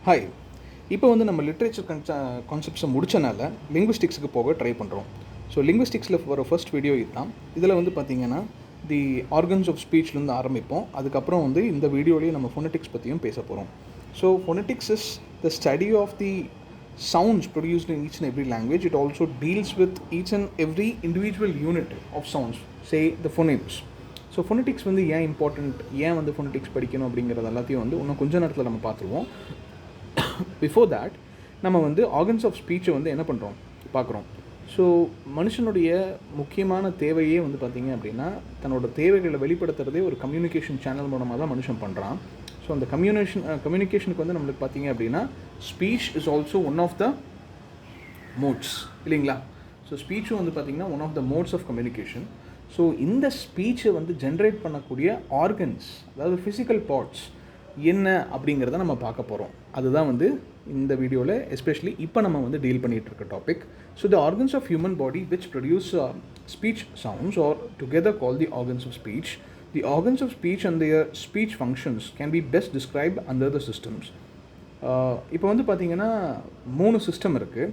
Hi. இப்போ வந்து நம்ம லிட்ரேச்சர் கான்செப்ட்ஸை முடிச்சனால லிங்குவிஸ்டிக்ஸுக்கு போக ட்ரை பண்ணுறோம். ஸோ லிங்குவிஸ்டிக்ஸில் வர ஃபர்ஸ்ட் வீடியோ இதுதான். இதில் வந்து பார்த்திங்கன்னா தி ஆர்கன்ஸ் ஆஃப் ஸ்பீச்லேருந்து ஆரம்பிப்போம். அதுக்கப்புறம் வந்து இந்த வீடியோலேயே நம்ம ஃபோனட்டிக்ஸ் பற்றியும் பேச போகிறோம். So phonetics is the study of the sounds produced in each and every language. It also deals with each and every individual unit of sounds, say the phonemes. So phonetics வந்து ஏன் important, ஏன் வந்து phonetics படிக்கணும் அப்படிங்கிறது எல்லாத்தையும் வந்து இன்னும் கொஞ்ச நேரத்தில் நம்ம பார்த்துருவோம். பிஃபோர் தேட் நம்ம வந்து ஆர்கன்ஸ் ஆஃப் ஸ்பீச்சை வந்து என்ன பண்ணுறோம் பார்க்குறோம். ஸோ மனுஷனுடைய முக்கியமான தேவையே வந்து பார்த்திங்க அப்படின்னா தன்னோட தேவைகளை வெளிப்படுத்துகிறதே ஒரு கம்யூனிகேஷன் சேனல் மூலமாக தான் மனுஷன் பண்ணுறான். ஸோ அந்த கம்யூனிகேஷனுக்கு வந்து நம்மளுக்கு பார்த்திங்க அப்படின்னா speech is also one of the modes இல்லைங்களா. ஸோ ஸ்பீச்சும் வந்து பார்த்திங்கன்னா one of the modes of communication. So இந்த ஸ்பீச்சை வந்து ஜென்ரேட் பண்ணக்கூடிய ஆர்கன்ஸ், அதாவது ஃபிசிக்கல் பார்ட்ஸ் என்ன அப்படிங்கிறத நம்ம பார்க்க போகிறோம். அதுதான் வந்து இந்த வீடியோவில் எஸ்பெஷலி இப்போ நம்ம வந்து டீல் பண்ணிகிட்டு இருக்க topic. So the organs of human body which produce speech sounds are together call the organs of speech. The organs of speech and their speech functions can be best described under the systems. இப்போ வந்து பார்த்திங்கன்னா 3 system இருக்குது.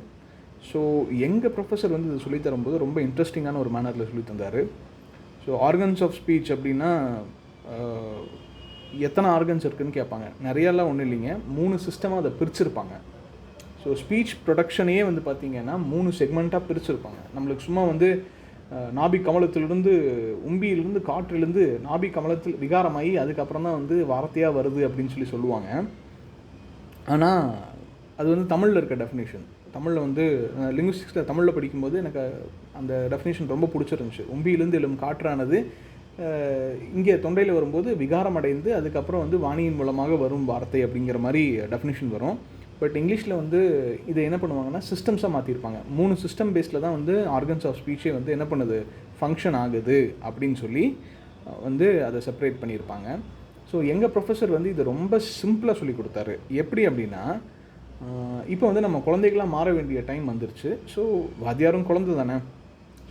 So எங்கள் professor வந்து இதை சொல்லி தரும்போது ரொம்ப இன்ட்ரெஸ்டிங்கான ஒரு மேனரில் சொல்லி தந்தார். ஸோ ஆர்கன்ஸ் ஆஃப் ஸ்பீச் அப்படின்னா எத்தனை ஆர்கன்ஸ் இருக்குதுன்னு கேட்பாங்க. நிறையாலாம் ஒன்றும் இல்லைங்க, 3 சிஸ்டமாக அதை பிரிச்சுருப்பாங்க. ஸோ ஸ்பீச் ப்ரொடக்ஷனையே வந்து பார்த்திங்கன்னா 3 செக்மெண்ட்டாக பிரிச்சுருப்பாங்க. நம்மளுக்கு சும்மா வந்து நாபி கமலத்திலிருந்து உம்பியிலிருந்து காற்றிலிருந்து நாபி கமலத்தில் விகாரமாகி அதுக்கப்புறம் தான் வந்து வார்த்தையாக வருது அப்படின்னு சொல்லுவாங்க. ஆனால் அது வந்து தமிழில் இருக்க டெஃபினேஷன். தமிழில் வந்து லிங்குவிஸ்டிக்ஸில் தமிழில் படிக்கும்போது எனக்கு அந்த டெஃபினேஷன் ரொம்ப பிடிச்சிருந்துச்சு. உம்பியிலிருந்து எழும் காற்றானது இங்கே தொண்டையில் வரும்போது விகாரம் அடைந்து அதுக்கப்புறம் வந்து வாணியின் மூலமாக வரும் வார்த்தை அப்படிங்கிற மாதிரி டெஃபினேஷன் வரும். பட் இங்கிலீஷில் வந்து இதை என்ன பண்ணுவாங்கன்னா சிஸ்டம்ஸாக மாற்றிருப்பாங்க. 3 சிஸ்டம் பேஸில் தான் வந்து ஆர்கன்ஸ் ஆஃப் ஸ்பீச்சே வந்து என்ன பண்ணுது, ஃபங்க்ஷன் ஆகுது அப்படின்னு சொல்லி வந்து அதை செப்பரேட் பண்ணியிருப்பாங்க. ஸோ எங்கள் ப்ரொஃபஸர் வந்து இதை ரொம்ப சிம்பிளாக சொல்லி கொடுத்தாரு. எப்படி அப்படின்னா, இப்போ வந்து நம்ம குழந்தைகளாக மாற வேண்டிய டைம் வந்துருச்சு. ஸோ வாத்தியாரும் குழந்தை தானே.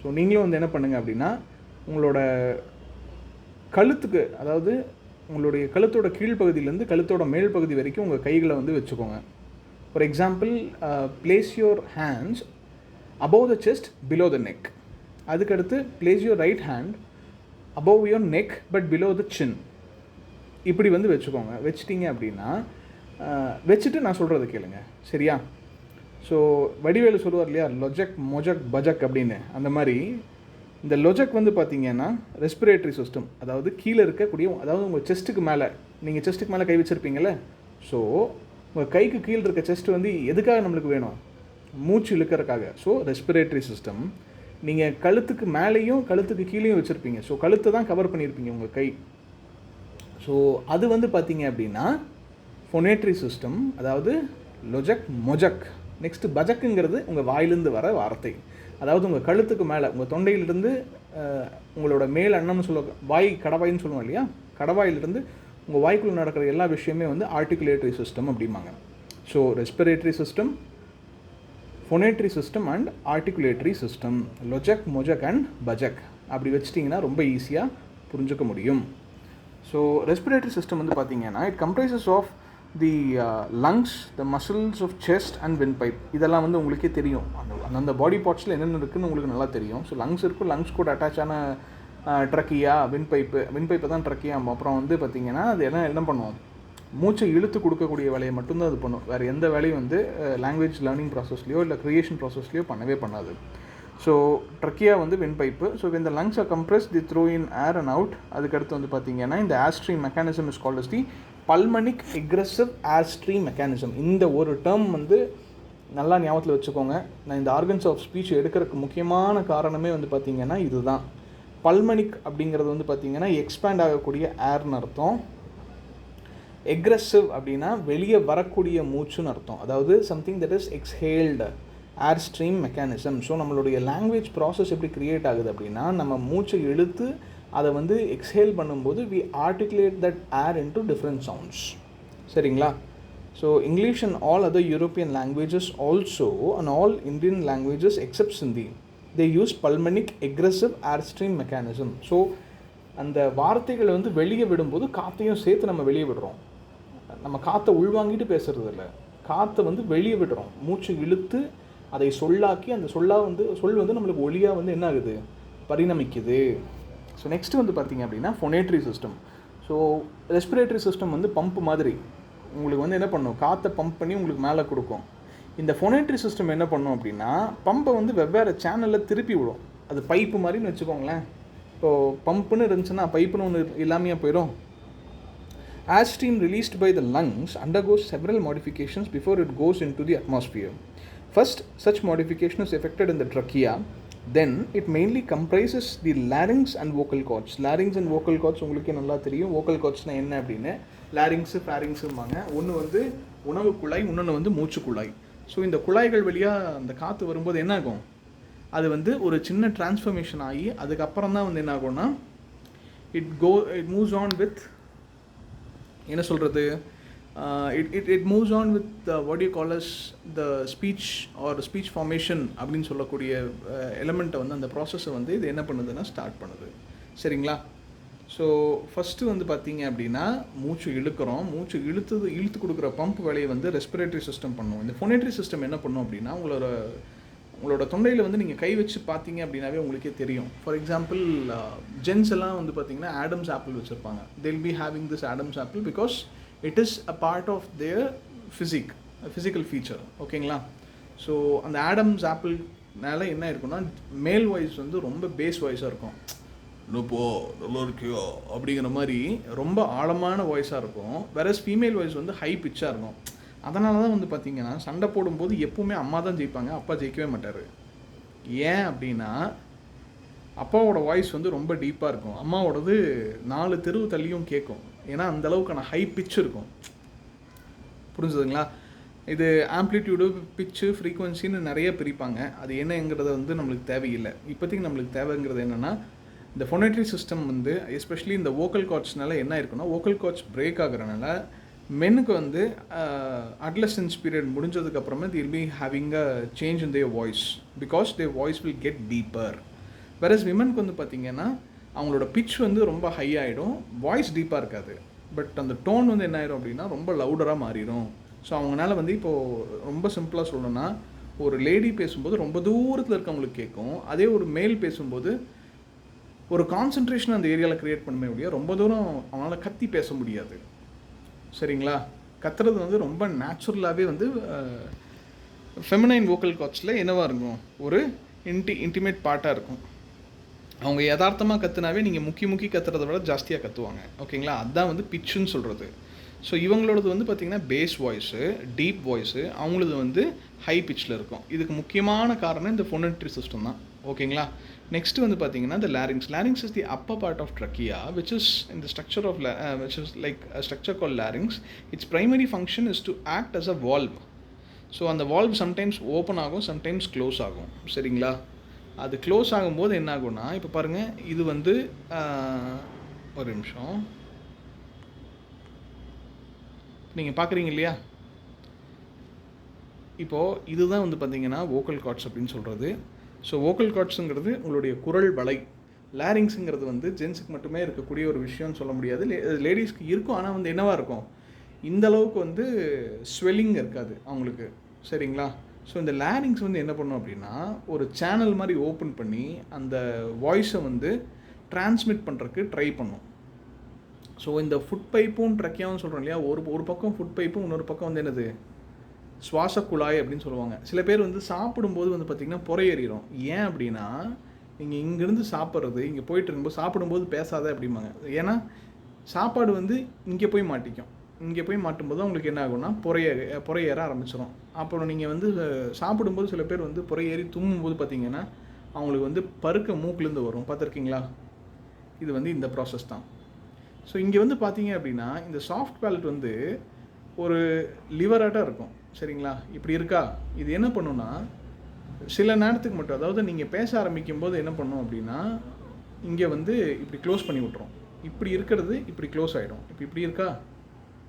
ஸோ நீங்களும் வந்து என்ன பண்ணுங்கள் அப்படின்னா, உங்களோட கழுத்துக்கு, அதாவது உங்களுடைய கழுத்தோட கீழ்ப்பகுதியிலேருந்து கழுத்தோட மேல் பகுதி வரைக்கும் உங்கள் கைகளை வந்து வச்சுக்கோங்க. For example, place your hands above the chest, below the neck. அதுக்கடுத்து place your right hand above your neck but below the chin. இப்படி வந்து வச்சுக்கோங்க. வச்சிட்டிங்க அப்படின்னா வச்சுட்டு நான் சொல்கிறத கேளுங்க, சரியா? ஸோ வடிவேலு சொல்லுவார் இல்லையா, லொஜக் மொஜக் பஜக் அப்படின்னு. அந்த மாதிரி இந்த லொஜக் வந்து பார்த்திங்கன்னா ரெஸ்பிரேட்டரி சிஸ்டம், அதாவது கீழே இருக்கக்கூடிய, அதாவது உங்கள் செஸ்ட்டுக்கு மேலே, நீங்கள் செஸ்ட்டுக்கு மேலே கை வச்சுருப்பீங்கள்ல. ஸோ உங்கள் கைக்கு கீழே இருக்க செஸ்ட் வந்து எதுக்காக நம்மளுக்கு வேணும், மூச்சு இழுக்கிறதுக்காக. So respiratory system. நீங்கள் கழுத்துக்கு மேலேயும் கழுத்துக்கு கீழேயும் வச்சுருப்பீங்க. ஸோ கழுத்தை தான் கவர் பண்ணியிருப்பீங்க உங்கள் கை. ஸோ அது வந்து பார்த்திங்க அப்படின்னா ஃபோனேட்ரி சிஸ்டம், அதாவது லொஜக் மொஜக். நெக்ஸ்ட்டு பஜக்குங்கிறது உங்கள் வாயிலிருந்து வர வார்த்தை, அதாவது உங்கள் கழுத்துக்கு மேலே உங்கள் தொண்டையிலிருந்து உங்களோட மேல் அன்னம்னு வாய் கடவாயின்னு சொல்லுவோம் இல்லையா, கடவாயிலிருந்து உங்கள் வாய்க்குள்ளே நடக்கிற எல்லா விஷயமே வந்து ஆர்டிகுலேட்டரி சிஸ்டம் அப்படிம்பாங்க. So respiratory system, phonatory system and articulatory system, லொஜக் மொஜக் அண்ட் பஜக். அப்படி வச்சிட்டிங்கன்னா ரொம்ப ஈஸியாக புரிஞ்சுக்க முடியும். ஸோ ரெஸ்பிரேட்டரி சிஸ்டம் வந்து பார்த்திங்கன்னா it comprises of the lungs, the muscles of chest and windpipe. இதெல்லாம் வந்து உங்களுக்கே தெரியும், அந்த பாடி பார்ட்ஸில் என்னென்ன இருக்குதுன்னு உங்களுக்கு நல்லா தெரியும். ஸோ லங்ஸ் இருக்கும், லங்ஸ் கூட அட்டாச்சான ட்ரக்கியா, விண்பைப்பை தான் ட்ரக்கியா. அப்புறம் வந்து பார்த்திங்கன்னா அது என்ன பண்ணுவோம், மூச்சை இழுத்து கொடுக்கக்கூடிய வேலையை மட்டும்தான் அது பண்ணும். வேறு எந்த வேலையும் வந்து லாங்குவேஜ் லேர்னிங் ப்ராசஸ்லையோ இல்லை க்ரியேஷன் ப்ராசஸ்லையோ பண்ணவே பண்ணாது. ஸோ ட்ரக்கியா வந்து விண்பைப்பு. ஸோ இந்த lungs are compress the throw in air and out. அதுக்கடுத்து வந்து பார்த்திங்கன்னா இந்த air stream mechanism is called as the pulmonic egressive air stream mechanism. இந்த ஒரு டேர்ம் வந்து நல்லா ஞாபகத்தில் வச்சுக்கோங்க. நான் இந்த ஆர்கன்ஸ் ஆஃப் ஸ்பீச் எடுக்கிறதுக்கு முக்கியமான காரணமே வந்து பார்த்திங்கன்னா இதுதான். பல்மனிக் அப்படிங்கிறது வந்து பார்த்திங்கன்னா எக்ஸ்பேண்ட் ஆகக்கூடிய ஏர்னு அர்த்தம். எக்ரெசிவ் அப்படின்னா வெளியே வரக்கூடிய மூச்சுன்னு அர்த்தம், அதாவது something that is exhaled air stream mechanism. So நம்மளுடைய லாங்குவேஜ் ப்ராசஸ் எப்படி க்ரியேட் ஆகுது அப்படின்னா, நம்ம மூச்சை இழுத்து அதை வந்து எக்ஸ்ஹேல் பண்ணும்போது we articulate that air into different sounds, சரிங்களா? So English and all other European languages also and all Indian languages except Hindi, they use pulmonic aggressive airstream mechanism. So அந்த வார்த்தைகளை வந்து வெளியே விடும்போது காற்றையும் சேர்த்து நம்ம வெளியே விடுறோம். நம்ம காற்றை உள்வாங்கிட்டு பேசுகிறது இல்லை, காற்றை வந்து வெளியே விடுறோம். மூச்சு இழுத்து அதை சொல்லாக்கி அந்த சொல் வந்து நம்மளுக்கு ஒலியாக வந்து என்ன ஆகுது, பரிணமிக்குது. ஸோ நெக்ஸ்ட்டு வந்து பார்த்திங்க அப்படின்னா ஃபொனேட்ரி சிஸ்டம். ஸோ ரெஸ்பிரேட்டரி சிஸ்டம் வந்து பம்ப் மாதிரி உங்களுக்கு வந்து என்ன பண்ணும், காற்றை பம்ப் பண்ணி உங்களுக்கு மேலே கொடுக்கும். இந்த ஃபொனேட்ரி சிஸ்டம் என்ன பண்ணும் அப்படின்னா பம்பை வந்து வெவ்வேறு சேனலில் திருப்பி விடும். அது பைப்பு மாதிரின்னு வச்சுக்கோங்களேன். இப்போது பம்புன்னு இருந்துச்சுன்னா பைப்புன்னு ஒன்று இல்லாமையாக போயிடும். As steam released by the lungs undergoes several modifications before it goes into the atmosphere. First, such modification is effected in the trachea. Then, it mainly comprises the larynx and vocal cords. Larynx and vocal cords உங்களுக்கு நல்லா தெரியும். vocal cordsனா என்ன அப்படின்னு, larynx, pharynxம்பாங்க. ஒன்று வந்து உணவு குழாய், இன்னொன்று வந்து மூச்சு குழாய். ஸோ இந்த குழாய்கள் வழியாக அந்த காற்று வரும்போது என்ன ஆகும், அது வந்து ஒரு சின்ன டிரான்ஸ்ஃபர்மேஷன் ஆகி அதுக்கப்புறம் தான் வந்து என்ன ஆகும்னா it moves on with என்ன சொல்கிறது, it moves on with what you call as the speech or speech formation அப்படின்னு சொல்லக்கூடிய எலமெண்ட்டை வந்து அந்த ப்ராசஸை வந்து இது என்ன பண்ணுதுன்னா ஸ்டார்ட் பண்ணுது. சரிங்களா? ஸோ ஃபஸ்ட்டு வந்து பார்த்தீங்க அப்படின்னா மூச்சு இழுக்கிறோம். மூச்சு இழுத்து கொடுக்குற பம்ப் வேலையை வந்து ரெஸ்பிரேட்டரி சிஸ்டம் பண்ணும். இந்த ஃபொனேட்ரி சிஸ்டம் என்ன பண்ணும் அப்படின்னா உங்களோட தொண்டையில் வந்து நீங்கள் கை வச்சு பார்த்தீங்க அப்படின்னாவே உங்களுக்கே தெரியும். ஃபார் எக்ஸாம்பிள் ஜென்ஸ் எல்லாம் வந்து பார்த்தீங்கன்னா ஆடம்ஸ் ஆப்பிள் வச்சுருப்பாங்க. they'll be having this Adams apple because it is a part of their physical feature. ஓகேங்களா? ஸோ அந்த ஆடம்ஸ் ஆப்பிள்னால என்ன இருக்குன்னா மேல் வாய்ஸ் வந்து ரொம்ப பேஸ் வாய்ஸாக இருக்கும். இன்னுப்போ நல்லா இருக்கியோ அப்படிங்கிற மாதிரி ரொம்ப ஆழமான வாய்ஸாக இருக்கும். வேறஸ் ஃபீமேல் வாய்ஸ் வந்து ஹை பிச்சாக இருக்கும். அதனால தான் வந்து பார்த்திங்கன்னா சண்டை போடும்போது எப்பவுமே அம்மா தான் ஜெயிப்பாங்க, அப்பா ஜெயிக்கவே மாட்டார். ஏன் அப்படின்னா அப்பாவோட வாய்ஸ் வந்து ரொம்ப டீப்பாக இருக்கும், அம்மாவோடது 4 தெருவு தள்ளியும் கேட்கும். ஏன்னா அந்தளவுக்கான ஹை பிச் இருக்கும். புரிஞ்சுதுங்களா? இது ஆம்ப்ளிடியூடு, பிச்சு, ஃப்ரீக்வன்சின்னு நிறைய பிரிப்பாங்க. அது என்னங்கிறத வந்து நம்மளுக்கு தேவையில்லை. இப்போதைக்கு நம்மளுக்கு தேவைங்கிறது என்னென்னா இந்த ஃபொனேட்ரி சிஸ்டம் வந்து எஸ்பெஷலி இந்த வோக்கல் கார்ட்ஸ்னால என்ன இருக்குன்னா வோக்கல் கார்ட்ஸ் பிரேக் ஆகுறதுனால மென்னுக்கு வந்து அட்லசன்ஸ் பீரியட் முடிஞ்சதுக்கப்புறமா they'll be having a change in their voice because their voice will get deeper. whereas விமனுக்கு வந்து பார்த்திங்கன்னா அவங்களோட பிச் வந்து ரொம்ப ஹை ஆகிடும், வாய்ஸ் டீப்பாக இருக்காது, பட் அந்த டோன் வந்து என்ன ஆயிடும் அப்படின்னா ரொம்ப லவுடராக மாறிடும். ஸோ அவங்களால வந்து இப்போது ரொம்ப சிம்பிளாக சொல்லணும்னா ஒரு லேடி பேசும்போது ரொம்ப தூரத்தில் இருக்கவங்களுக்கு கேட்கும். அதே ஒரு மேல் பேசும்போது ஒரு கான்சன்ட்ரேஷன் அந்த ஏரியாவில் க்ரியேட் பண்ண முடியாது. ரொம்ப தூரம் அவங்களால கத்தி பேச முடியாது. சரிங்களா? கத்துறது வந்து ரொம்ப நேச்சுரலாகவே வந்து ஃபெமினைன் வோக்கல் கார்ட்ஸில் என்னவாக இருக்கும், ஒரு இன்டிமேட் பார்ட்டாக இருக்கும். அவங்க யதார்த்தமாக கற்றுனாவே நீங்கள் முக்கி கத்துறதை விட ஜாஸ்தியாக கற்றுவாங்க. ஓகேங்களா? அதுதான் வந்து பிச்சுன்னு சொல்கிறது. ஸோ இவங்களோடது வந்து பார்த்திங்கன்னா பேஸ் வாய்ஸு, டீப் வாய்ஸு, அவங்களது வந்து ஹை பிச்சில் இருக்கும். இதுக்கு முக்கியமான காரணம் இந்த ஃபொனேட்ரி சிஸ்டம் தான். ஓகேங்களா? நெக்ஸ்ட் வந்து பார்த்தீங்கன்னா the larynx is the upper part of trachea which is in the structure of which is like a structure called larynx. Its primary function is to act as a valve. So அந்த valve sometimes open ஆகும், sometimes close ஆகும். சரிங்களா? அது close ஆகும்போது என்ன ஆகும்னா இப்போ பாருங்கள், இது வந்து ஒரு நிமிஷம் நீங்கள் பார்க்குறீங்க இல்லையா, இப்போது இதுதான் வந்து பார்த்தீங்கன்னா வோக்கல் கார்ட்ஸ் அப்படின்னு சொல்கிறது. ஸோ வோக்கல் கார்ட்ஸுங்கிறது உங்களுடைய குரல் வலை. லேரிங்ஸுங்கிறது வந்து ஜென்ஸுக்கு மட்டுமே இருக்கக்கூடிய ஒரு விஷயம்னு சொல்ல முடியாது, லேடிஸ்க்கு இருக்கும். ஆனால் வந்து என்னவாக இருக்கும், இந்த அளவுக்கு வந்து ஸ்வெல்லிங் இருக்காது அவங்களுக்கு. சரிங்களா? ஸோ இந்த லேரிங்ஸ் வந்து என்ன பண்ணும் அப்படின்னா ஒரு சேனல் மாதிரி ஓப்பன் பண்ணி அந்த வாய்ஸை வந்து டிரான்ஸ்மிட் பண்ணுறதுக்கு ட்ரை பண்ணும். ஸோ இந்த ஃபுட் பைப்பும் ட்ரக்கியாவும் சொல்கிறோம் இல்லையா, ஒரு பக்கம் ஃபுட் பைப்பும் இன்னொரு பக்கம் வந்து என்னது சுவாச குழாய் அப்படின்னு சொல்லுவாங்க. சில பேர் வந்து சாப்பிடும்போது வந்து பார்த்திங்கன்னா புறையேறிடும். ஏன் அப்படின்னா நீங்கள் இங்கேருந்து சாப்பிட்றது இங்கே போயிட்டு இருக்கும்போது சாப்பிடும்போது பேசாத அப்படிம்பாங்க. ஏன்னா சாப்பாடு வந்து இங்கே போய் மாட்டிக்கும். இங்கே போய் மாட்டும்போது அவங்களுக்கு என்ன ஆகும்னா புறையேற ஆரம்பிச்சிடும். அப்புறம் நீங்கள் வந்து சாப்பிடும்போது சில பேர் வந்து புறையேறி தும்மும்போது பார்த்திங்கன்னா அவங்களுக்கு வந்து பருக்க மூக்குலேருந்து வரும். பார்த்துருக்கீங்களா? இது வந்து இந்த ப்ராசஸ் தான். ஸோ இங்கே வந்து பார்த்தீங்க அப்படின்னா இந்த சாஃப்ட் பேலட் வந்து ஒரு லிவராட்டாக இருக்கும். சரிங்களா? இப்படி இருக்கா, இது என்ன பண்ணுன்னா சில நேரத்துக்கு மட்டும், அதாவது நீங்கள் பேச ஆரம்பிக்கும் போது என்ன பண்ணும் அப்படின்னா இங்கே வந்து இப்படி க்ளோஸ் பண்ணி விட்ரும். இப்படி இருக்கிறது இப்படி க்ளோஸ் ஆகிடும். இப்படி இருக்கா,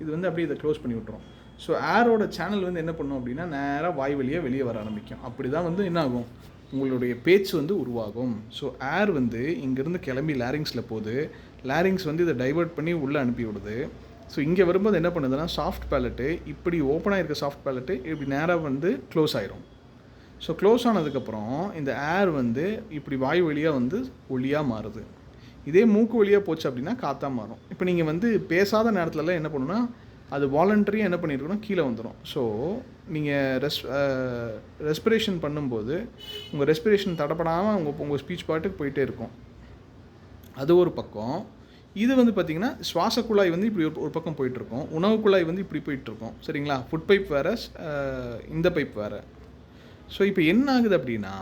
இது வந்து அப்படியே இதை க்ளோஸ் பண்ணி விட்ரும். ஸோ ஏரோட சேனல் வந்து என்ன பண்ணும் அப்படின்னா நேராக வாய் வழியாக வெளியே வர ஆரம்பிக்கும். அப்படி தான் வந்து என்ன ஆகும், உங்களுடைய பேச்சு வந்து உருவாகும். ஸோ ஏர் வந்து இங்கேருந்து கிளம்பி லேரிங்ஸில் போகுது, லேரிங்ஸ் வந்து இதை டைவர்ட் பண்ணி உள்ளே அனுப்பி விடுது. ஸோ இங்கே வரும்போது என்ன பண்ணுதுன்னா சாஃப்ட் பேலட்டு இப்படி ஓப்பனாக இருக்க சாஃப்ட் பேலட்டு இப்படி நேராக வந்து க்ளோஸ் ஆயிரும். ஸோ க்ளோஸ் ஆனதுக்கப்புறம் இந்த ஏர் வந்து இப்படி வாயு வழியாக வந்து ஒளியாக மாறுது. இதே மூக்கு வழியாக போச்சு அப்படின்னா காற்றா மாறும். இப்போ நீங்கள் வந்து பேசாத நேரத்துலலாம் என்ன பண்ணுன்னா அது வாலண்டரியாக என்ன பண்ணியிருக்கணும் கீழே வந்துடும். ஸோ நீங்கள் ரெஸ்பிரேஷன் பண்ணும்போது உங்கள் ரெஸ்பிரேஷன் தடப்படாமல் உங்கள் ஸ்பீச் பாட்டுக்கு போயிட்டே இருக்கும். அது ஒரு பக்கம். இது வந்து பார்த்திங்கன்னா சுவாச குழாய் வந்து இப்படி ஒரு பக்கம் போயிட்டுருக்கும், உணவு குழாய் வந்து இப்படி போயிட்டுருக்கும். சரிங்களா? ஃபுட் பைப் வேறு, இந்த பைப் வேறு. ஸோ இப்போ என்ன ஆகுது அப்படின்னா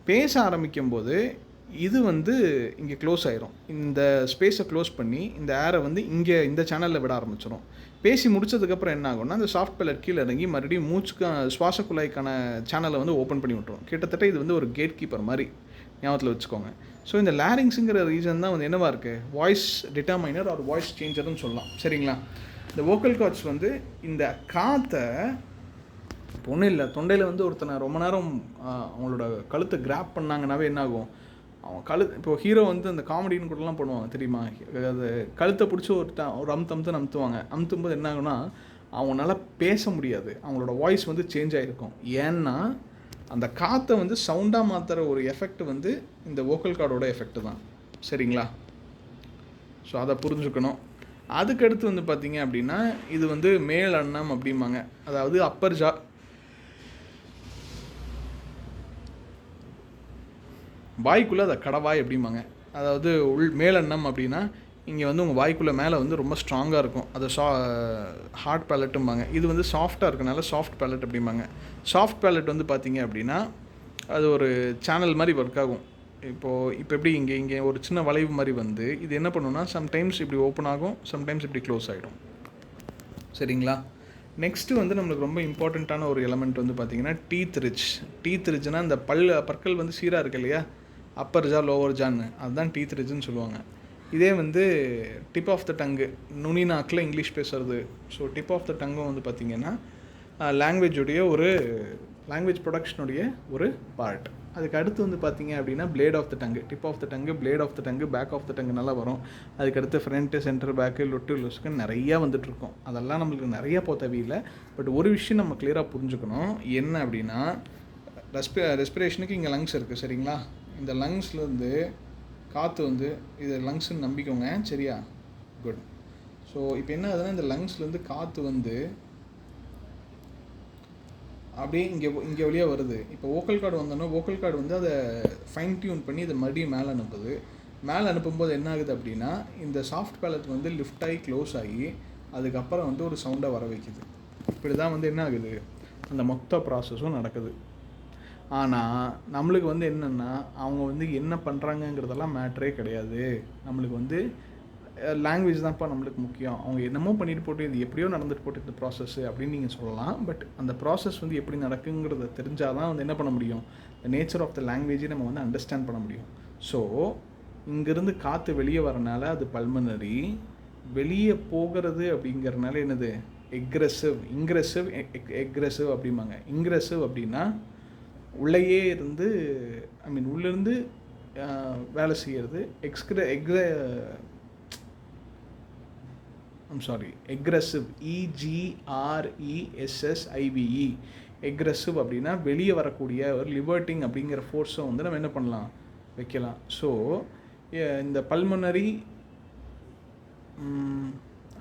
பேச ஆரம்பிக்கும்போது இது வந்து இங்கே க்ளோஸ் ஆயிரும். இந்த ஸ்பேஸை க்ளோஸ் பண்ணி இந்த ஏரை வந்து இங்கே இந்த சேனலில் விட ஆரம்பிச்சிடும். பேசி முடிச்சதுக்கப்புறம் என்ன ஆகும்னா அந்த சாஃப்ட் பேலட் கீழே இறங்கி மறுபடியும் சுவாச குழாய்க்கான சேனலை வந்து ஓப்பன் பண்ணி விட்டுரும். கிட்டத்தட்ட இது வந்து ஒரு கேட் கீப்பர் மாதிரி ஞாபகத்தில் வச்சுக்கோங்க. ஸோ இந்த லாரிங்ஸுங்கிற ரீசன் தான் வந்து என்னவா இருக்குது, வாய்ஸ் டிட்டர்மைனர் ஆர் வாய்ஸ் சேஞ்சர்னு சொல்லலாம். சரிங்களா? இந்த வோக்கல் கார்ட்ஸ் வந்து இந்த காற்றை ஒன்றும் இல்லை, தொண்டையில் வந்து ஒருத்தனை ரொம்ப நேரம் அவங்களோட கழுத்தை கிராப் பண்ணாங்கன்னாவே என்ன ஆகும், அவன் இப்போ ஹீரோ வந்து அந்த காமெடின்னு கூடலாம் பண்ணுவாங்க தெரியுமா, அது கழுத்தை பிடிச்சி ஒரு அமுத்துவாங்க. அமுத்தும்போது என்ன ஆகுனா அவங்களால பேச முடியாது, அவங்களோட வாய்ஸ் வந்து சேஞ்ச் ஆகிருக்கும். ஏன்னா அந்த காற்றை வந்து சவுண்டாக மாற்றுற ஒரு எஃபெக்ட் வந்து இந்த வோக்கல் கார்டோட எஃபெக்ட் தான். சரிங்களா? ஸோ அதை புரிஞ்சுக்கணும். அதுக்கடுத்து வந்து பார்த்திங்க அப்படின்னா இது வந்து மேல் அன்னம் அப்படிம்பாங்க, அதாவது அப்பர் ஜா, வாய்க்குள்ளே அதை கடவாய் அப்படிம்பாங்க. அதாவது மேலெண்ணம் அப்படின்னா இங்கே வந்து உங்கள் வாய்க்குள்ளே மேலே வந்து ரொம்ப ஸ்ட்ராங்காக இருக்கும், அது ஹார்ட் பேலட்டும்பாங்க. இது வந்து சாஃப்டாக இருக்கனால சாஃப்ட் பேலட் அப்படிம்பாங்க. சாஃப்ட் பேலட் வந்து பார்த்திங்க அப்படின்னா அது ஒரு சேனல் மாதிரி ஒர்க் ஆகும். இப்போ எப்படி இங்கே ஒரு சின்ன வளைவு மாதிரி வந்து இது என்ன பண்ணுன்னா சம்டைம்ஸ் இப்படி ஓப்பன் ஆகும், சம்டைம்ஸ் இப்படி க்ளோஸ் ஆகிடும். சரிங்களா? நெக்ஸ்ட்டு வந்து நம்மளுக்கு ரொம்ப இம்பார்ட்டண்ட்டான ஒரு எலமெண்ட் வந்து பார்த்திங்கன்னா டீத் ரிட்ஜ்னால் இந்த பற்கள் வந்து சீராக இருக்கு இல்லையா, அப்பர் ஜா லோவர் ஜான்னு, அதுதான் டீத் ரிட்ஜ்னு சொல்லுவாங்க. இதே வந்து டிப் ஆஃப் த டங்கு, நுனி நாக்கில் இங்கிலீஷ் பேசுகிறது. ஸோ டிப் ஆஃப் த டங்கும் வந்து பார்த்திங்கன்னா லாங்குவேஜ் ப்ரொடக்ஷனுடைய ஒரு பார்ட். அதுக்கு அடுத்து வந்து பார்த்திங்க அப்படின்னா blade of the tongue, tip of the tongue, blade of the tongue, back of the tongue நல்லா வரும். அதுக்கடுத்து ஃப்ரண்ட்டு, சென்டர், பேக்கு, லொஸ்க்குன்னு நிறையா வந்துட்டுருக்கோம். அதெல்லாம் நம்மளுக்கு நிறையா தேவையில்லை. பட் ஒரு விஷயம் நம்ம கிளியராக புரிஞ்சுக்கணும், என்ன அப்படின்னா ரெஸ்பிரேஷனுக்கு இங்கே லங்ஸ் இருக்குது. சரிங்களா? இந்த லங்ஸ்லேருந்து காற்று வந்து இது லங்ஸ்ன்னு நம்பிக்கோங்க. சரியா? குட். ஸோ இப்போ என்ன ஆகுதுன்னா இந்த லங்ஸ்லேருந்து காற்று வந்து அப்படியே இங்கே வழியாக வருது. இப்போ வோக்கல் கார்டு வந்தோன்னா வோக்கல் கார்டு வந்து அதை ஃபைன் டியூன் பண்ணி இதை மறுபடியும் மேலே அனுப்புது. மேலே அனுப்பும்போது என்ன ஆகுது அப்படின்னா இந்த சாஃப்ட் பேலட் வந்து லிஃப்ட் ஆகி க்ளோஸ் ஆகி அதுக்கப்புறம் வந்து ஒரு சவுண்டை வர வைக்குது. இப்படி தான் வந்து என்ன ஆகுது, அந்த மொத்த ப்ராசஸும் நடக்குது. ஆனால் நம்மளுக்கு வந்து என்னென்னா அவங்க வந்து என்ன பண்ணுறாங்கங்கிறதெல்லாம் மேட்ரே கிடையாது. நம்மளுக்கு வந்து லாங்குவேஜ் தான்ப்பா நம்மளுக்கு முக்கியம். அவங்க என்னமோ பண்ணிட்டு போட்டு இது எப்படியோ நடந்துட்டு போட்டு இந்த ப்ராசஸ்ஸு அப்படின்னு நீங்கள் சொல்லலாம். பட் அந்த ப்ராசஸ் வந்து எப்படி நடக்குங்கிறத தெரிஞ்சால் தான் வந்து என்ன பண்ண முடியும், த நேச்சர் ஆஃப் த லாங்குவேஜை நம்ம வந்து அண்டர்ஸ்டாண்ட் பண்ண முடியும். ஸோ இங்கேருந்து காற்று வெளியே வரனால அது பல்மனரி, வெளியே போகிறது அப்படிங்கிறனால என்னது எக்ரெசிவ் அப்படிம்பாங்க. இங்ரெசிவ் அப்படின்னா உள்ளேயே இருந்து உள்ளேருந்து வேலை செய்கிறது. எக்ரெசிவ், EGRESSIVE, எக்ரெசிவ் அப்படின்னா வெளியே வரக்கூடிய ஒரு லிபர்ட்டிங் அப்படிங்கிற ஃபோர்ஸை வந்து நம்ம என்ன பண்ணலாம், வைக்கலாம். ஸோ இந்த பல்மனரி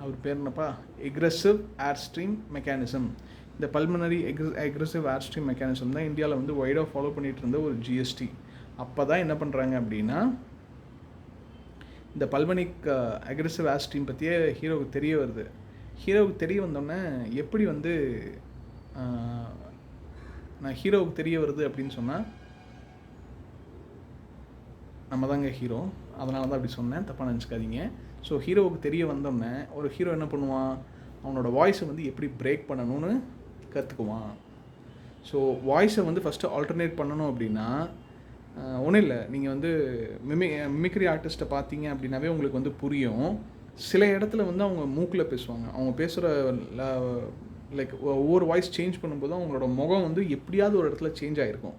அவர் பேர் என்னப்பா, எக்ரெசிவ் ஏர் ஸ்ட்ரீம் மெக்கானிசம். இந்த pulmonary egressive air stream mechanism தான் இந்தியாவில் வந்து வைடாக ஃபாலோ பண்ணிகிட்டு இருந்த ஒரு ஜிஎஸ்டி. அப்போ தான் என்ன பண்ணுறாங்க அப்படின்னா இந்த பல்மனிக் அக்ரெசிவ் ஏர் ஸ்ட்ரீம் பற்றியே ஹீரோவுக்கு தெரிய வருது. ஹீரோவுக்கு தெரிய வந்தோடனே எப்படி வந்து நான் ஹீரோவுக்கு தெரிய வருது அப்படின்னு சொன்னால் நம்ம தாங்க ஹீரோ, அதனால தான் அப்படி சொன்னேன், தப்பாக நினச்சிக்காதீங்க. ஸோ ஹீரோவுக்கு தெரிய வந்தோடனே ஒரு ஹீரோ என்ன பண்ணுவான், அவனோட வாய்ஸை வந்து எப்படி பிரேக் பண்ணணும்னு கற்றுக்குவான். ஸோ வாய்ஸை வந்து ஃபஸ்ட்டு ஆல்டர்னேட் பண்ணணும் அப்படின்னா ஒன்றும் இல்லை, நீங்கள் வந்து மிமிக்ரி ஆர்டிஸ்ட்டை பார்த்தீங்க அப்படின்னாவே உங்களுக்கு வந்து புரியும். சில இடத்துல வந்து அவங்க மூக்கில் பேசுவாங்க, அவங்க பேசுகிற லைக் ஒவ்வொரு வாய்ஸ் சேஞ்ச் பண்ணும்போது அவங்களோட முகம் வந்து எப்படியாவது ஒரு இடத்துல சேஞ்ச் ஆகிருக்கும்.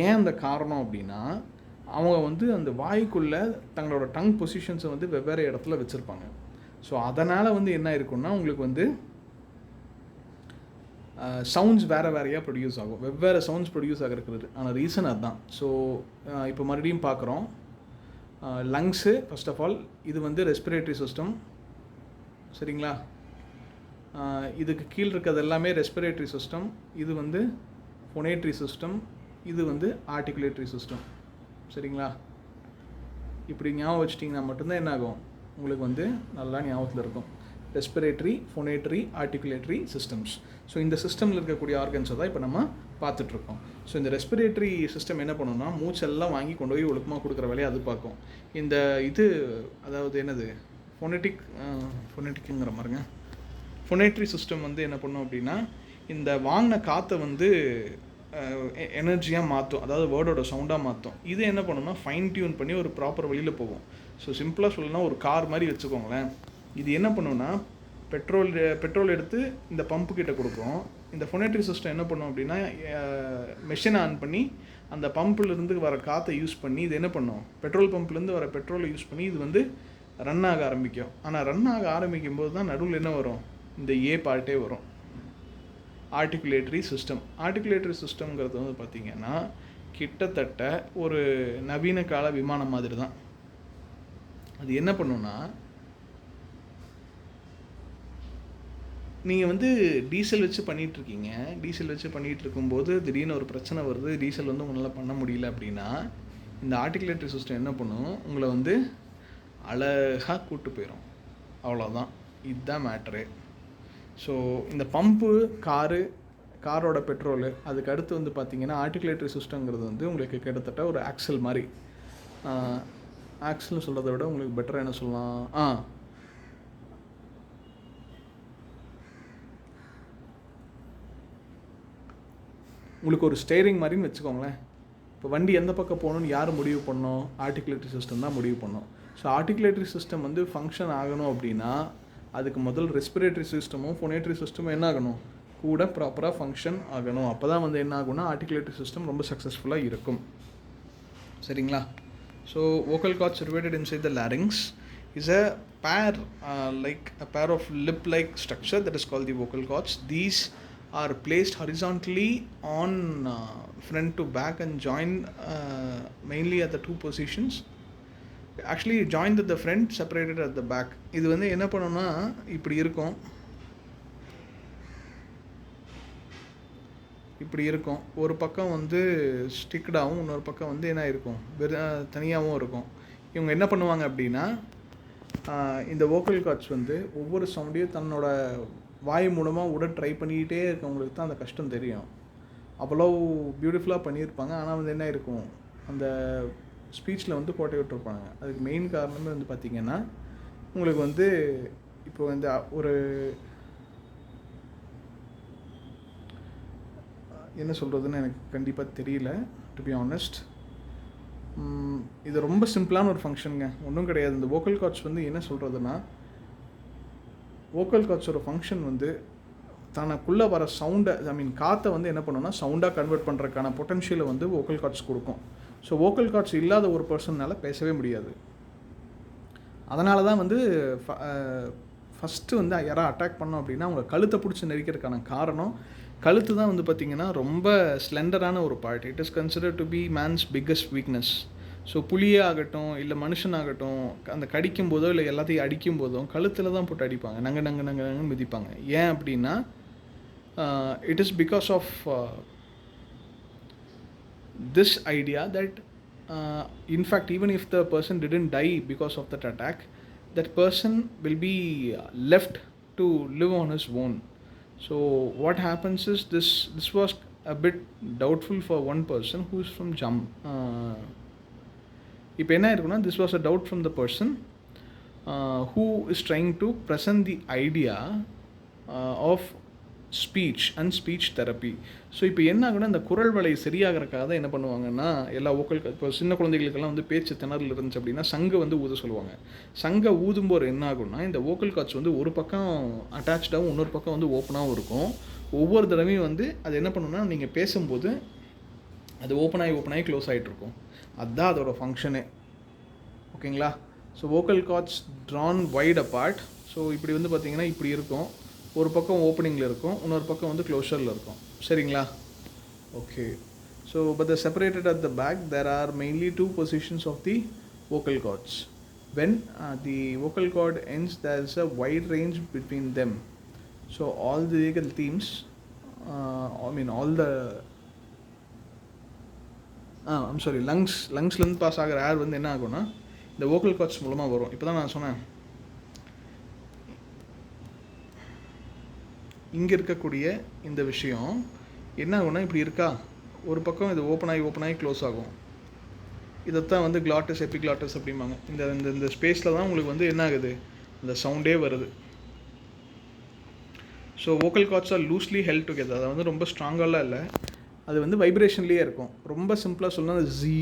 ஏன் அந்த காரணம் அப்படின்னா அவங்க வந்து அந்த வாய்க்குள்ளே தங்களோட டங் பொசிஷன்ஸை வந்து வெவ்வேறு இடத்துல வச்சுருப்பாங்க. ஸோ அதனால் வந்து என்ன இருக்குன்னா உங்களுக்கு வந்து சவுண்ட்ஸ் வேறையாக ப்ரொடியூஸ் ஆகும், வெவ்வேறு சவுண்ட்ஸ் ப்ரொடியூஸ் ஆகிறது. ஆனால் ரீசன் அதுதான். ஸோ இப்போ மறுபடியும் பார்க்குறோம். லங்ஸு ஃபர்ஸ்ட் ஆஃப் ஆல் இது வந்து ரெஸ்பிரேட்டரி சிஸ்டம், சரிங்களா? இதுக்கு கீழே இருக்கிறது எல்லாமே ரெஸ்பிரேட்டரி சிஸ்டம், இது வந்து ஃபோனேட்ரி சிஸ்டம், இது வந்து ஆர்டிகுலேட்டரி சிஸ்டம், சரிங்களா? இப்படி ஞாபகம் வச்சிட்டிங்கன்னா மட்டும்தான் என்ன ஆகும், உங்களுக்கு வந்து நல்லா ஞாபகத்தில் இருக்கும். Respiratory, phonatory, articulatory systems. So இந்த சிஸ்டமில் இருக்கக்கூடிய ஆர்கன்ஸை தான் இப்போ நம்ம பார்த்துட்ருக்கோம். ஸோ இந்த ரெஸ்பிரேட்டரி சிஸ்டம் என்ன பண்ணணும்னா மூச்செல்லாம் வாங்கி கொண்டு போய் ஒழுக்கமாக கொடுக்குற வேலையை அது பார்க்கும். இந்த இது அதாவது என்னது ஃபோனேட்டிக்குங்கிற மாதிரிங்க, ஃபோனேட்ரி சிஸ்டம் வந்து என்ன பண்ணும் அப்படின்னா இந்த வாங்கின காற்றை வந்து எனர்ஜியாக மாற்றும், அதாவது வேர்டோட சவுண்டாக மாற்றும். இது என்ன பண்ணுன்னா ஃபைன் டியூன் பண்ணி ஒரு ப்ராப்பர் வழியில் போகும். ஸோ சிம்பிளாக சொல்லணும்னா ஒரு கார் மாதிரி வச்சுக்கோங்களேன். இது என்ன பண்ணுன்னா பெட்ரோல் எடுத்து இந்த பம்பு கிட்ட கொடுக்கும். இந்த ஃபோனேட்ரி சிஸ்டம் என்ன பண்ணும் அப்படின்னா மெஷினை ஆன் பண்ணி அந்த பம்பிலேருந்து வர காற்றை யூஸ் பண்ணி இது என்ன பண்ணும், பெட்ரோல் பம்ப்லேருந்து வர பெட்ரோலை யூஸ் பண்ணி இது வந்து ரன் ஆக ஆரம்பிக்கும். ஆனால் ரன் ஆக ஆரம்பிக்கும் போது தான் நடுவில் என்ன வரும், இந்த ஏ பார்ட்டே வரும், ஆர்டிகுலேட்டரி சிஸ்டம். ஆர்டிகுலேட்டரி சிஸ்டம்ங்கிறது வந்து பார்த்திங்கன்னா கிட்டத்தட்ட ஒரு நவீன கால விமானம் மாதிரி தான். அது என்ன பண்ணுன்னா நீங்கள் வந்து டீசல் வச்சு பண்ணிகிட்ருக்கீங்க, டீசல் வச்சு பண்ணிகிட்டு இருக்கும்போது திடீர்னு ஒரு பிரச்சனை வருது, டீசல் வந்து உங்களால் பண்ண முடியல அப்படின்னா இந்த ஆர்டிகுலேட்டரி சிஸ்டம் என்ன பண்ணும், உங்களை வந்து அழகாக கூப்பிட்டு போயிடும். அவ்வளோதான், இதுதான் மேட்ரு. ஸோ இந்த பம்பு காரோட பெட்ரோலு, அதுக்கு அடுத்து வந்து பார்த்திங்கன்னா ஆர்டிகுலேட்டரி சிஸ்டங்கிறது வந்து உங்களுக்கு கிட்டத்தட்ட ஒரு ஆக்சல் மாதிரி. ஆக்சல்னு சொல்கிறத விட உங்களுக்கு பெட்டராக என்ன சொல்லலாம், உங்களுக்கு ஒரு ஸ்டேரிங் மாதிரின்னு வச்சுக்கோங்களேன். இப்போ வண்டி எந்த பக்கம் போகணுன்னு யார் முடிவு பண்ணோம், ஆர்டிகுலேட்டரி சிஸ்டம் தான் முடிவு பண்ணோம். ஸோ ஆர்டிகுலேட்டரி சிஸ்டம் வந்து ஃபங்க்ஷன் ஆகணும் அப்படின்னா அதுக்கு முதல் ரெஸ்பிரேட்டரி சிஸ்டமும் ஃபோனேட்ரி சிஸ்டமும் என்ன ஆகணும், கூட ப்ராப்பராக ஃபங்க்ஷன் ஆகணும். அப்போ தான் வந்து என்ன ஆகும்னா ஆர்டிகுலேட்டரி சிஸ்டம் ரொம்ப சக்ஸஸ்ஃபுல்லாக இருக்கும், சரிங்களா? So vocal cords situated inside the larynx is a pair of lip-like structure that is called the vocal cords. These are placed horizontally on front to back and joined mainly at the two positions. Actually joined at the front, separated at the back. இது வந்து என்ன பண்ணுன்னா இப்படி இருக்கும், ஒரு பக்கம் வந்து ஸ்டிக்டாகவும் இன்னொரு பக்கம் வந்து என்ன இருக்கும், தனியாகவும் இருக்கும். இவங்க என்ன பண்ணுவாங்க அப்படின்னா இந்த வோக்கல் கார்ட்ஸ் வந்து ஒவ்வொரு சவுண்டையும் தன்னோட வாய் மூலமாக விட ட்ரை பண்ணிக்கிட்டே இருக்கவங்களுக்கு தான் அந்த கஷ்டம் தெரியும். அவ்வளோ பியூட்டிஃபுல்லாக பண்ணியிருப்பாங்க. ஆனால் வந்து என்ன இருக்கும், அந்த ஸ்பீச்சில் வந்து கோட்டை விட்டுருப்பாங்க. அதுக்கு மெயின் காரணமே வந்து பார்த்திங்கன்னா உங்களுக்கு வந்து இப்போ வந்து ஒரு என்ன சொல்கிறதுன்னு எனக்கு கண்டிப்பாக தெரியல, டு பி ஆனஸ்ட். இது ரொம்ப சிம்பிளான ஒரு ஃபங்க்ஷனுங்க, ஒன்றும் கிடையாது. இந்த வோக்கல் கார்ட்ஸ் வந்து என்ன சொல்கிறதுனா, வோக்கல் கார்ட்ஸோட ஃபங்க்ஷன் வந்து தனக்குள்ளே வர சவுண்டை, காற்றை வந்து என்ன பண்ணணும்னா சவுண்டாக கன்வெர்ட் பண்ணுறதுக்கான பொட்டன்ஷியலை வந்து வோக்கல் கார்ட்ஸ் கொடுக்கும். ஸோ வோக்கல் கார்ட்ஸ் இல்லாத ஒரு பர்சன்னால் பேசவே முடியாது. அதனால தான் வந்து ஃபஸ்ட்டு வந்து யாராவது அட்டாக் பண்ணோம் அப்படின்னா அவங்க கழுத்தை பிடிச்சி நெரிக்கிறதுக்கான காரணம், கழுத்து தான் வந்து பார்த்திங்கன்னா ரொம்ப ஸ்லெண்டரான ஒரு part. It is consider to be man's biggest weakness. So புலியே ஆகட்டும் இல்லை மனுஷனாகட்டும், அந்த கடிக்கும் போதோ இல்லை எல்லாத்தையும் அடிக்கும் போதோ கழுத்தில் தான் போட்டு அடிப்பாங்க, நங்கன்னு மிதிப்பாங்க. ஏன் அப்படின்னா it is because of this idea that in fact even if the person didn't die because of that attack, that person will be left to live on his own. So what happens is this was a bit doubtful for one person who is from இப்போ என்ன இருக்குன்னா, this was a doubt from the person who is trying to present the idea of speech and speech therapy. So இப்போ என்ன ஆகுனா, இந்த குரல் வலை சரியாகிறக்காக தான் என்ன பண்ணுவாங்கன்னா, எல்லா வோக்கல் இப்போ சின்ன குழந்தைகளுக்கெல்லாம் வந்து பேச்சு திணறல் இருந்துச்சு அப்படின்னா சங்கை வந்து ஊத சொல்லுவாங்க. சங்கை ஊதும்போது என்ன ஆகும்னா, இந்த வோக்கல் கார்ட்ஸ் வந்து ஒரு பக்கம் அட்டாச்சாகவும் இன்னொரு பக்கம் வந்து ஓப்பனாகவும் இருக்கும். ஒவ்வொரு தடவையும் வந்து அது என்ன பண்ணுன்னா, நீங்கள் பேசும்போது அது ஓப்பனாகி க்ளோஸ் ஆகிட்ருக்கும். அதுதான் அதோட ஃபங்க்ஷனே, ஓகேங்களா? So vocal cords drawn wide apart. So இப்படி வந்து பார்த்திங்கன்னா இப்படி இருக்கும், ஒரு பக்கம் ஓப்பனிங்கில் இருக்கும், இன்னொரு பக்கம் வந்து க்ளோஷரில் இருக்கும். சரிங்களா? Okay. So but the separated at the back there are mainly two positions of the vocal cords. When the vocal cord ends there is a wide range between them. So all the legal themes, all the I'm sorry, லங்ஸ்லேருந்து pass ஆகிற air வந்து என்ன ஆகும்னா இந்த vocal cards மூலமாக வரும். இப்போ தான் நான் சொன்னேன், இங்கே இருக்கக்கூடிய இந்த விஷயம் என்ன ஆகும்னா இப்படி இருக்கா, ஒரு பக்கம் இது ஓப்பன் ஆகி க்ளோஸ் ஆகும். இதைத்தான் வந்து கிளாட்டஸ் எபிக்ளாட்டஸ் அப்படிம்பாங்க. இந்த இந்த ஸ்பேஸில் தான் உங்களுக்கு வந்து என்ன ஆகுது, இந்த சவுண்டே வருது. So vocal cords are loosely held together. அதை வந்து ரொம்ப ஸ்ட்ராங்காலாம் இல்லை, அது வந்து வைப்ரேஷன்லேயே இருக்கும். ரொம்ப சிம்பிளாக சொல்லணும், அது ஜீ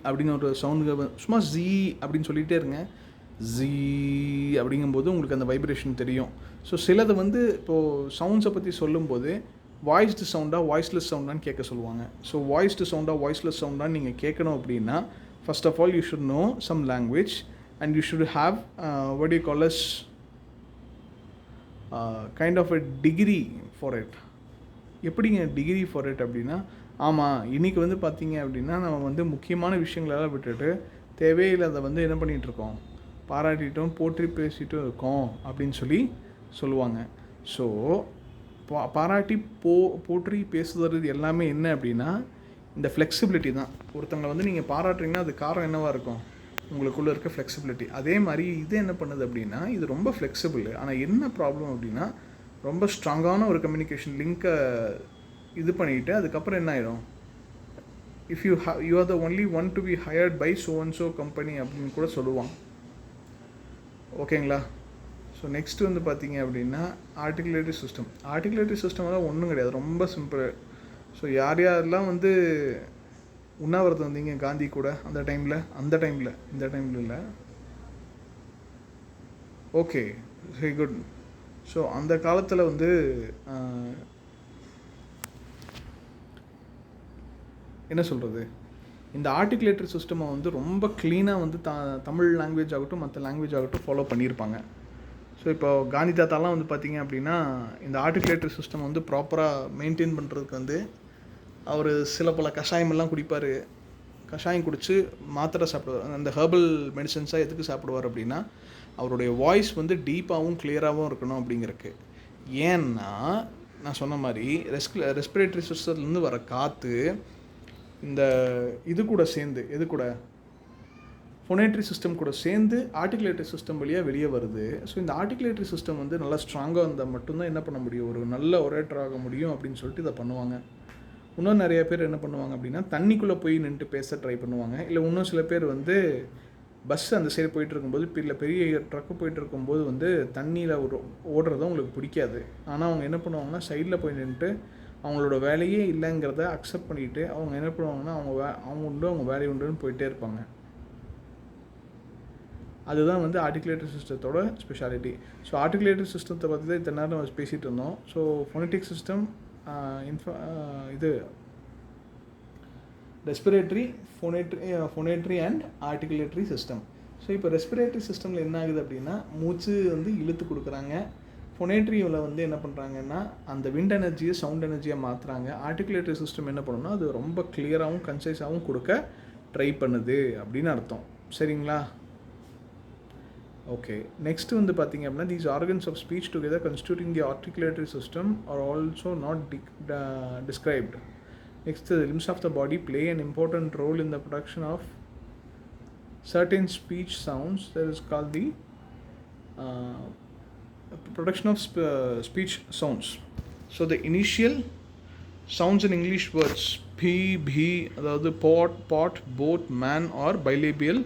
அப்படின்னு ஒரு சவுண்டு, சும்மா ஜீ அப்படின்னு சொல்லிகிட்டே இருங்க. ஜீ அப்படிங்கும்போது உங்களுக்கு அந்த வைப்ரேஷன் தெரியும். ஸோ சிலது வந்து இப்போது சவுண்ட்ஸை பற்றி சொல்லும்போது வாய்ஸ்டு சவுண்டாக வாய்ஸ்லெஸ் சவுண்டான்னு கேட்க சொல்லுவாங்க. ஸோ வாய்ஸ்டு சவுண்டாக வாய்ஸ்லெஸ் சவுண்டான்னு நீங்கள் கேட்கணும் அப்படின்னா first of all you should know some language and you should have what you call as kind of a degree for it. எப்படிங்க டிகிரி ஃபார் இட் அப்படின்னா, ஆமாம் இன்றைக்கி வந்து பார்த்திங்க அப்படின்னா நம்ம வந்து முக்கியமான விஷயங்களெல்லாம் விட்டுட்டு தேவையில்லாத வந்து என்ன பண்ணிகிட்ருக்கோம், பாராட்டிட்டும் போற்றி பேசிட்டும் இருக்கோம் அப்படின்னு சொல்லுவாங்க. ஸோ பாராட்டி போற்றி பேசுகிறது எல்லாமே என்ன அப்படின்னா இந்த ஃப்ளெக்சிபிலிட்டி தான். ஒருத்தவங்களை வந்து நீங்கள் பாராட்டுறீங்கன்னா அது காரணம் என்னவாக இருக்கும், உங்களுக்குள்ளே இருக்க ஃப்ளெக்சிபிலிட்டி. அதே மாதிரி இது என்ன பண்ணுது அப்படின்னா இது ரொம்ப ஃப்ளெக்சிபிள். ஆனால் என்ன ப்ராப்ளம் அப்படின்னா ரொம்ப ஸ்ட்ராங்கான ஒரு கம்யூனிகேஷன் லிங்க்கை இது பண்ணிவிட்டு அதுக்கப்புறம் என்ன ஆகிடும், if you are the only one to be hired by so and so company அப்படின்னு கூட சொல்லுவான். ஓகேங்களா? ஸோ நெக்ஸ்ட் வந்து பார்த்தீங்க அப்படின்னா ஆர்டிகுலேட்டரி சிஸ்டம் தான் ஒன்றும் கிடையாது, ரொம்ப சிம்பிள். ஸோ யாரெல்லாம் வந்து உண்ணாவிரதம் வந்தீங்க காந்தி கூட அந்த டைமில் இந்த டைமில் இல்லை, ஓகே வெரி குட். ஸோ அந்த காலத்தில் வந்து என்ன சொல்கிறது, இந்த ஆர்டிகுலேட்டரி சிஸ்டமை வந்து ரொம்ப க்ளீனாக வந்து தமிழ் லாங்குவேஜ் ஆகட்டும் மற்ற லாங்குவேஜ் ஆகட்டும் ஃபாலோ பண்ணியிருப்பாங்க. ஸோ இப்போ காந்தி தாத்தாலாம் வந்து பார்த்திங்க அப்படின்னா இந்த ஆர்டிகுலேட்டரி சிஸ்டம் வந்து ப்ராப்பராக மெயின்டைன் பண்ணுறதுக்கு வந்து அவர் சில பல கஷாயமெல்லாம் குடிப்பார். கஷாயம் குடித்து மாத்திரை சாப்பிடுவார். அந்த ஹெர்பல் மெடிசன்ஸாக எதுக்கு சாப்பிடுவார் அப்படின்னா அவருடைய வாய்ஸ் வந்து டீப்பாகவும் கிளியராகவும் இருக்கணும் அப்படிங்கிறக்கு. ஏன்னா நான் சொன்ன மாதிரி ரெஸ்பிரேட்டரி சிஸ்டத்துலேருந்து வர காற்று இந்த இது கூட சேர்ந்து ஃபோனேட்ரி சிஸ்டம் கூட சேர்ந்து ஆர்டிகுலேட்டரி சிஸ்டம் வெளியே வருது. ஸோ இந்த ஆர்டிகுலேட்டரி சிஸ்டம் வந்து நல்லா ஸ்ட்ராங்காக இருந்தால் மட்டும்தான் என்ன பண்ண முடியும், ஒரு நல்ல ஒரேட்டர் ஆக முடியும் அப்படின்னு சொல்லிட்டு இதை பண்ணுவாங்க. இன்னும் நிறைய பேர் என்ன பண்ணுவாங்க அப்படின்னா தண்ணிக்குள்ளே போய் நின்று பேச ட்ரை பண்ணுவாங்க. இல்லை இன்னும் சில பேர் வந்து பஸ் அந்த சைடு போயிட்டு இருக்கும்போது இல்லை பெரிய ட்ரக்கு போயிட்டு இருக்கும்போது வந்து தண்ணியில் ஓடுறதும் உங்களுக்கு பிடிக்காது. ஆனால் அவங்க என்ன பண்ணுவாங்கன்னா சைடில் போய் நின்றுட்டு அவங்களோட வேலையே இல்லைங்கிறத அக்செப்ட் பண்ணிவிட்டு அவங்க என்ன பண்ணுவாங்கன்னா அவங்க உண்டு அவங்க வேலையை உண்டுன்னு போயிட்டே இருப்பாங்க. அதுதான் வந்து ஆர்டிகுலேட்டரி சிஸ்டத்தோட ஸ்பெஷாலிட்டி. ஸோ ஆர்டிகுலேட்டரி சிஸ்டத்தை பற்றி தான் இத்தனை நேரம் நம்ம பேசிகிட்டு இருந்தோம். ஸோ ஃபோனெட்டிக் சிஸ்டம், இது respiratory, ஃபோனேட்ரி and articulatory system. So இப்போ ரெஸ்பிரேட்டரி சிஸ்டமில் என்ன ஆகுது அப்படின்னா மூச்சு வந்து இழுத்து கொடுக்குறாங்க. ஃபோனேட்ரியில் வந்து என்ன பண்ணுறாங்கன்னா அந்த விண்ட் எனர்ஜியை சவுண்ட் எனர்ஜியாக மாற்றுறாங்க. ஆர்டிகுலேட்டரி சிஸ்டம் என்ன பண்ணணும்னா அது ரொம்ப கிளியராகவும் கன்சைஸாகவும் கொடுக்க ட்ரை பண்ணுது அப்படின்னு அர்த்தம். சரிங்களா? ஓகே, நெக்ஸ்ட் வந்து பார்த்திங்க அப்படின்னா these organs of speech together constituting the articulatory system are also not described. Next, the limbs of the body play an important role in the production of certain speech sounds. That is called the production of speech sounds. So the initial sounds in English words p, b, அதாவது pot, boat, man or bilabial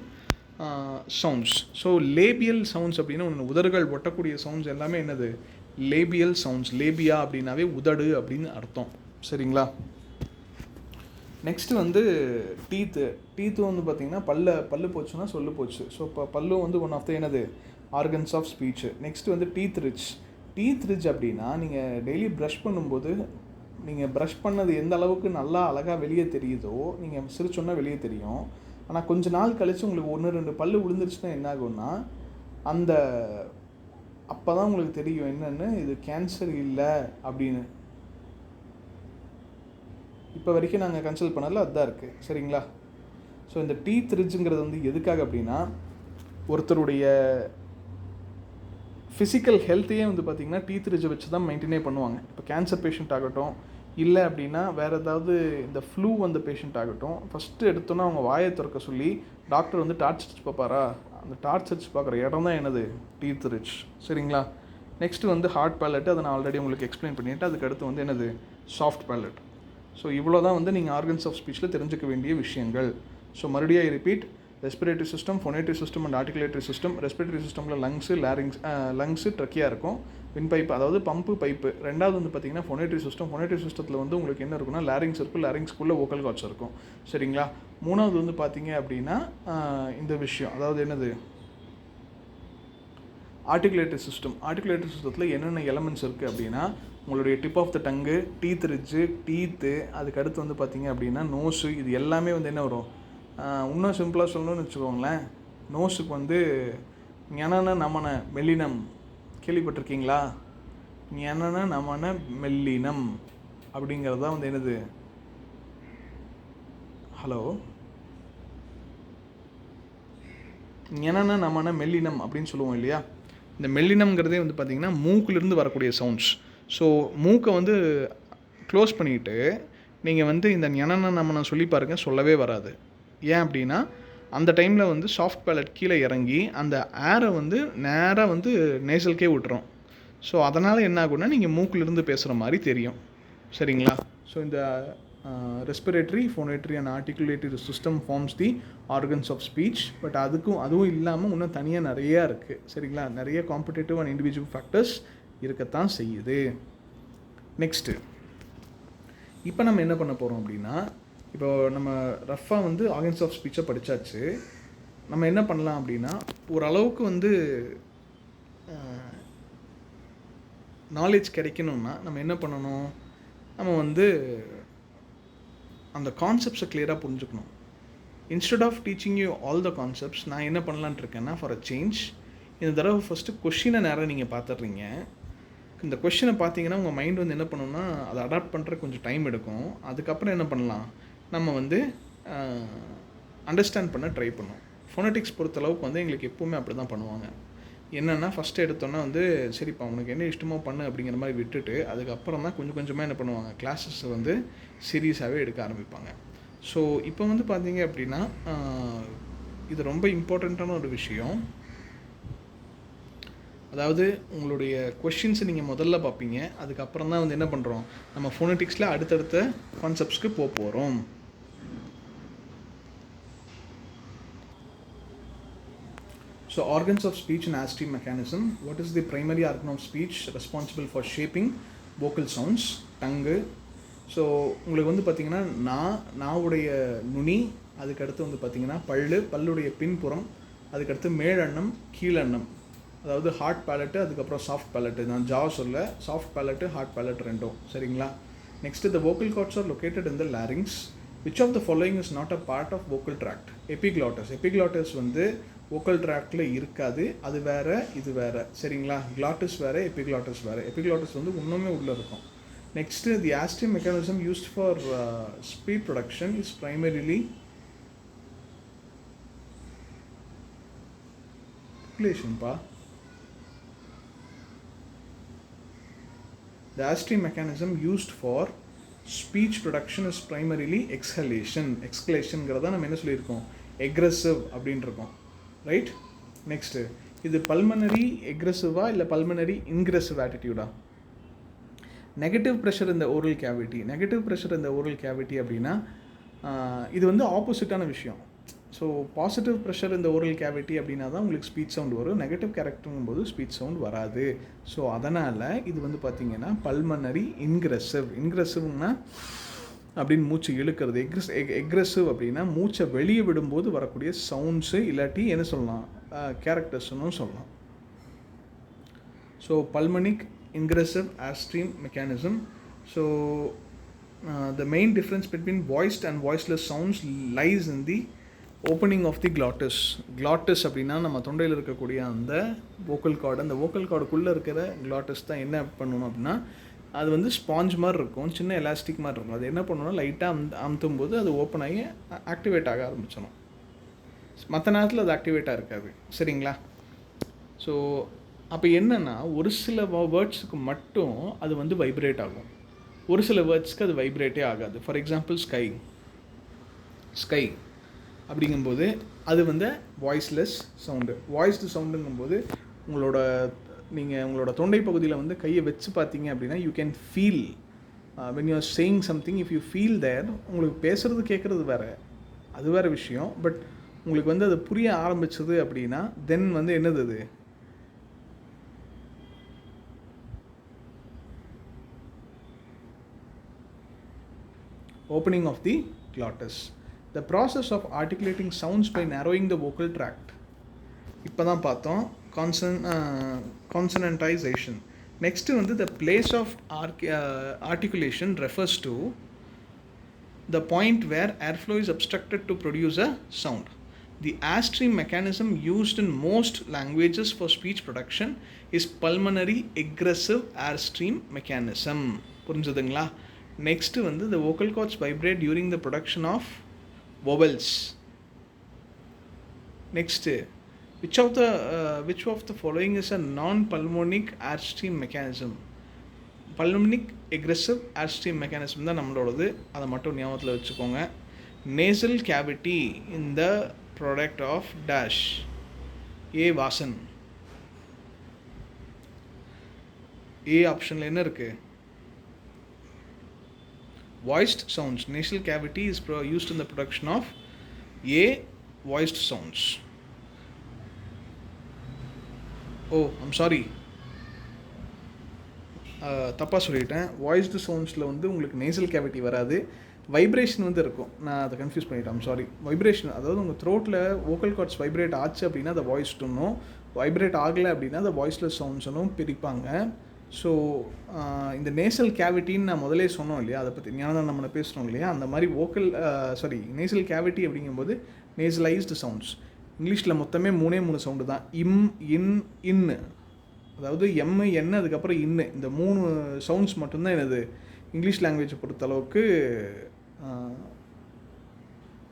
sounds. So labial sounds அப்படின்னா ஒன்று உதடுகள் ஒட்டக்கூடிய sounds எல்லாமே என்னது labial sounds. Labia அப்படின்னாவே உதடு அப்படின்னு அர்த்தம். சரிங்களா? நெக்ஸ்ட்டு வந்து டீத்து வந்து பார்த்திங்கன்னா பல்லு போச்சுன்னா சொல்லு போச்சு. ஸோ இப்போ பல்லு வந்து ஒன் ஆஃப் த என்னது ஆர்கன்ஸ் ஆஃப் ஸ்பீச். நெக்ஸ்ட் வந்து டீத் ரிச் அப்படின்னா நீங்கள் டெய்லி ப்ரஷ் பண்ணும்போது நீங்கள் ப்ரஷ் பண்ணது எந்த அளவுக்கு நல்லா அழகாக வெளியே தெரியுதோ நீங்கள் சிரிச்சோன்னா வெளியே தெரியும். ஆனால் கொஞ்ச நாள் கழித்து உங்களுக்கு 1-2 பல்லு விழுந்துருச்சுன்னா என்ன ஆகும்னா அப்போ தான் உங்களுக்கு தெரியும் என்னென்னு இது கேன்சர் இல்லை அப்படின்னு. இப்போ வரைக்கும் நாங்கள் கன்சல்ட் பண்ணதில் அதுதான் இருக்குது. சரிங்களா? ஸோ இந்த டீத் ரிட்ஜுங்கிறது வந்து எதுக்காக அப்படின்னா, ஒருத்தருடைய ஃபிசிக்கல் ஹெல்த்தையே வந்து பார்த்திங்கன்னா டீத் ரிட்ஜை வச்சு தான் மெயின்டைனே பண்ணுவாங்க. இப்போ கேன்சர் பேஷண்ட் ஆகட்டும், இல்லை அப்படின்னா வேறு ஏதாவது இந்த ஃப்ளூ வந்த பேஷண்ட் ஆகட்டும், ஃபஸ்ட்டு எடுத்தோன்னா அவங்க வாயை திறக்க சொல்லி டாக்டர் வந்து டார்ச் அடிச்சு பார்ப்பாரா, அந்த டார்ச் அடிச்சு பார்க்குற இடம் தான் என்னது, டீத் ரிட்ஜ். சரிங்களா? நெக்ஸ்ட்டு வந்து ஹார்ட் பேலட், அதை நான் ஆல்ரெடி உங்களுக்கு எக்ஸ்பிளைன் பண்ணிவிட்டு, அதுக்கு அடுத்து வந்து என்னது, சாஃப்ட் பேலட். ஸோ இவ்வளோ தான் வந்து நீங்கள் ஆர்கன்ஸ் ஆஃப் ஸ்பீச்சில் தெரிஞ்சுக்க வேண்டிய விஷயங்கள். ஸோ மறுபடியும் I repeat, respiratory system, phonatory system and articulatory system. Respiratory சிஸ்டமில் லங்ஸு ட்ரக்கியாக இருக்கும், வின் பைப்பு அதாவது பம்பு பைப்பு. ரெண்டாவது வந்து பார்த்திங்கன்னா ஃபோனேட்டரி சிஸ்டம். ஃபோனேட்டரி சிஸ்டத்தில் வந்து உங்களுக்கு என்ன இருக்குன்னா லாரிங்ஸ் இருக்கும், லாரிங்ஸ்குள்ளே வோக்கல் கார்ட்ஸ் இருக்கும். சரிங்களா? மூணாவது வந்து பார்த்திங்க அப்படின்னா இந்த விஷயம், அதாவது என்னது, ஆர்டிகுலேட்டரி சிஸ்டம். ஆர்டிகுலேட்டரி சிஸ்டத்தில் என்னென்ன எலமெண்ட்ஸ் இருக்குது அப்படின்னா, உங்களுடைய tip of the tongue, teeth ridge, teeth, அதுக்கடுத்து வந்து பார்த்திங்க அப்படின்னா நோஸு, இது எல்லாமே வந்து என்ன வரும், இன்னும் சிம்பிளாக சொல்லணும்னு வச்சுக்கோங்களேன், நோஸுக்கு வந்து ஞனன நமன மெல்லினம் கேள்விப்பட்டிருக்கீங்களா? ஞனன நமன மெல்லினம் அப்படிங்கிறது தான் வந்து என்னது, ஹலோ, ஞனன நமன மெல்லினம் அப்படின்னு சொல்லுவோம் இல்லையா? இந்த மெல்லினம்ங்கிறதே வந்து பார்த்திங்கன்னா மூக்கிலிருந்து வரக்கூடிய சவுண்ட்ஸ். ஸோ மூக்கை வந்து க்ளோஸ் பண்ணிவிட்டு நீங்கள் வந்து இந்த ஞனன நமன சொல்லி பாருங்கள், சொல்லவே வராது. ஏன் அப்படின்னா அந்த டைமில் வந்து சாஃப்ட் பேலட் கீழே இறங்கி அந்த ஏரை வந்து நேராக வந்து நேசல்கே விட்டுரும். ஸோ அதனால் என்ன ஆகுன்னா நீங்கள் மூக்கிலிருந்து பேசுகிற மாதிரி தெரியும். சரிங்களா? ஸோ இந்த respiratory, phonatory and articulatory system forms the organs of speech. But அதுவும் இல்லாமல் இன்னும் தனியாக நிறையா இருக்குது. சரிங்களா? நிறைய காம்படிட்டிவ் அண்ட் இண்டிவிஜுவல் ஃபேக்டர்ஸ் இருக்கத்தான் செய்யுது. நெக்ஸ்ட்டு இப்போ நம்ம என்ன பண்ண போகிறோம் அப்படின்னா, இப்போ நம்ம ரஃபாக வந்து ஆர்கன்ஸ் ஆஃப் ஸ்பீச்சை படித்தாச்சு. நம்ம என்ன பண்ணலாம் அப்படின்னா, ஓரளவுக்கு வந்து நாலேஜ் கிடைக்கணும்னா நம்ம என்ன பண்ணணும், நம்ம வந்து அந்த கான்செப்ட்ஸை கிளியராக புரிஞ்சுக்கணும். Instead of teaching you all the concepts, நான் என்ன பண்ணலான்ட்டு இருக்கேன்னா, ஃபார் அ சேஞ்ச் இந்த தடவை ஃபஸ்ட்டு கொஷினை நேரம் நீங்கள் பார்த்துட்றீங்க. இந்த கொஷினை பார்த்தீங்கன்னா உங்கள் மைண்ட் வந்து என்ன பண்ணணும்னா, அதை அடாப்ட் பண்ணுற கொஞ்சம் டைம் எடுக்கும். அதுக்கப்புறம் என்ன பண்ணலாம், நம்ம வந்து அண்டர்ஸ்டாண்ட் பண்ண ட்ரை பண்ணும். ஃபோனட்டிக்ஸ் பொறுத்தளவுக்கு வந்து எங்களுக்கு எப்போவுமே அப்படி தான் பண்ணுவாங்க. என்னென்னா ஃபஸ்ட்டு எடுத்தோன்னா வந்து சரிப்பா உனக்கு என்ன இஷ்டமோ பண்ணு அப்படிங்கிற மாதிரி விட்டுட்டு, அதுக்கப்புறம் தான் கொஞ்சம் கொஞ்சமாக என்ன பண்ணுவாங்க, கிளாஸஸ் வந்து சீரியஸாகவே எடுக்க ஆரம்பிப்பாங்க. ஸோ இப்போ வந்து பார்த்தீங்க அப்படின்னா இது ரொம்ப இம்பார்ட்டண்ட்டான ஒரு விஷயம். அதாவது உங்களுடைய கொஷின்ஸை நீங்கள் முதல்ல பார்ப்பீங்க, அதுக்கப்புறம் தான் வந்து என்ன பண்ணுறோம், நம்ம ஃபோனட்டிக்ஸில் அடுத்தடுத்த கான்செப்ட்ஸ்க்கு போகிறோம். So organs of speech and auditory mechanism. What is the primary organ of speech responsible for shaping vocal sounds? Tongue. So உங்களுக்கு வந்து பார்த்திங்கன்னா நாவுடைய நுனி, அதுக்கடுத்து வந்து பார்த்திங்கன்னா பல்லுடைய பின்புறம், அதுக்கடுத்து மேலெண்ணம் கீழெண்ணம், அதாவது ஹார்ட் பேலட்டு, அதுக்கப்புறம் சாஃப்ட் பேலட்டு. நான் சொல்ல சாஃப்ட் பேலட்டு ஹார்ட் பேலட் ரெண்டும். சரிங்களா? Next the vocal cords are located in the larynx. Which of the following is not a part of vocal tract? Epiglottis வந்து vocal tractல இருக்காது, அது வேறு இது வேறு. சரிங்களா? glottis வேறு, epiglottis வேறு. epiglottis வந்து இன்னுமே உள்ளே இருக்கும். Next the auditory mechanism used for speech production is primarily The auditory mechanism used for speech production is primarily exhalation. Exhalationங்கிறத நம்ம என்ன சொல்லியிருக்கோம், aggressive அப்படின்னு இருக்கோம். ரைட்? நெக்ஸ்ட்டு இது பல்மனரி எக்ரெசிவா இல்லை பல்மனரி இன்க்ரெசிவ் ஆட்டிடியூடா? நெகட்டிவ் ப்ரெஷர் இந்த ஓரல் கேவிட்டி. நெகட்டிவ் ப்ரெஷர் இந்த oral cavity அப்படின்னா இது வந்து ஆப்போசிட்டான விஷயம். ஸோ பாசிட்டிவ் ப்ரெஷர் இந்த ஓரல் கேவிட்டி அப்படின்னா தான் உங்களுக்கு ஸ்பீச் சவுண்ட் வரும். நெகட்டிவ் கேரக்டருங்கும் போது ஸ்பீச் சவுண்ட் வராது. ஸோ அதனால் இது வந்து பார்த்திங்கன்னா பல்மனரி இன்க்ரெசிவ்னா அப்படின்னு மூச்சு இழுக்கிறது. எக்ரெசிவ் அப்படின்னா மூச்சை வெளியே விடும்போது வரக்கூடிய சவுண்ட்ஸு, இல்லாட்டி என்ன சொல்லலாம், கேரக்டர்ஸ்னு சொல்லலாம். So pulmonic ingressive auditory mechanism. So the main difference between voiced and voiceless sounds lies in the opening of the glottis அப்படின்னா நம்ம தொண்டையில் இருக்கக்கூடிய அந்த வோக்கல் கார்டு, அந்த வோக்கல் கார்டுக்குள்ளே இருக்கிற கிளாட்டஸ் தான் என்ன பண்ணணும் அப்படின்னா, அது வந்து ஸ்பாஞ்ச் மாதிரி இருக்கும், சின்ன எலாஸ்டிக் மாதிரி இருக்கும். அது என்ன பண்ணணும்னா லைட்டாக அமுத்தும் போது அது ஓப்பன் ஆகி ஆக்டிவேட் ஆக ஆரம்பிச்சிடும். மற்ற நேரத்தில் அது ஆக்டிவேட்டாக இருக்காது. சரிங்களா? ஸோ அப்போ என்னென்னா, ஒரு சில வேர்ட்ஸுக்கு மட்டும் அது வந்து வைப்ரேட் ஆகும், ஒரு சில வேர்ட்ஸ்க்கு அது வைப்ரேட்டே ஆகாது. ஃபார் எக்ஸாம்பிள் ஸ்கை அப்படிங்கும்போது அது வந்து வாய்ஸ்லெஸ் சவுண்டு. வாய்ஸ்டு சவுண்டுங்கும்போது நீங்கள் உங்களோட தொண்டை பகுதியில் வந்து கையை வச்சு பார்த்தீங்க அப்படின்னா you can feel when you are saying something, if you feel there, உங்களுக்கு பேசுகிறது கேட்குறது வேறு, அது வேறு விஷயம். பட் உங்களுக்கு வந்து அது புரிய ஆரம்பிச்சது அப்படின்னா தென் வந்து என்னது அது opening of the glottis, the process of articulating sounds by narrowing the vocal tract. இப்போ தான் பார்த்தோம் consonantization. Next வந்து the place of articulation refers to the point where airflow is obstructed to produce a sound. The air stream mechanism used in most languages for speech production is pulmonary egressive air stream mechanism. புரிஞ்சுதுங்களா? Next வந்து the vocal cords vibrate during the production of vowels. Next, which of the following is a non-pulmonic airstream mechanism? Pulmonic aggressive airstream mechanism தான் நம்மளோடது, அதை மட்டும் ஞாபகத்தில் வச்சுக்கோங்க. Nasal cavity in the product of dash. A Vasan. A ஆப்ஷனில் என்ன இருக்குது? Voiced sounds. Nasal cavity is used in the production of A. Voiced sounds. Oh, I'm sorry. தப்பாக சொல்லிட்டேன். வாய்ஸ்டு சவுண்ட்ஸில் வந்து உங்களுக்கு நேசல் கேவிட்டி வராது, வைப்ரேஷன் வந்து இருக்கும். நான் அதை கன்ஃபியூஸ் பண்ணிட்டேன். I'm sorry. வைப்ரேஷன், அதாவது உங்கள் த்ரோட்டில் வோக்கல் கார்ட்ஸ் வைப்ரேட் ஆச்சு அப்படின்னா அதை வாய்ஸ்டுன்னும், வைப்ரேட் ஆகலை அப்படின்னா அதை வாய்ஸ்லெஸ் சவுண்ட்ஸ்னும் பிரிப்பாங்க. ஸோ இந்த நேசல் கேவிட்டின்னு நான் முதலே சொன்னோம் இல்லையா, அதை பற்றி ஞானம் நம்ம பேசுகிறோம் இல்லையா, அந்த மாதிரி நேசல் கேவிட்டி அப்படிங்கும்போது நேசலைஸ்டு சவுண்ட்ஸ். இங்கிலீஷில் மொத்தமே மூணு சவுண்டு தான். இன்னு, அதாவது என் அதுக்கப்புறம் இன்னு, இந்த 3 சவுண்ட்ஸ் மட்டும்தான் எனது இங்கிலீஷ் லாங்குவேஜை பொறுத்தளவுக்கு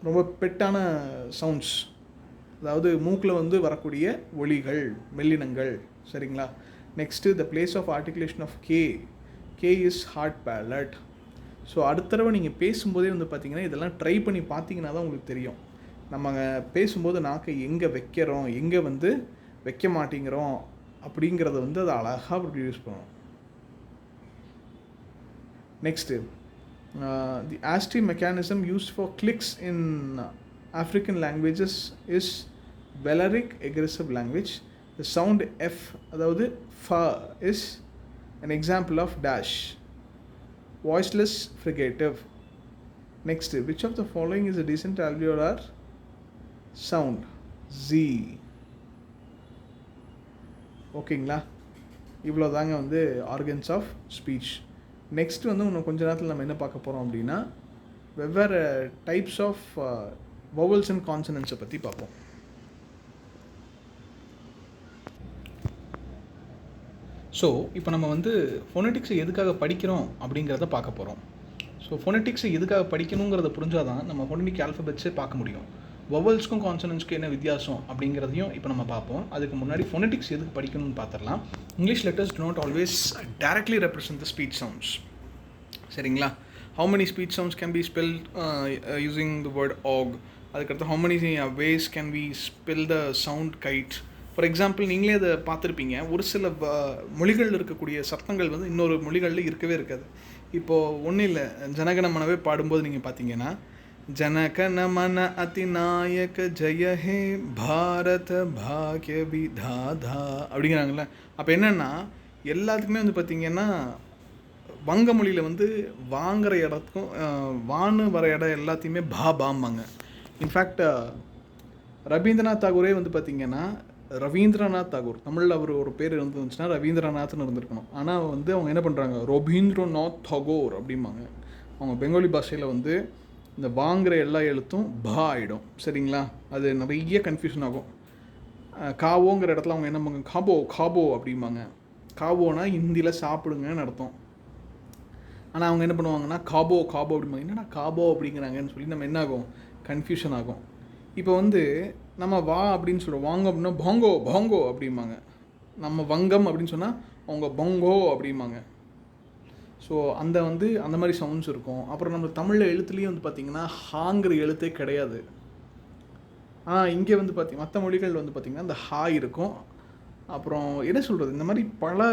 ரொம்ப பெட்டான சவுண்ட்ஸ், அதாவது மூக்கில் வந்து வரக்கூடிய ஒலிகள், மெல்லினங்கள். சரிங்களா? Next the place of articulation of K is hard palate. So அடுத்த தடவை நீங்கள் பேசும்போதே வந்து பார்த்தீங்கன்னா இதெல்லாம் ட்ரை பண்ணி பார்த்தீங்கன்னா தான் உங்களுக்கு தெரியும். நம்ம பேசும்போது நாக்கை எங்கே வைக்கிறோம், எங்கே வந்து வைக்க மாட்டேங்கிறோம் அப்படிங்கிறத வந்து அதை அழகாக ப்ரொடியூஸ் பண்ணும். Next the airstream mechanism used for clicks in African languages is velaric egressive language. The sound F, அதாவது fa, is an example of dash. Voiceless fricative. Next, which of the following is a decent alveolar sound? Z. ஓகேங்களா? இவ்வளோ தாங்க வந்து organs of speech. Next வந்து இன்னும் கொஞ்ச நேரத்தில் நம்ம என்ன பார்க்க போகிறோம் அப்படின்னா வெவ்வேறு டைப்ஸ் ஆஃப் வவல்ஸ் அண்ட் கான்சனன்ஸை பற்றி பார்ப்போம். ஸோ இப்போ நம்ம வந்து ஃபோனெட்டிக்ஸை எதுக்காக படிக்கிறோம் அப்படிங்கிறத பார்க்க போகிறோம். ஸோ ஃபோனெட்டிக்ஸை எதுக்காக படிக்கணுங்கிறத புரிஞ்சால் தான் நம்ம ஃபோனெட்டிக் ஆல்ஃபபெட்ஸே பார்க்க முடியும். வவல்ஸ்க்கும் கான்சனன்ஸ்க்கும் என்ன வித்தியாசம் அப்படிங்கிறதையும் இப்போ நம்ம பார்ப்போம். அதுக்கு முன்னாடி ஃபோனெட்டிக்ஸ் எதுக்கு படிக்கணும்னு பார்த்துடலாம். English letters do not always directly represent the speech sounds. சரிங்களா? how many speech sounds can be spelled using the word og? அதுக்கடுத்து how many ways can we spell the sound kite? For example நீங்களே அதை பார்த்துருப்பீங்க, ஒரு சில மொழிகளில் இருக்கக்கூடிய சத்தங்கள் வந்து இன்னொரு மொழிகளில் இருக்கவே இருக்காது. இப்போது ஒன்றும் இல்லை, ஜனகணமனவே பாடும்போது நீங்கள் பார்த்தீங்கன்னா ஜனகணமன அதிநாயக ஜெய ஹே பாரத பாக்ய விதாதா அப்படிங்கிறாங்களே. அப்போ என்னென்னா எல்லாத்துக்குமே வந்து பார்த்திங்கன்னா வங்க மொழியில் வந்து வாங்குகிற இடத்துக்கும் வான்னு வர இடம் எல்லாத்தையுமே பாம்பாங்க. இன்ஃபேக்ட் ரவீந்திரநாத் தாகூரே வந்து பார்த்திங்கன்னா ரவீந்திரநாத் தாகூர், தமிழில் அவர் ஒரு பேர் இருந்துச்சுன்னா ரவீந்திரநாத்னு இருந்திருக்கணும். ஆனால் வந்து அவங்க என்ன பண்ணுறாங்க, ரவீந்திரநாத் தாகூர் அப்படிம்பாங்க. அவங்க பெங்காலி பாஷையில் வந்து இந்த வாங்குகிற எல்லா எழுத்தும் பா ஆகிடும். சரிங்களா? அது நிறைய கன்ஃபியூஷன் ஆகும். காவோங்கிற இடத்துல அவங்க என்ன பண்ணுவாங்க, காபோ காபோ அப்படிம்பாங்க. காபோனா ஹிந்தியில் சாப்பிடுங்கன்னு அர்த்தம். ஆனால் அவங்க என்ன பண்ணுவாங்கன்னா காபோ காபோ அப்படிம்பாங்க. என்னடா காபோ அப்படிங்கிறாங்கன்னு சொல்லி நம்ம என்ன ஆகும், கன்ஃபியூஷன் ஆகும். இப்போ வந்து நம்ம வா அப்படின்னு சொல்கிறோம், வாங்க அப்படின்னா பாங்கோ பாங்கோ அப்படிம்பாங்க. நம்ம வங்கம் அப்படின்னு சொன்னால் அவங்க பொங்கோ அப்படிம்பாங்க. ஸோ அந்த மாதிரி சவுண்ட்ஸ் இருக்கும். அப்புறம் நம்ம தமிழில் எழுத்துலேயும் வந்து பார்த்திங்கன்னா ஹாங்கிற எழுத்தே கிடையாது. இங்கே வந்து மற்ற மொழிகள் வந்து பார்த்திங்கன்னா இந்த ஹா இருக்கும். அப்புறம் என்ன சொல்கிறது, இந்த மாதிரி பல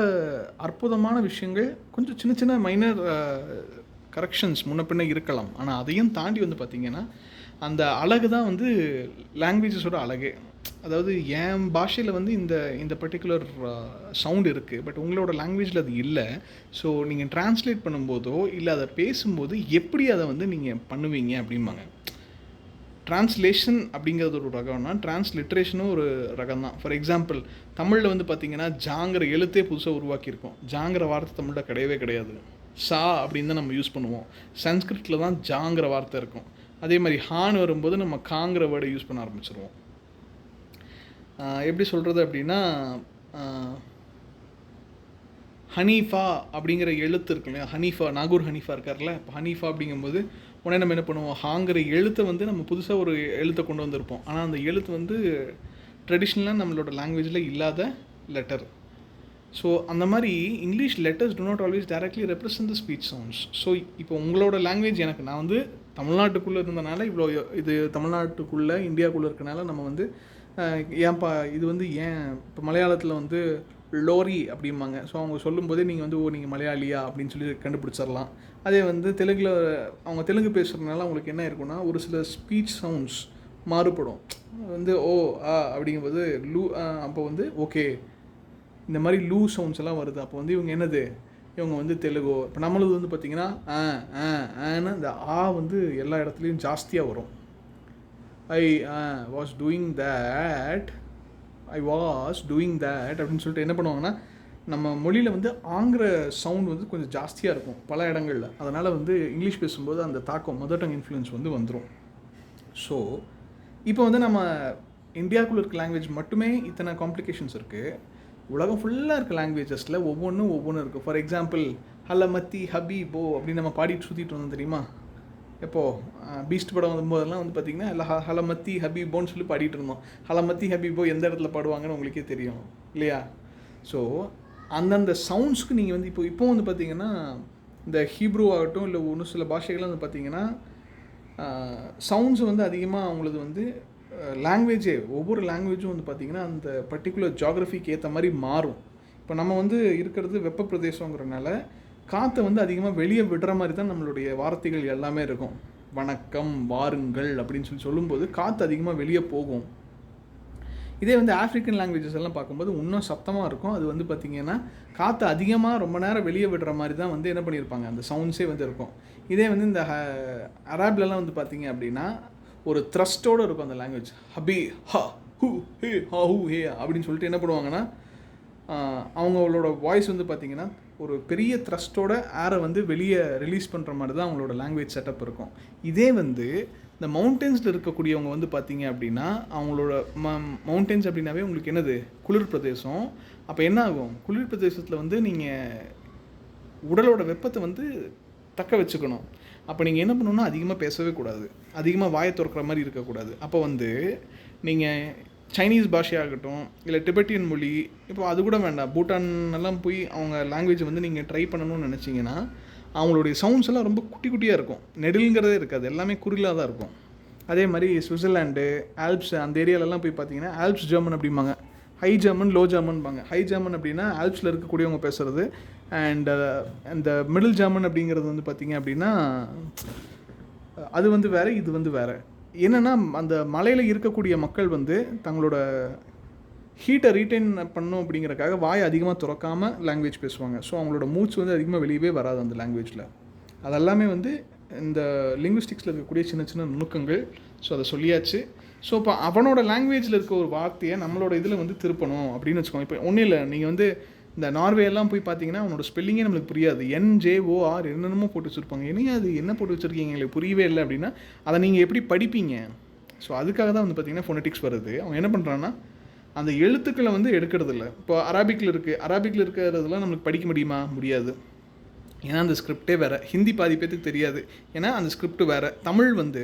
அற்புதமான விஷயங்கள், கொஞ்சம் சின்ன சின்ன மைனர் கரெக்ஷன்ஸ் முன்ன பின்ன இருக்கலாம். ஆனால் அதையும் தாண்டி வந்து பார்த்திங்கன்னா அந்த அழகு தான் வந்து லாங்குவேஜஸோட அழகே. அதாவது என் பாஷையில் வந்து இந்த பர்டிகுலர் சவுண்ட் இருக்குது, பட் உங்களோட லாங்குவேஜில் அது இல்லை. ஸோ நீங்கள் ட்ரான்ஸ்லேட் பண்ணும்போதோ இல்லை அதை பேசும்போது எப்படி அதை வந்து நீங்கள் பண்ணுவீங்க அப்படிம்பாங்க. ட்ரான்ஸ்லேஷன் அப்படிங்கிறது ஒரு ரகம்னா ட்ரான்ஸ்லிட்ரேஷனும் ஒரு ரகம் தான். ஃபார் எக்ஸாம்பிள் தமிழில் வந்து பார்த்திங்கன்னா ஜாங்கிற எழுத்தே புதுசாக உருவாக்கியிருக்கோம். ஜாங்கிற வார்த்தை தமிழில் கிடையவே கிடையாது. சா அப்படின்னு தான் நம்ம யூஸ் பண்ணுவோம். சன்ஸ்கிரிட்டில் தான் ஜாங்கிற வார்த்தை இருக்கும். அதே மாதிரி ஹான்னு வரும்போது நம்ம காங்கிற வேர்டை யூஸ் பண்ண ஆரம்பிச்சிருவோம். எப்படி சொல்கிறது அப்படின்னா, ஹனீஃபா அப்படிங்கிற எழுத்து இருக்கு இல்லையா, ஹனீஃபா, நாகூர் ஹனீஃபா இருக்கார்ல, இப்போ ஹனீஃபா அப்படிங்கும்போது உடனே நம்ம என்ன பண்ணுவோம், ஹாங்கிற எழுத்தை வந்து நம்ம புதுசாக ஒரு எழுத்தை கொண்டு வந்திருப்போம். ஆனால் அந்த எழுத்து வந்து ட்ரெடிஷ்னலாக நம்மளோட லாங்குவேஜில் இல்லாத லெட்டர். ஸோ அந்த மாதிரி English letters to not always directly represent the speech sounds. So இப்போ உங்களோட லாங்குவேஜ் நான் வந்து தமிழ்நாட்டுக்குள்ளே இருந்தனால இவ்வளோ, இது தமிழ்நாட்டுக்குள்ளே இந்தியாவுக்குள்ளே இருக்கனால நம்ம வந்து ஏன்ப்பா இது வந்து ஏன் இப்போ மலையாளத்தில் வந்து லோரி அப்படிம்பாங்க. ஸோ அவங்க சொல்லும்போதே நீங்கள் வந்து நீங்கள் மலையாளியா அப்படின்னு சொல்லி கண்டுபிடிச்சிடலாம். அதே வந்து தெலுங்கில் அவங்க தெலுங்கு பேசுகிறதுனால அவங்களுக்கு என்ன இருக்குன்னா ஒரு சில ஸ்பீச் சவுண்ட்ஸ் மாறுபடும். வந்து ஓ அப்படிங்கும்போது லூ, அப்போ வந்து ஓகே இந்த மாதிரி லூ சவுண்ட்ஸ் எல்லாம் வருது. அப்போ வந்து இவங்க என்னது, இவங்க வந்து தெலுங்கோ. இப்போ நம்மளது வந்து பார்த்திங்கன்னா ஆன்னு இந்த வந்து எல்லா இடத்துலையும் ஜாஸ்தியாக வரும். ஐ வாஸ் டூயிங் தேட் அப்படின்னு சொல்லிட்டு என்ன பண்ணுவாங்கன்னா நம்ம மொழியில் வந்து ஆங்கிற சவுண்ட் வந்து கொஞ்சம் ஜாஸ்தியாக இருக்கும் பல இடங்களில். அதனால் வந்து இங்கிலீஷ் பேசும்போது அந்த தாக்கம், மதர் டங் இன்ஃப்ளூயன்ஸ் வந்து வந்துடும். ஸோ இப்போ வந்து நம்ம இந்தியாவுக்குள்ளே இருக்க லாங்குவேஜ் மட்டுமே இத்தனை காம்ப்ளிகேஷன்ஸ் இருக்குது. உலகம் ஃபுல்லாக இருக்க லாங்குவேஜஸில் ஒவ்வொன்றும் இருக்குது. ஃபார் எக்ஸாம்பிள் ஹலமத்தி ஹபீபோ அப்படின்னு நம்ம பாடிட்டு சுற்றிட்டு இருந்தோம் தெரியுமா? எப்போது பீஸ்ட் படம் வரும்போதெல்லாம் வந்து பார்த்திங்கன்னா இல்லை ஹலமத்தி ஹபீபோன்னு சொல்லி பாடிட்டு இருந்தோம். ஹலமத்தி ஹபீபோ எந்த இடத்துல பாடுவாங்கன்னு உங்களுக்கே தெரியும் இல்லையா? ஸோ அந்தந்த சவுண்ட்ஸ்க்கு நீங்கள் வந்து இப்போ வந்து பார்த்திங்கன்னா இந்த ஹீப்ரூ ஆகட்டும் இல்லை ஒன்று சில பாஷைகள்லாம் வந்து பார்த்திங்கன்னா சவுண்ட்ஸ் வந்து அதிகமாக அவங்களது வந்து லாங்குவேஜே, ஒவ்வொரு லாங்குவேஜும் வந்து பார்த்திங்கன்னா அந்த பர்டிகுலர் ஜியாகிரஃபிக்கு ஏற்ற மாதிரி மாறும். இப்போ நம்ம வந்து இருக்கிறது வெப்ப பிரதேசங்கிறனால காற்றை வந்து அதிகமாக வெளியே விடுற மாதிரி தான் நம்மளுடைய வார்த்தைகள் எல்லாமே இருக்கும். வணக்கம், வாருங்கள் அப்படின்னு சொல்லும்போது காற்று அதிகமாக வெளியே போகும். இதே வந்து ஆஃப்ரிக்கன் லாங்குவேஜஸ் எல்லாம் பார்க்கும்போது இன்னும் சத்தமாக இருக்கும். அது வந்து பார்த்திங்கன்னா காற்று அதிகமாக ரொம்ப நேரம் வெளியே விடுற மாதிரி தான் வந்து என்ன பண்ணியிருப்பாங்க, அந்த சவுண்ட்ஸே வந்து இருக்கும். இதே வந்து இந்த அராப்லலாம் வந்து பார்த்திங்க அப்படின்னா ஒரு த்ரஸ்டோடு இருக்கும் அந்த லாங்குவேஜ். ஹபி ஹா ஹூ ஹே ஹா ஹூ ஹே அப்படின்னு சொல்லிட்டு என்ன பண்ணுவாங்கன்னா அவங்களோட வாய்ஸ் வந்து பார்த்திங்கன்னா ஒரு பெரிய த்ரஸ்டோட ஏரை வந்து வெளியே ரிலீஸ் பண்ணுற மாதிரி தான் அவங்களோட லாங்குவேஜ் செட்டப் இருக்கும். இதே வந்து இந்த மவுண்டன்ஸில் இருக்கக்கூடியவங்க வந்து பார்த்திங்க அப்படின்னா அவங்களோட மவுண்டன்ஸ் அப்படின்னாவே உங்களுக்கு என்னது, குளிர் பிரதேசம். அப்போ என்ன ஆகும், குளிர் பிரதேசத்தில் வந்து நீங்கள் உடலோட வெப்பத்தை வந்து தக்க வச்சுக்கணும். அப்போ நீங்கள் என்ன பண்ணணுன்னா அதிகமாக பேசவே கூடாது, அதிகமாக வாயை திறக்கிற மாதிரி இருக்கக்கூடாது. அப்போ வந்து நீங்கள் சைனீஸ் பாஷையாகட்டும் இல்லை டிபெட்டியன் மொழி, இப்போ அது கூட வேண்டாம், பூட்டான் எல்லாம் போய் அவங்க லாங்குவேஜ் வந்து நீங்கள் ட்ரை பண்ணணும்னு நினச்சிங்கன்னா அவங்களுடைய சவுண்ட்ஸ் எல்லாம் ரொம்ப குட்டி குட்டியாக இருக்கும், நெடில்ங்கிறதே இருக்காது, எல்லாமே குரிலாக தான் இருக்கும். அதே மாதிரி சுவிட்சர்லாண்டு, ஆல்ப்ஸ் அந்த ஏரியாலெலாம் போய் பார்த்தீங்கன்னா ஆல்ப்ஸ் ஜெர்மன் அப்படிம்பாங்க, ஹை ஜெர்மன், லோ ஜெர்மன்பாங்க. ஹை ஜெர்மன் அப்படின்னா ஆல்ப்ஸில் இருக்கக்கூடியவங்க பேசுகிறது, அண்ட் அந்த மிடில் ஜெர்மன் அப்படிங்கிறது வந்து பார்த்திங்க அப்படின்னா அது வந்து வேறு, இது வந்து வேறு. என்னென்னா அந்த மலையில் இருக்கக்கூடிய மக்கள் வந்து தங்களோட ஹீட்டை ரீட்டைன் பண்ணும் அப்படிங்கிறக்காக வாயை அதிகமாக திறக்காமல் லாங்குவேஜ் பேசுவாங்க. ஸோ அவங்களோட மூச்சு வந்து அதிகமாக வெளியவே வராது அந்த லாங்குவேஜில். அதெல்லாமே வந்து இந்த லிங்குவிஸ்டிக்ஸில் இருக்கக்கூடிய சின்ன சின்ன நுணுக்கங்கள். ஸோ அதை சொல்லியாச்சு. ஸோ இப்போ அவனோட லாங்குவேஜில் இருக்க ஒரு வார்த்தையை நம்மளோட இதில் வந்து திருப்பணும் அப்படின்னு வச்சுக்கோங்க. இப்போ ஒன்றும் இல்லை, நீங்கள் வந்து இந்த நார்வேலாம் போய் பார்த்தீங்கன்னா அவனோட ஸ்பெல்லிங்கே நம்மளுக்கு புரியாது. NJOR என்னென்னமோ போட்டு வச்சுருப்பாங்க. ஏன்னா அது என்ன போட்டு வச்சுருக்கீங்க எங்களுக்கு புரியவே இல்லை அப்படின்னா அதை நீங்கள் எப்படி படிப்பீங்க? ஸோ அதுக்காக தான் வந்து பார்த்திங்கன்னா ஃபோனெட்டிக்ஸ் வருது. அவன் என்ன பண்ணுறான்னா அந்த எழுத்துக்களை வந்து எடுக்கிறது இல்லை. இப்போ அரபிக்கில் இருக்கிறதெல்லாம் நம்மளுக்கு படிக்க முடியுமா? முடியாது. ஏன்னா அந்த ஸ்கிரிப்டே வேறு. ஹிந்தி பாதி பேத்துக்கு தெரியாது, ஏன்னா அந்த ஸ்கிரிப்ட் வேறு. தமிழ் வந்து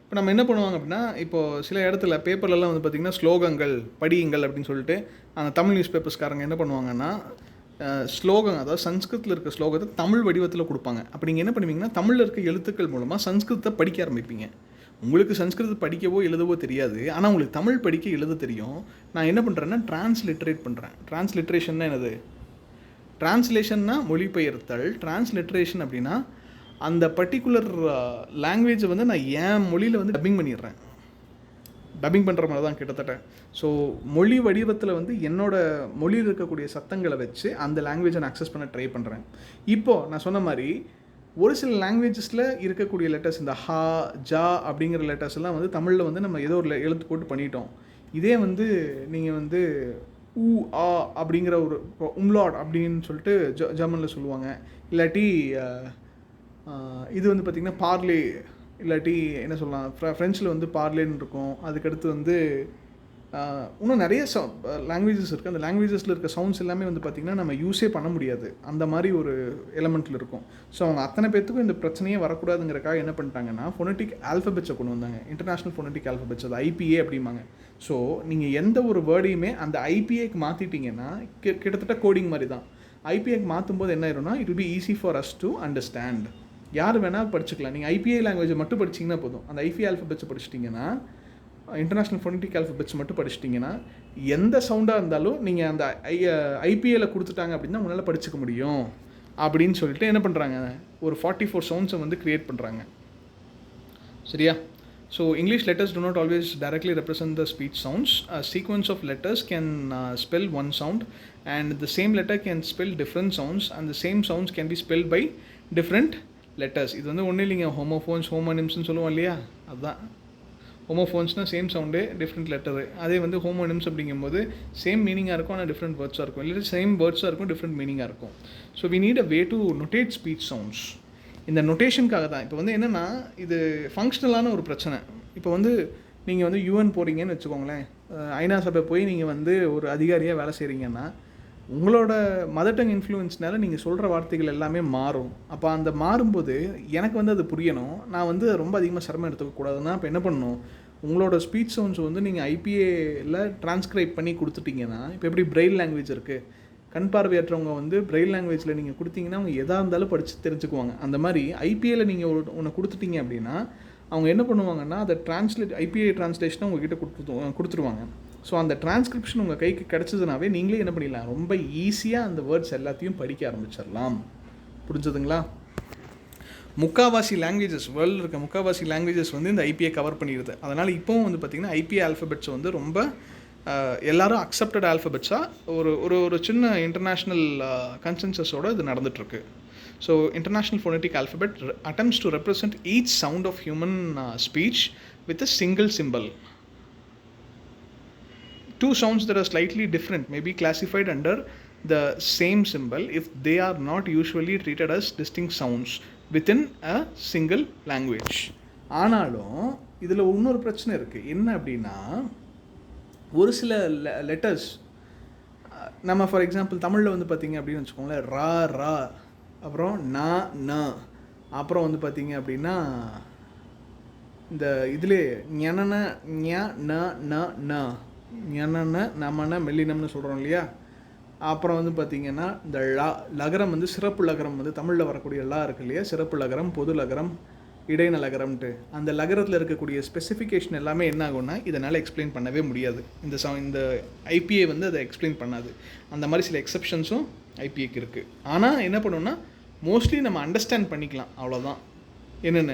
இப்போ நம்ம என்ன பண்ணுவாங்க அப்படின்னா, இப்போது சில இடத்துல பேப்பர்லலாம் வந்து பார்த்திங்கன்னா ஸ்லோகங்கள் படியுங்கள் அப்படின்னு சொல்லிட்டு அந்த தமிழ் நியூஸ் பேப்பர்ஸ்காரங்க என்ன பண்ணுவாங்கன்னா ஸ்லோகம், அதாவது சன்ஸ்கிருத்தில் இருக்க ஸ்லோகத்தை தமிழ் வடிவத்தில் கொடுப்பாங்க. அப்போ நீங்கள் என்ன பண்ணுவீங்கன்னா தமிழில் இருக்க எழுத்துக்கள் மூலமாக சன்ஸ்கிருத்தை படிக்க ஆரம்பிப்பீங்க. உங்களுக்கு சன்ஸ்கிருதத்தை படிக்கவோ எழுதவோ தெரியாது, ஆனால் உங்களுக்கு தமிழ் படிக்க எழுத தெரியும். நான் என்ன பண்ணுறேன்னா டிரான்ஸ்லிட்ரேட் பண்ணுறேன். டிரான்ஸ்லிட்ரேஷன்னா என்னது? டிரான்ஸ்லேஷன்னா மொழிபெயர்த்தல். டிரான்ஸ்லிட்ரேஷன் அப்படின்னா அந்த பர்டிகுலர் லாங்குவேஜை வந்து நான் என் மொழியில் வந்து டப்பிங் பண்ணிடுறேன். டப்பிங் பண்ணுற மாதிரி தான் கிட்டத்தட்ட. ஸோ மொழி வடிவத்தில் வந்து என்னோடய மொழியில் இருக்கக்கூடிய சத்தங்களை வச்சு அந்த லாங்குவேஜை நான் அக்சஸ் பண்ண ட்ரை பண்ணுறேன். இப்போது நான் சொன்ன மாதிரி ஒரு சில லாங்குவேஜஸில் இருக்கக்கூடிய லெட்டர்ஸ், இந்த ஹா ஜா அப்படிங்கிற லெட்டர்ஸ் எல்லாம் வந்து தமிழில் வந்து நம்ம ஏதோ ஒரு எழுத்து போட்டு பண்ணிட்டோம். இதே வந்து நீங்கள் வந்து ஊ ஆ அப்படிங்கிற ஒரு உம்லாட் அப்படின்னு சொல்லிட்டு ஜெர்மனில் சொல்லுவாங்க. இல்லாட்டி இது வந்து பார்த்திங்கன்னா பார்லே, இல்லாட்டி என்ன சொல்லலாம், ஃப்ரெஞ்சில் வந்து பார்லேன்னு இருக்கும். அதுக்கடுத்து வந்து இன்னும் நிறைய லாங்குவேஜஸ் இருக்குது. அந்த லாங்குவேஜஸில் இருக்க சவுண்ட்ஸ் எல்லாமே வந்து பார்த்திங்கன்னா நம்ம யூஸே பண்ண முடியாது, அந்த மாதிரி ஒரு எலமெண்ட்டில் இருக்கும். ஸோ அவங்க அத்தனை பேர்த்துக்கும் இந்த பிரச்சனையே வரக்கூடாதுங்கிறக்காக என்ன பண்ணிட்டாங்கன்னா ஃபோனெட்டிக் ஆல்ஃபபெட்ஸை கொண்டு வந்தாங்க. இன்டர்நேஷ்னல் ஃபோனெட்டிக் ஆல்ஃபபெட்ஸ், அது IPA அப்படிம்பாங்க. ஸோ நீங்கள் எந்த ஒரு வேர்டையுமே அந்த IPAக்கு மாற்றிட்டிங்கன்னா கிட்டத்தட்ட கோடிங் மாதிரி தான். IPAக்கு மாற்றும் போது என்ன ஆயிரும்னா it will be easy for us to understand. யார் வேணால் படிச்சுக்கலாம். நீங்கள் IPA லாங்குவேஜை மட்டும் படிச்சிங்கன்னா போதும். அந்த IPA ஆல்ஃபபெட்ஸை படிச்சிட்டிங்கன்னா, இன்டர்நேஷ்னல் ஃபோனெட்டிக் ஆல்ஃபபெட்ஸ் மட்டும் படிச்சிட்டிங்கன்னா எந்த சவுண்டாக இருந்தாலும் நீங்கள் அந்த IPAல கொடுத்துட்டாங்க அப்படின்னா உங்களால் படிச்சுக்க முடியும் அப்படின்னு சொல்லிட்டு என்ன பண்ணுறாங்க, ஒரு 44 சவுண்ட்ஸை வந்து க்ரியேட் பண்ணுறாங்க. சரியா? So English letters do not always directly represent the speech sounds. A sequence of letters can spell one sound, and the same letter can spell different sounds, and the same sounds can be spelled by different letters. இது வந்து ஒன்றும் இல்லைங்க, homophones ஹோமோனிம்ஸ்னு சொல்லுவோம் இல்லையா, அதுதான். ஹோமோஃபோன்ஸ்னால் same sound different letter. அதே வந்து homonyms அப்படிங்கும்போது சேம் மீனிங்காக இருக்கும், ஆனால் டிஃப்ரெண்ட் வேர்ட்ஸாக இருக்கும். இல்லை சேம் வேர்ட்ஸாக இருக்கும், டிஃப்ரெண்ட் மீனிங்காக இருக்கும். So we need a way to notate speech sounds. இந்த நொட்டேஷனுக்காக தான். இப்போ வந்து என்னென்னா இது ஃபங்க்ஷனலான ஒரு பிரச்சனை. இப்போ வந்து நீங்கள் வந்து UN போகிறீங்கன்னு வச்சுக்கோங்களேன், ஐநா சபை போய் நீங்கள் வந்து ஒரு அதிகாரியாக வேலை செய்கிறீங்கன்னா உங்களோட மதர் டங் இன்ஃப்ளூயன்ஸ்னால நீங்கள் சொல்கிற வார்த்தைகள் எல்லாமே மாறும். அப்போ அந்த மாறும்போது எனக்கு வந்து அது புரியணும். நான் வந்து ரொம்ப அதிகமாக சிரமம் எடுத்துக்கக்கூடாதுன்னா இப்போ என்ன பண்ணணும், உங்களோட ஸ்பீச் சவுண்ட்ஸ் வந்து நீங்கள் IPAவில் டிரான்ஸ்கிரைப் பண்ணி கொடுத்துட்டிங்கன்னா, இப்போ எப்படி பிரெயில் லாங்குவேஜ் இருக்குது, கண் பார்வையற்றவங்க வந்து பிரெயில் லாங்குவேஜில் நீங்கள் கொடுத்தீங்கன்னா அவங்க எதாக இருந்தாலும் படித்து தெரிஞ்சுக்குவாங்க. அந்த மாதிரி IPAவில் நீங்கள் ஒன்று கொடுத்துட்டீங்க அப்படின்னா அவங்க என்ன பண்ணுவாங்கன்னா அதை IPA டிரான்ஸ்லேஷனை உங்கள்கிட்ட கொடுத்துருவாங்க. ஸோ அந்த டிரான்ஸ்கிரிப்ஷன் உங்கள் கைக்கு கிடச்சதுனாவே நீங்களே என்ன பண்ணிடலாம், ரொம்ப ஈஸியாக அந்த வேர்ட்ஸ் எல்லாத்தையும் படிக்க ஆரம்பிச்சிடலாம். புரிஞ்சதுங்களா? முக்கால்வாசி லாங்குவேஜஸ், வேர்ல்டில் இருக்க முக்கால்வாசி லாங்குவேஜஸ் வந்து இந்த IPA கவர் பண்ணிடுது. அதனால் இப்போவும் வந்து பார்த்திங்கன்னா IPA ஆல்ஃபபெட்ஸ் வந்து ரொம்ப எல்லாரும் அக்செப்டட் ஆல்ஃபபெட்ஸாக ஒரு சின்ன இன்டர்நேஷ்னல் கன்சென்சஸோடு இது நடந்துகிட்ருக்கு. So international phonetic alphabet attempts to represent each sound of human speech with a single symbol. Two sounds that are slightly different may be classified under the same symbol if they are not usually treated as distinct sounds within a single language. ஆனாலும் இதில் இன்னொரு பிரச்சனை இருக்குது. என்ன அப்படின்னா, ஒரு சில letters நம்ம ஃபார் எக்ஸாம்பிள் தமிழில் வந்து பார்த்திங்க அப்படின்னு வச்சுக்கோங்களேன், ரா ரா, அப்புறம் நா ந, அப்புறம் வந்து பார்த்திங்க அப்படின்னா இந்த இதிலே ஞன ஞ ந ந ந ஞன நமன மெல்லினம்னு சொல்கிறோம் இல்லையா. அப்புறம் வந்து பார்த்திங்கன்னா இந்த லகரம் வந்து சிறப்பு லகரம் வந்து தமிழில் வரக்கூடிய லா இருக்குது இல்லையா, சிறப்பு லகரம், பொது லகரம், இடையின லகரம்ட்டு அந்த லகரத்தில் இருக்கக்கூடிய ஸ்பெசிஃபிகேஷன் எல்லாமே என்ன ஆகும்னா இதனால் எக்ஸ்பிளைன் பண்ணவே முடியாது. இந்த IPA வந்து அதை எக்ஸ்பிளைன் பண்ணாது. அந்த மாதிரி சில எக்ஸப்ஷன்ஸும் IPAக்கு இருக்குது. ஆனால் என்ன பண்ணணும்னா மோஸ்ட்லி நம்ம அண்டர்ஸ்டாண்ட் பண்ணிக்கலாம், அவ்வளோதான். என்னென்ன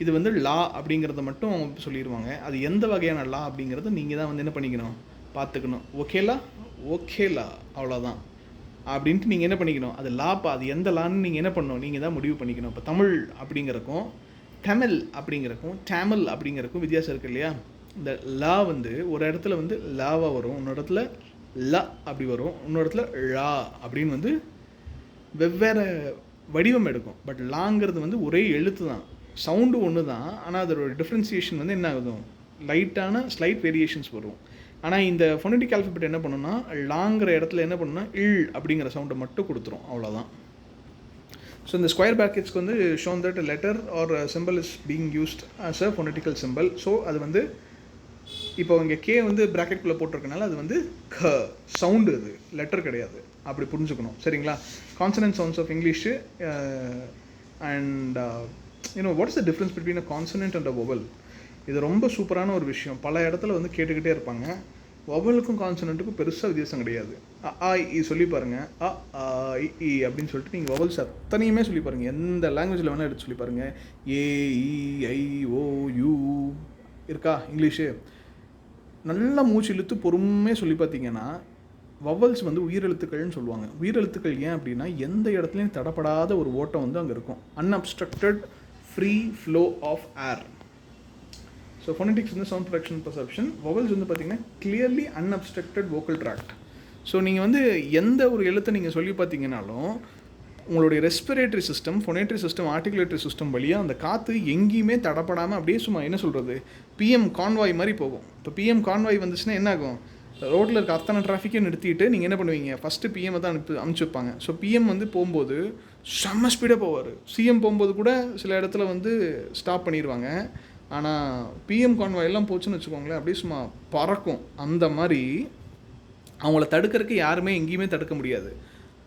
இது வந்து லா அப்படிங்கிறத மட்டும் அவங்க சொல்லிடுவாங்க. அது எந்த வகையான லா அப்படிங்கிறத நீங்கள் தான் வந்து என்ன பண்ணிக்கணும், பார்த்துக்கணும். ஓகேலா அவ்வளோதான் அப்படின்ட்டு நீங்கள் என்ன பண்ணிக்கணும், அது லாப்பா, அது எந்த லான்னு நீங்கள் என்ன பண்ணணும், நீங்கள் தான் முடிவு பண்ணிக்கணும். இப்போ தமிழ் அப்படிங்கிறக்கும் தமிழ் அப்படிங்கிறக்கும் டேமில் அப்படிங்கிறக்கும் வித்தியாசம் இருக்குது இல்லையா. இந்த லா வந்து ஒரு இடத்துல வந்து லாவாக வரும், இன்னொரு இடத்துல ல அப்படி வரும், இன்னொரு இடத்துல ழா அப்படின்னு வந்து வெவ்வேறு வடிவம் எடுக்கும். பட் லாங்கிறது வந்து ஒரே எழுத்து தான், சவுண்டு ஒன்று தான், ஆனால் அதோட டிஃப்ரென்சியேஷன் வந்து என்ன ஆகுதும், லைட்டான ஸ்லைட் வேரியேஷன்ஸ் வரும். ஆனால் இந்த ஃபோனடிக் ஆல்ஃபபெட் என்ன பண்ணுன்னா லாங்கிற இடத்துல என்ன பண்ணுன்னா இல் அப்படிங்கிற சவுண்டை மட்டும் கொடுத்துரும், அவ்வளோதான். ஸோ இந்த ஸ்கொயர் ப்ராக்கெட்ஸ்க்கு வந்து shown that letter or symbol is being used as a phonetical symbol. So அது வந்து இப்போ இங்கே கே வந்து ப்ராக்கெட்குள்ளே போட்டிருக்கனால அது வந்து க சவுண்டு, அது லெட்டர் கிடையாது, அப்படி புரிஞ்சுக்கணும். சரிங்களா? Consonant sounds of English and you know what is the difference between a consonant and a vowel? இது ரொம்ப சூப்பரான ஒரு விஷயம், பல இடத்துல வந்து கேட்டுக்கிட்டே இருப்பாங்க. வொவலுக்கும் கான்சனண்ட்டுக்கும் பெருசாக வித்தியாசம் கிடையாது. அ இ சொல்லி பாருங்கள், அ இ அப்படின்னு சொல்லிட்டு நீங்கள் வொவல்ஸ் அத்தனையுமே சொல்லி பாருங்கள், எந்த லாங்குவேஜில் வேணால் எடுத்து சொல்லி பாருங்கள். ஏ இ ஐ ஓ யூ இருக்கா இங்கிலீஷு? நல்லா மூச்சு இழுத்து பொறுமையாக சொல்லி பார்த்தீங்கன்னா வவல்ஸ் வந்து உயிரெழுத்துக்கள்னு சொல்லுவாங்க. உயிரெழுத்துக்கள் ஏன் அப்படின்னா எந்த இடத்துலையும் தடப்படாத ஒரு ஓட்டம் வந்து அங்கே இருக்கும், unobstructed free flow of air. So phonetics வந்து சவுண்ட் ப்ரொடக்ஷன் பர்செப்ஷன், வவல்ஸ் வந்து பார்த்திங்கன்னா clearly unobstructed vocal tract. So நீங்கள் வந்து எந்த ஒரு எழுத்தை நீங்கள் சொல்லி பார்த்தீங்கன்னாலும் உங்களுடைய respiratory system, phonatory system, articulatory system வழியாக அந்த காற்று எங்கேயுமே தடப்படாமல் அப்படியே சும்மா என்ன சொல்கிறது பிஎம் கான்வாய் மாதிரி போகும். இப்போ பிஎம் கான்வாய் வந்துச்சுன்னா என்ன ஆகும், ரோட்டில் இருக்க அத்தனை டிராஃபிக்கை நிறுத்திட்டு நீங்கள் என்ன பண்ணுவீங்க, ஃபஸ்ட்டு பிஎம்மை தான் அனுப்பிச்சு வைப்பாங்க. ஸோ பிஎம் வந்து போகும்போது செம்ம ஸ்பீடாக போவார், சிஎம் போகும்போது கூட சில இடத்துல வந்து ஸ்டாப் பண்ணிடுவாங்க. ஆனால் பிஎம் கான்வாய் எல்லாம் போச்சுன்னு வச்சுக்கோங்களேன், அப்படியே சும்மா பறக்கும். அந்த மாதிரி அவங்கள தடுக்கிறதுக்கு யாருமே எங்கேயுமே தடுக்க முடியாது.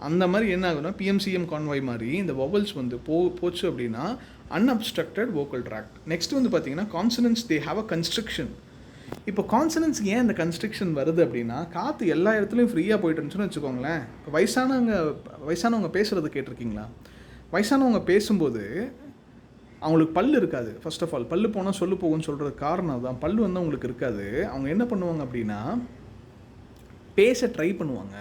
அந்த மாதிரி என்ன ஆகுதுன்னா பிஎம்சிஎம் கான்வாய் மாதிரி இந்த வவல்ஸ் வந்து போச்சு அப்படின்னா அன்அப்ஸ்ட்ரக்டட் வோக்கல் ட்ராக்ட். நெக்ஸ்ட் வந்து பார்த்தீங்கன்னா consonants they have a construction. இப்போ கான்சனன்ஸ்க்கு ஏன் இந்த கன்ஸ்ட்ரக்ஷன் வருது அப்படின்னா காற்று எல்லா இடத்துலையும் ஃப்ரீயாக போயிட்டு இருந்துச்சுன்னு வச்சுக்கோங்களேன். இப்போ வயசானவங்க பேசுகிறது கேட்டிருக்கீங்களா? வயசானவங்க பேசும்போது அவங்களுக்கு பல் இருக்காது. ஃபர்ஸ்ட் ஆஃப் ஆல் பல்லு போனால் சொல்லு போகும்னு சொல்கிறது காரணம் தான், பல்லு வந்து அவங்களுக்கு இருக்காது. அவங்க என்ன பண்ணுவாங்க அப்படின்னா பேச ட்ரை பண்ணுவாங்க.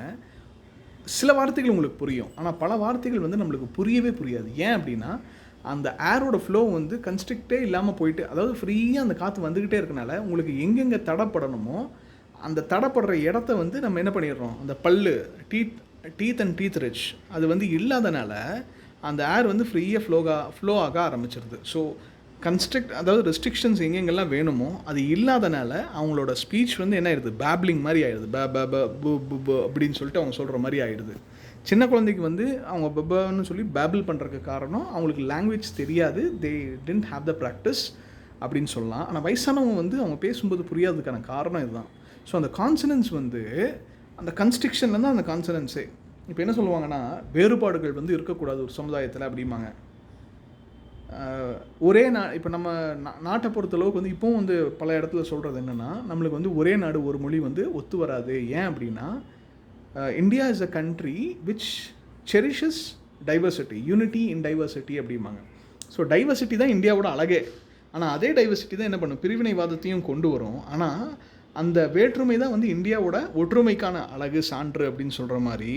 சில வார்த்தைகள் உங்களுக்கு புரியும், ஆனால் பல வார்த்தைகள் வந்து நம்மளுக்கு புரியவே புரியாது. ஏன் அப்படின்னா அந்த ஏரோட ஃப்ளோ வந்து கன்ஸ்ட்ரிக்டே இல்லாமல் போயிட்டு, அதாவது ஃப்ரீயாக அந்த காற்று வந்துக்கிட்டே இருக்கனால உங்களுக்கு எங்கெங்கே தடப்படணுமோ அந்த தடப்படுற இடத்த வந்து நம்ம என்ன பண்ணிடுறோம், அந்த பல்லு டீத் அண்ட் டீத் ரிச் அது வந்து இல்லாதனால அந்த ஏர் வந்து ஃப்ரீயாக ஃப்ளோ ஆக ஆரம்பிச்சிருது. ஸோ அதாவது ரெஸ்ட்ரிக்ஷன்ஸ் எங்கெங்கெல்லாம் வேணுமோ அது இல்லாதனால அவங்களோட ஸ்பீச் வந்து என்ன ஆயிடுது, பேப்லிங் மாதிரி ஆயிடுது. ப அப்படின்னு சொல்லிட்டு அவங்க சொல்கிற மாதிரி ஆயிடுது. சின்ன குழந்தைக்கு வந்து அவங்க பன்னு சொல்லி பேபிள் பண்ணுறதுக்கு காரணம் அவங்களுக்கு லாங்குவேஜ் தெரியாது, தே டென்ட் ஹாவ் த ப்ராக்டிஸ் அப்படின்னு சொல்லலாம். ஆனால் வயசானவங்க வந்து அவங்க பேசும்போது புரியாததுக்கான காரணம் இதுதான். ஸோ அந்த கான்சனன்ஸ் வந்து அந்த கன்ஸ்ட்ரக்ஷனில் தான் அந்த கான்சனன்ஸே. இப்போ என்ன சொல்லுவாங்கன்னா வேறுபாடுகள் வந்து இருக்கக்கூடாது ஒரு சமுதாயத்தில் அப்படிம்பாங்க. ஒரே இப்போ நம்ம நாட்டை பொறுத்தளவுக்கு வந்து இப்போவும் வந்து பல இடத்துல சொல்கிறது என்னென்னா நம்மளுக்கு வந்து ஒரே நாடு ஒரு மொழி வந்து ஒத்து வராது. ஏன் அப்படின்னா India is a country which cherishes diversity, unity in diversity அப்படிம்பாங்க. ஸோ டைவர்சிட்டி தான் இந்தியாவோட அழகே. ஆனால் அதே டைவர்சிட்டி தான் என்ன பண்ணும், பிரிவினைவாதத்தையும் கொண்டு வரும். ஆனால் அந்த வேற்றுமை தான் வந்து இந்தியாவோட ஒற்றுமைக்கான அழகு சான்று அப்படின்னு சொல்கிற மாதிரி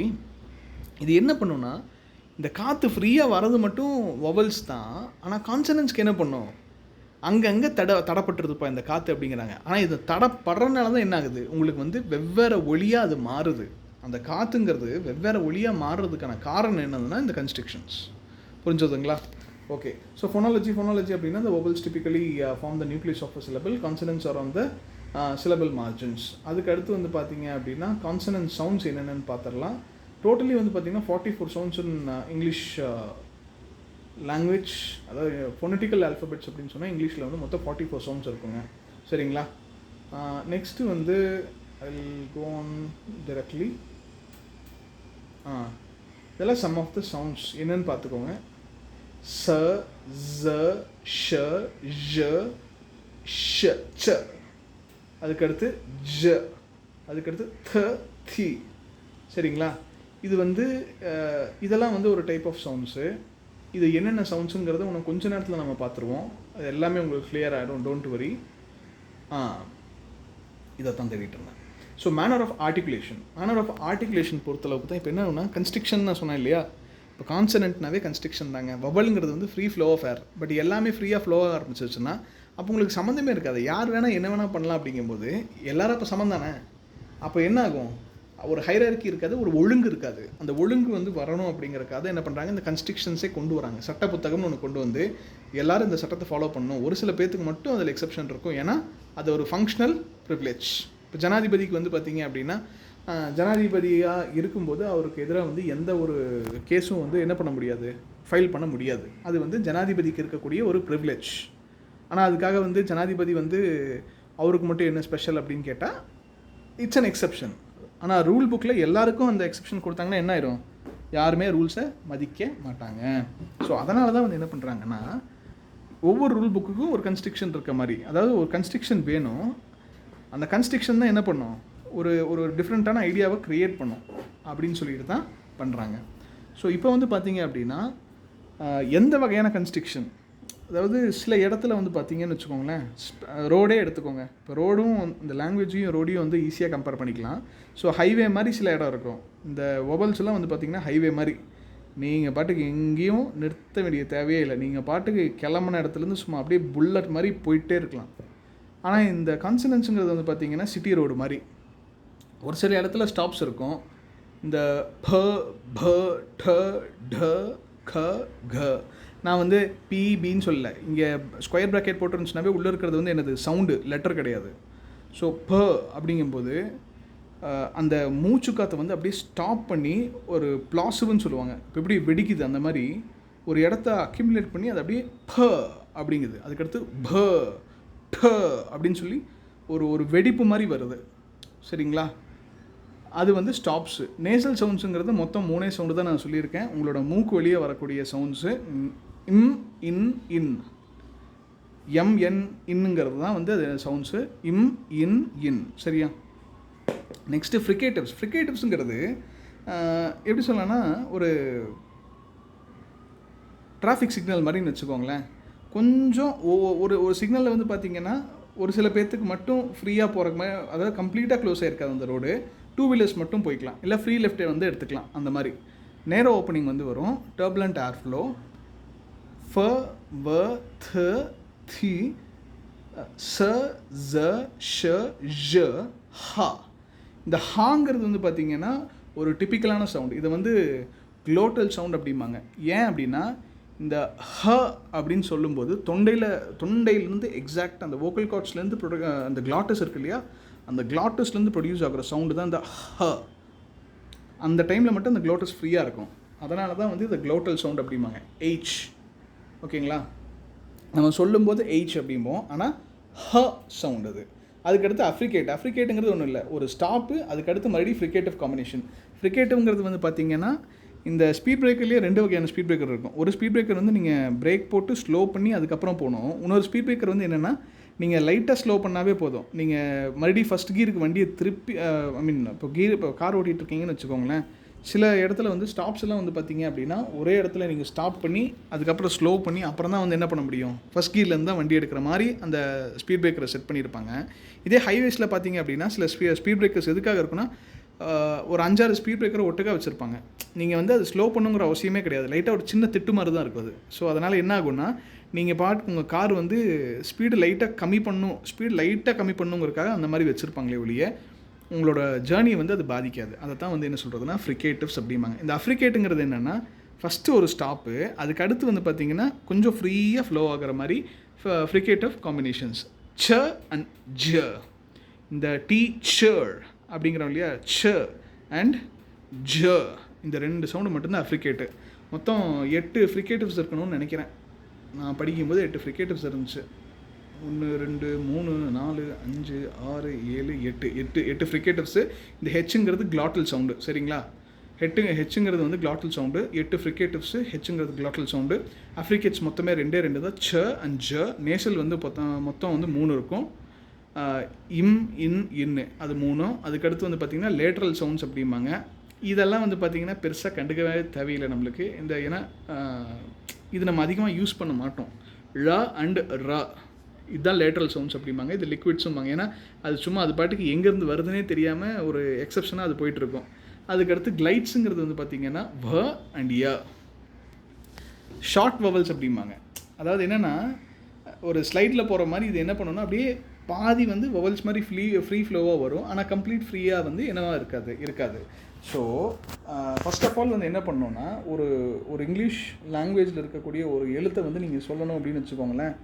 இது என்ன பண்ணுன்னா இந்த காற்று ஃப்ரீயாக வர்றது மட்டும் வவல்ஸ் தான். ஆனால் கான்சனன்ஸ்க்கு என்ன பண்ணும், அங்கங்கே தடப்பட்டுருதுப்பா இந்த காற்று அப்படிங்கிறாங்க. ஆனால் இது தடப்படுறதுனால தான் என்ன ஆகுது, உங்களுக்கு வந்து வெவ்வேறு ஒளியாக அது மாறுது. அந்த காற்றுங்கிறது வெவ்வேறு ஒளியாக மாறுறதுக்கான காரணம் என்னதுன்னா இந்த கன்ஸ்ட்ரக்ஷன்ஸ். புரிஞ்சதுங்களா? ஓகே. ஸோ ஃபோனாலஜி அப்படின்னா the vowels typically form the nucleus of a syllable. Consonants are on the syllable margins. அதுக்கு அடுத்து வந்து பார்த்தீங்க அப்படின்னா கான்சனன்ட் சவுண்ட்ஸ் என்னென்னு பார்த்துடலாம். டோட்டலி வந்து பார்த்திங்கன்னா 44 சவுண்ட்ஸ் இன் இங்கிலீஷ் லாங்குவேஜ், அதாவது ஃபோனட்டிக்கல் ஆல்ஃபபெட்ஸ் அப்படின்னு சொன்னால் இங்கிலீஷில் வந்து மொத்தம் 44 சவுண்ட்ஸ் இருக்குங்க. சரிங்களா? நெக்ஸ்ட்டு வந்து I will go on directly. இதெல்லாம் சம் ஆஃப் த சவுண்ட்ஸ் என்னென்னு பார்த்துக்கோங்க. ச, ஜ, ஷ, ழ, ஷ, ச, அதுக்கடுத்து ஜ, அதுக்கடுத்து த, தி. சரிங்களா? இது வந்து இதெல்லாம் வந்து ஒரு டைப் ஆஃப் சவுண்ட்ஸு. இது என்னென்ன சவுண்ட்ஸுங்கிறத உனக்கு கொஞ்ச நேரத்தில் நம்ம பார்த்துருவோம். அது எல்லாமே உங்களுக்கு கிளியர் ஆகிடும், டோன்ட் வரி. இதை தான் தேடிட்டு இருந்தேன். ஸோ மேனர் ஆஃப் ஆர்டிகுலேஷன் பொறுத்தளவுக்கு தான் இப்போ என்னன்னா கன்ஸ்ட்ரக்ஷன் நான் சொன்னேன் இல்லையா. இப்போ கான்சனன்ட்னாவே கன்ஸ்ட்ரக்ஷன் தாங்க. வவலுங்கிறது வந்து free flow of air. But எல்லாமே ஃப்ரீயாக ஃப்ளோ ஆக ஆரம்பிச்சிருச்சுன்னா அப்போ உங்களுக்கு சம்மந்தமே இருக்காது. யார் வேணால் என்ன வேணால் பண்ணலாம் அப்படிங்கும்போது எல்லாரும் அப்போ சம்மந்தானே. அப்போ என்ன ஆகும், ஒரு ஹைரார்கி இருக்காது, ஒரு ஒழுங்கு இருக்காது. அந்த ஒழுங்கு வந்து வரணும் அப்படிங்கிறக்காக என்ன பண்ணுறாங்க, இந்த கன்ஸ்ட்ரிக்ஷன்ஸே கொண்டு வராங்க. சட்ட புத்தகம்னு ஒன்று கொண்டு வந்து எல்லோரும் இந்த சட்டத்தை ஃபாலோ பண்ணணும். ஒரு சில பேர்த்துக்கு மட்டும் அதில் எக்ஸப்ஷன் இருக்கும். ஏன்னா அது ஒரு ஃபங்க்ஷனல் ப்ரிவிலேஜ். இப்போ ஜனாதிபதிக்கு வந்து பார்த்திங்க அப்படின்னா, ஜனாதிபதியாக இருக்கும்போது அவருக்கு எதிராக வந்து எந்த ஒரு கேஸும் வந்து என்ன பண்ண முடியாது, ஃபைல் பண்ண முடியாது. அது வந்து ஜனாதிபதிக்கு இருக்கக்கூடிய ஒரு ப்ரிவிலேஜ். ஆனால் அதுக்காக வந்து ஜனாதிபதி வந்து அவருக்கு மட்டும் என்ன ஸ்பெஷல் அப்படின்னு கேட்டால் இட்ஸ் அன் எக்ஸப்ஷன். ஆனால் ரூல் புக்கில் எல்லாருக்கும் அந்த எக்ஸப்ஷன் கொடுத்தாங்கன்னா என்ன ஆயிரும், யாருமே ரூல்ஸை மதிக்க மாட்டாங்க. ஸோ அதனால தான் வந்து என்ன பண்ணுறாங்கன்னா, ஒவ்வொரு ரூல் புக்குக்கும் ஒரு கன்ஸ்ட்ரிக்ஷன் இருக்க மாதிரி, அதாவது ஒரு கன்ஸ்ட்ரிக்ஷன் வேணும். அந்த கன்ஸ்ட்ரிக்ஷன் தான் என்ன பண்ணும், ஒரு டிஃப்ரெண்ட்டான ஐடியாவை க்ரியேட் பண்ணும் அப்படின்னு சொல்லிட்டு தான் பண்ணுறாங்க. ஸோ இப்போ வந்து பார்த்தீங்க அப்படின்னா எந்த வகையான கன்ஸ்ட்ரிக்ஷன், அதாவது சில இடத்துல வந்து பார்த்தீங்கன்னு வச்சுக்கோங்களேன், ரோடே எடுத்துக்கோங்க. இப்போ ரோடும் இந்த லாங்குவேஜையும் ரோடையும் வந்து ஈஸியாக கம்பேர் பண்ணிக்கலாம். ஸோ ஹைவே மாதிரி சில இடம் இருக்கும். இந்த வொபல்ஸ்லாம் வந்து பார்த்திங்கன்னா ஹைவே மாதிரி, நீங்கள் பாட்டுக்கு எங்கேயும் நிறுத்த வேண்டிய தேவையே இல்லை. நீங்கள் பாட்டுக்கு கிளம்புன இடத்துலேருந்து சும்மா அப்படியே புல்லட் மாதிரி போயிட்டே இருக்கலாம். ஆனால் இந்த கான்சனன்ஸுங்கிறது வந்து பார்த்திங்கன்னா சிட்டி ரோடு மாதிரி ஒரு சில இடத்துல ஸ்டாப்ஸ் இருக்கும். இந்த ப ப ட ட க க, நான் வந்து பிபின்னு சொல்லலை, இங்கே ஸ்கொயர் ப்ராக்கெட் போட்டுருந்துச்சுனாவே உள்ளே இருக்கிறது வந்து என்னது, சவுண்டு, லெட்டர் கிடையாது. ஸோ ப அப்படிங்கும்போது அந்த மூச்சு காற்றை வந்து அப்படியே ஸ்டாப் பண்ணி ஒரு பிளாசிவ்னு சொல்லுவாங்க. இப்போ எப்படி வெடிக்குது அந்த மாதிரி ஒரு இடத்த அக்யூமுலேட் பண்ணி அது அப்படியே ப அப்படிங்குது. அதுக்கடுத்து ப ட அப்படின்னு சொல்லி ஒரு வெடிப்பு மாதிரி வருது. சரிங்களா, அது வந்து ஸ்டாப்ஸு. நேசல் சவுண்ட்ஸுங்கிறது மொத்தம் 3 சவுண்டு தான் நான் சொல்லியிருக்கேன். உங்களோட மூக்கு வெளியே வரக்கூடிய சவுண்ட்ஸு இம் இன் இன், எம் என் இன்னுங்கிறது தான் வந்து அது சவுண்ட்ஸு, இம் இன் இன். சரியா, நெக்ஸ்ட்டு ஃப்ரிகேட்டிவ்ஸ். ஃப்ரிகேட்டிவ்ஸுங்கிறது எப்படி சொல்லலாம்னா, ஒரு டிராஃபிக் சிக்னல் மாதிரின்னு வச்சுக்கோங்களேன். கொஞ்சம் ஒரு சிக்னலில் வந்து பார்த்திங்கன்னா ஒரு சில பேர்த்துக்கு மட்டும் ஃப்ரீயாக போகிற மாதிரி, அதாவது கம்ப்ளீட்டாக க்ளோஸ் ஆகிருக்காது அந்த ரோடு, 2 வீலர்ஸ் மட்டும் போய்க்கலாம், இல்லை ஃப்ரீ லெஃப்ட்டை வந்து எடுத்துக்கலாம். அந்த மாதிரி நேரோ ஓப்பனிங் வந்து வரும். டர்புலண்ட் ஏர் ஃப்ளோ, ஃப வ த தி ச ஜ ஷ ஜ ஹா. இந்த ஹாங்கிறது வந்து பார்த்திங்கன்னா ஒரு டிப்பிக்கலான சவுண்ட். இதை வந்து க்ளோட்டல் சவுண்ட் அப்படிம்பாங்க. ஏன் அப்படின்னா, இந்த ஹ அப்படின்னு சொல்லும்போது தொண்டையிலேருந்து எக்ஸாக்ட் அந்த வோக்கல் கார்ட்ஸ்லேருந்து அந்த கிளாட்டஸ் இருக்கு இல்லையா, அந்த கிளாட்டஸ்லேருந்து ப்ரொடியூஸ் ஆகிற சவுண்டு தான் இந்த ஹ. அந்த டைமில் மட்டும் அந்த க்ளோட்டஸ் ஃப்ரீயாக இருக்கும். அதனால தான் வந்து இந்த க்ளோட்டல் சவுண்ட் அப்படிம்பாங்க. எச், ஓகேங்களா, நம்ம சொல்லும்போது எச் அப்படிம்போம், ஆனால் ஹ சவுண்ட் அது. அதுக்கடுத்து அஃப்ரிகேட்டுங்கிறது ஒன்றும் இல்லை, ஒரு ஸ்டாப்பு, அதுக்கடுத்து மறுபடியும் ஃப்ரிகேட்டிவ் காம்பினேஷன். ஃப்ரிகேட்டிவ்ங்கிறது வந்து பார்த்திங்கன்னா, இந்த ஸ்பீட் பிரேக்கர்லேயே 2 வகையான ஸ்பீட் பிரேக்கர் இருக்கும். ஒரு ஸ்பீட் பிரேக்கர் வந்து நீங்கள் பிரேக் போட்டு ஸ்லோ பண்ணி அதுக்கப்புறம் போகணும். இன்னொரு ஸ்பீட் பிரேக்கர் வந்து என்னென்னா, நீங்கள் லைட்டாக ஸ்லோ பண்ணாவே போதும். நீங்கள் மறுபடியும் ஃபஸ்ட் கீருக்கு வண்டியை திருப்பி இப்போ கார் ஓட்டிகிட்டு இருக்கீங்கன்னு வச்சுக்கோங்களேன், சில இடத்துல வந்து ஸ்டாப்ஸ் எல்லாம் வந்து பார்த்திங்க அப்படின்னா ஒரே இடத்துல நீங்கள் ஸ்டாப் பண்ணி அதுக்கப்புறம் ஸ்லோ பண்ணி அப்புறம் தான் வந்து என்ன பண்ண முடியும், ஃபஸ்ட் கீர்லேருந்து தான் வண்டி எடுக்கிற மாதிரி அந்த ஸ்பீட் பிரேக்கரை செட் பண்ணியிருப்பாங்க. இதே ஹைவேஸில் பார்த்திங்க அப்படின்னா சில ஸ்பீட் பிரேக்கர்ஸ் எதுக்காக இருக்குன்னா, ஒரு 5-6 ஸ்பீட் பிரேக்கரை ஒட்டுக்காக வச்சுருப்பாங்க. நீங்கள் வந்து அது ஸ்லோ பண்ணுங்கிற அவசியமே கிடையாது, லைட்டாக ஒரு சின்ன திட்டு மாதிரி தான் இருக்கும் அது. ஸோ அதனால் என்ன ஆகும்னா, நீங்கள் உங்கள் கார் வந்து ஸ்பீடு லைட்டாக கம்மி பண்ணுங்கிறதுக்காக அந்த மாதிரி வச்சுருப்பாங்களே ஒழிய உங்களோட ஜேர்னியை வந்து அது பாதிக்காது. அதை தான் வந்து என்ன சொல்கிறதுனா ஃப்ரிகேட்டிவ்ஸ் அப்படிம்பாங்க. இந்த அஃப்ரிகேட்டுங்கிறது என்னென்னா, ஃபஸ்ட்டு ஒரு ஸ்டாப்பு, அதுக்கு அடுத்து வந்து பார்த்திங்கன்னா கொஞ்சம் ஃப்ரீயாக ஃப்ளோ ஆகிற மாதிரி ஃப்ரிகேட்டிவ் காம்பினேஷன்ஸ். ச அண்ட் ஜ, இந்த டீச்சர் அப்படிங்கிறோம் இல்லையா, ச அண்ட் ஜ, இந்த 2 சவுண்டு மட்டும்தான் அஃப்ரிகேட்டு. மொத்தம் 8 ஃப்ரிகேட்டிவ்ஸ் இருக்கணும்னு நினைக்கிறேன். நான் படிக்கும்போது 8 ஃப்ரிகேட்டிவ்ஸ் இருந்துச்சு. 1 2 3 4 5 6 7 8 ஃப்ரிகேட்டிவ்ஸு. இந்த ஹெச்சுங்கிறது கிளாட்டல் சவுண்டு. சரிங்களா, ஹெச்சுங்கிறது வந்து கிளாட்டல் சவுண்டு. 8 ஃப்ரிகேட்டிவ்ஸு, ஹெச்சுங்கிறது கிளாட்டல் சவுண்டு. அஃப்ரிகேட்ஸ் மொத்தமே 2 தான், ச அண்ட் ஜ. நேசல் வந்து மொத்தம் வந்து 3 இருக்கும். இம் இன் இன்னு அது 3. அதுக்கடுத்து வந்து பார்த்திங்கன்னா லேட்ரல் சவுண்ட்ஸ் அப்படிம்பாங்க. இதெல்லாம் வந்து பார்த்திங்கன்னா பெருசாக கண்டுக்கவே தேவையில்லை நம்மளுக்கு. ஏன்னா இது நம்ம அதிகமாக யூஸ் பண்ண மாட்டோம். ழ அண்ட் ர இதுதான் லேட்ரல் சவுண்ட்ஸ் அப்படிம்பாங்க. இது லிக்விட்ஸும்பாங்க. ஏன்னா அது சும்மா அது பாட்டுக்கு எங்கேருந்து வருதுன்னே தெரியாமல் ஒரு எக்ஸப்ஷனாக அது போயிட்டுருக்கும். அதுக்கடுத்து கிளைட்ஸுங்கிறது வந்து பார்த்திங்கன்னா வ அண்ட் ய. ஷார்ட் வவல்ஸ் அப்படிம்பாங்க. அதாவது என்னென்னா, ஒரு ஸ்லைடில் போகிற மாதிரி இது என்ன பண்ணணும்னா அப்படியே பாதி வந்து வவல்ஸ் மாதிரி ஃப்ரீ ஃப்ளோவாக வரும், ஆனால் கம்ப்ளீட் ஃப்ரீயாக வந்து என்னவா இருக்காது. ஸோ ஃபர்ஸ்ட் ஆஃப் ஆல் வந்து என்ன பண்ணோன்னா, ஒரு இங்கிலீஷ் லாங்குவேஜில் இருக்கக்கூடிய ஒரு எழுத்தை வந்து நீங்கள் சொல்லணும் அப்படின்னு வச்சுக்கோங்களேன்,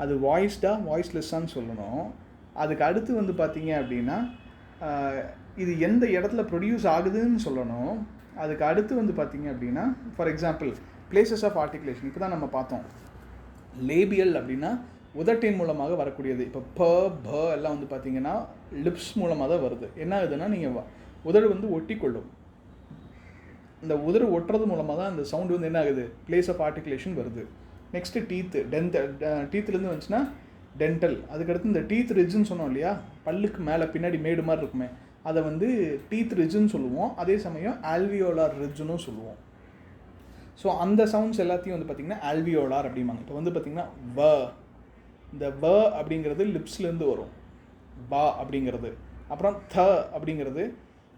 அது வாய்ஸ்லெஸ்ஸான்னு சொல்லணும். அதுக்கு அடுத்து வந்து பார்த்தீங்க அப்படின்னா இது எந்த இடத்துல ப்ரொடியூஸ் ஆகுதுன்னு சொல்லணும். அதுக்கு அடுத்து வந்து பார்த்தீங்க அப்படின்னா for example places of articulation. இப்போ தான் நம்ம பார்த்தோம் லேபியல் அப்படின்னா உதட்டின் மூலமாக வரக்கூடியது. இப்போ ப எல்லாம் வந்து பார்த்தீங்கன்னா லிப்ஸ் மூலமாக தான் வருது. என்ன ஆகுதுன்னா நீங்கள் உதடு வந்து ஒட்டி கொள்ளும். இந்த உதடு ஒட்டுறது மூலமாக தான் அந்த சவுண்டு வந்து என்ன ஆகுது, பிளேஸ் ஆஃப் ஆர்டிகுலேஷன் வருது. நெக்ஸ்ட்டு டீத்துலேருந்து வந்துச்சுன்னா டென்டல். அதுக்கடுத்து இந்த டீத் ரிட்ஜுன்னு சொன்னோம் இல்லையா, பல்லுக்கு மேலே பின்னாடி மேடு மாதிரி இருக்குமே, அதை வந்து டீத் ரிட்ஜுன்னு சொல்லுவோம். அதே சமயம் ஆல்வியோலார் ரிட்ஜுன்னு சொல்லுவோம். ஸோ அந்த சவுண்ட்ஸ் எல்லாத்தையும் வந்து பார்த்திங்கன்னா ஆல்வியோலார் அப்படிம்பாங்க. இப்போ வந்து பார்த்திங்கன்னா இந்த அப்படிங்கிறது லிப்ஸ்லேருந்து வரும், பா அப்படிங்கிறது. அப்புறம் அப்படிங்கிறது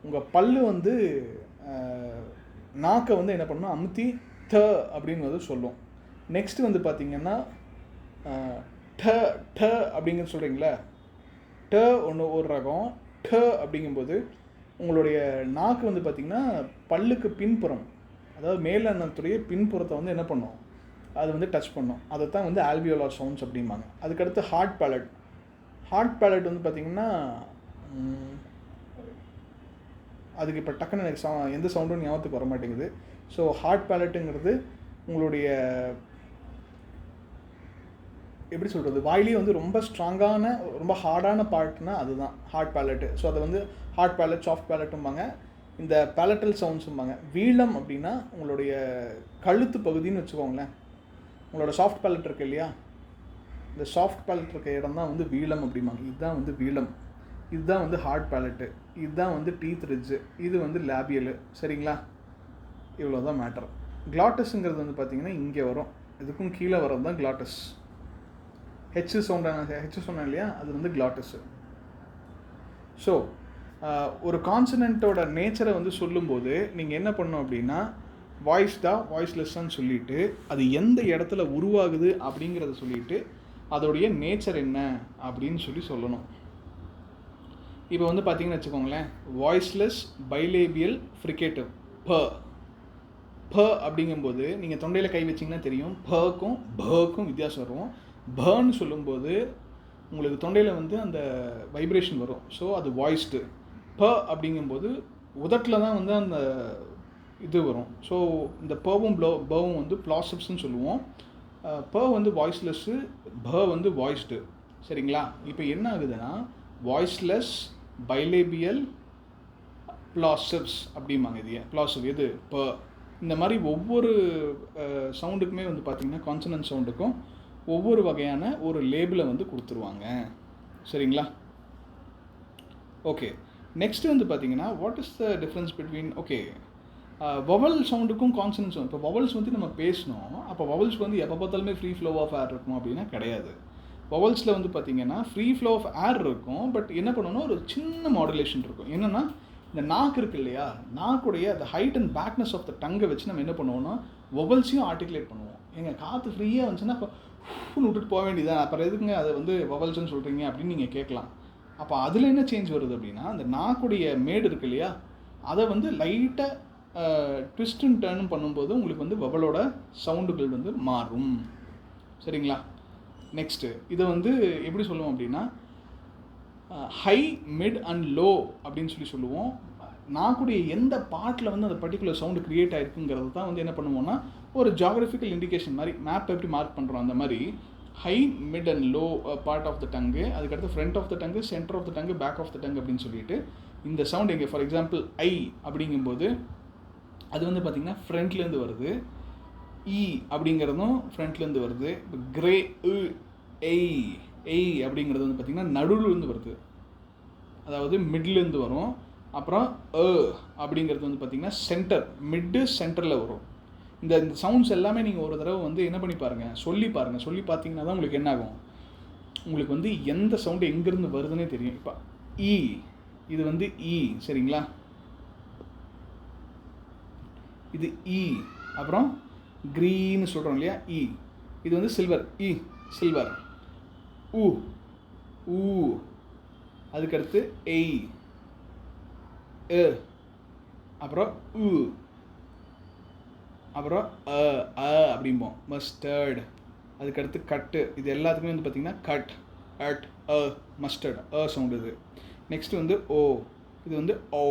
உங்கள் பல்லு வந்து நாக்கை வந்து என்ன பண்ணணும், அமுத்தி அப்படின்னு வந்து சொல்லும். நெக்ஸ்ட்டு வந்து பார்த்திங்கன்னா அப்படிங்கிறது சொல்கிறீங்களா, ஒன்று ஒரு ரகம். அப்படிங்கும்போது உங்களுடைய நாக்கு வந்து பார்த்திங்கன்னா பல்லுக்கு பின்புறம், அதாவது மேலெண்ணத்துடைய பின்புறத்தை வந்து என்ன பண்ணும், அது வந்து டச் பண்ணும். அதை தான் வந்து ஆல்வியோலார் சவுண்ட்ஸ் அப்படிம்பாங்க. அதுக்கடுத்து ஹார்ட் பேலட் வந்து பார்த்திங்கன்னா அதுக்கு இப்போ டக்குன்னு எனக்கு எந்த சவுண்டும் ஞாபகத்துக்கு வர மாட்டேங்குது. ஸோ ஹார்ட் பேலட்டுங்கிறது உங்களுடைய எப்படி சொல்கிறது, வாயிலே வந்து ரொம்ப ஸ்ட்ராங்கான ரொம்ப ஹார்டான பார்ட்னா அதுதான் ஹார்ட் பேலட்டு. ஸோ அதை வந்து ஹார்ட் பேலட், சாஃப்ட் பேலட்டும்பாங்க. இந்த பேலட்டல் சவுண்ட்ஸும்பாங்க. வீலம் அப்படின்னா உங்களுடைய கழுத்து பகுதின்னு வச்சுக்கோங்களேன். உங்களோட சாஃப்ட் பேலட் இருக்குது இல்லையா, இந்த சாஃப்ட் பேலட் இருக்க இடம் தான் வந்து வீலம் அப்படிம்பாங்க. இதுதான் வந்து வீலம், இதுதான் வந்து ஹார்ட் பேலட்டு, இதுதான் வந்து டீத் ரிட்ஜு, இது வந்து லேபியலு. சரிங்களா, இவ்வளோ தான் மேட்டர். கிளாட்டஸுங்கிறது வந்து பார்த்திங்கன்னா இங்கே வரும், இதுக்கும் கீழே வர்றது தான் கிளாட்டஸ். ஹெச் சொன்னேன் இல்லையா, அது வந்து கிளாட்டஸு. ஸோ ஒரு கான்சனண்ட்டோட நேச்சரை வந்து சொல்லும்போது நீங்கள் என்ன பண்ணணும் அப்படின்னா வாய்ஸ்லெஸ்ஸான்னு சொல்லிவிட்டு அது எந்த இடத்துல உருவாகுது அப்படிங்கிறத சொல்லிவிட்டு அதோடைய நேச்சர் என்ன அப்படின்னு சொல்லணும். இப்போ வந்து பார்த்தீங்கன்னு வச்சுக்கோங்களேன், வாய்ஸ்லெஸ் பைலேபியல் ஃப்ரிகேட்டிவ் ப அப்படிங்கும்போது நீங்கள் தொண்டையில் கை வச்சிங்கன்னா தெரியும், பக்கும் வித்தியாசம் வரும். பன்னு சொல்லும்போது உங்களுக்கு தொண்டையில் வந்து அந்த வைப்ரேஷன் வரும். ஸோ அது வாய்ஸ்டு. அப்படிங்கும்போது உதட்டில் தான் வந்து அந்த இது வரும். ஸோ இந்த பவும் வந்து ப்ளாசிப்ஸ்ன்னு சொல்லுவோம். வந்து வாய்ஸ்லெஸ்ஸு, வந்து வாய்ஸ்டு. சரிங்களா, இப்போ என்ன ஆகுதுன்னா வாய்ஸ்லெஸ் பைலேபியல் ப்ளாசிப்ஸ் அப்படிம்பாங்க. இது ப்ளாசிப் எது இந்த மாதிரி ஒவ்வொரு சவுண்டுக்குமே வந்து பார்த்திங்கன்னா கான்சனன்ட் சவுண்டுக்கும் ஒவ்வொரு வகையான ஒரு லேபிளை வந்து கொடுத்துருவாங்க. சரிங்களா, ஓகே. நெக்ஸ்ட்டு வந்து பார்த்தீங்கன்னா what is the difference between vowel சவுண்டுக்கும் கான்சனன்ட் சவுண்ட். இப்போ வவல்ஸ் வந்து நம்ம பேசணும், அப்போ வவல்ஸ்க்கு வந்து எப்போ பார்த்தாலுமே ஃப்ரீ ஃப்ளோ ஆஃப் ஏர் இருக்கும் அப்படின்னா கிடையாது. வவல்ஸில் வந்து பார்த்திங்கன்னா ஃப்ரீ ஃப்ளோ ஆஃப் ஏர் இருக்கும், பட் என்ன பண்ணணும்னா ஒரு சின்ன மாடுலேஷன் இருக்கும். என்னென்னா இந்த நாக்கு இருக்குது இல்லையா, நாக்குடைய அந்த ஹைட் அண்ட் பேக்னஸ் ஆஃப் த டங்கை வச்சு நம்ம என்ன பண்ணுவோம்னா வவல்ஸையும் ஆர்டிகுலேட் பண்ணுவோம். எங்கள் காற்று ஃப்ரீயாக வந்துச்சுன்னா இப்போ விட்டுட்டு போக வேண்டியதான், அப்புறம் எதுக்குங்க அதை வந்து வவல்ஸ்ன்னு சொல்கிறீங்க அப்படின்னு நீங்கள் கேட்கலாம். அப்போ அதில் என்ன சேஞ்ச் வருது அப்படின்னா அந்த நாக்குடைய மேடு இருக்கு இல்லையா, அதை வந்து லைட்டாக ட்விஸ்ட் அண்ட் டர்ன் பண்ணும்போது உங்களுக்கு வந்து வவலோட சவுண்டுகள் வந்து மாறும். சரிங்களா, நெக்ஸ்ட்டு இதை வந்து எப்படி சொல்லுவோம் அப்படின்னா ஹை, மிட் அண்ட் லோ அப்படின்னு சொல்லுவோம். நாக்குடைய எந்த பார்ட்டில் வந்து அந்த பர்டிகுலர் சவுண்டு க்ரியேட் ஆகிருக்குங்கிறது தான் வந்து என்ன பண்ணுவோம்னா ஒரு ஜாகிரபிக்கல் இண்டிகேஷன் மாதிரி, மேப் எப்படி மார்க் பண்ணுறோம் அந்த மாதிரி high, mid and low part of the tongue, அதுக்கடுத்து front of the tongue, centre of the tongue, back of the tongue அப்படின்னு சொல்லிட்டு இந்த சவுண்ட் இங்கே ஃபார் எக்ஸாம்பிள் ஐ அப்படிங்கும்போது அது வந்து பார்த்திங்கன்னா ஃப்ரண்ட்லேருந்து வருது. இ அப்படிங்கிறதும் ஃப்ரண்ட்லேருந்து வருது. இப்போ கிரே எய் அப்படிங்கிறது வந்து பார்த்திங்கன்னா நடுவுலேருந்து வருது, அதாவது மிட்லேருந்து வரும். அப்புறம் அப்படிங்கிறது வந்து பார்த்திங்கன்னா சென்டர், மிட்டு சென்டரில் வரும். இந்த சவுண்ட்ஸ் எல்லாமே நீங்கள் ஒரு தடவை வந்து என்ன பண்ணி பாருங்கள், சொல்லி பார்த்தீங்கன்னா தான் உங்களுக்கு என்ன ஆகும், உங்களுக்கு வந்து எந்த சவுண்டு எங்கேருந்து வருதுன்னே தெரியும். இப்போ இது வந்து சரிங்களா, இது அப்புறம் க்ரீன்னு சொல்கிறோம் இல்லையா, இது வந்து சில்வர், சில்வர். ஊ, அதுக்கடுத்து எய், எ, அப்புறம் உ, அப்புறம் அ அப்படிம்போம் மஸ்டர்ட். அதுக்கடுத்து கட்டு. இது எல்லாத்துக்குமே வந்து பார்த்திங்கன்னா கட், அட், மஸ்டர்ட் சவுண்ட் இது. நெக்ஸ்ட்டு வந்து ஓ, இது வந்து ஓ.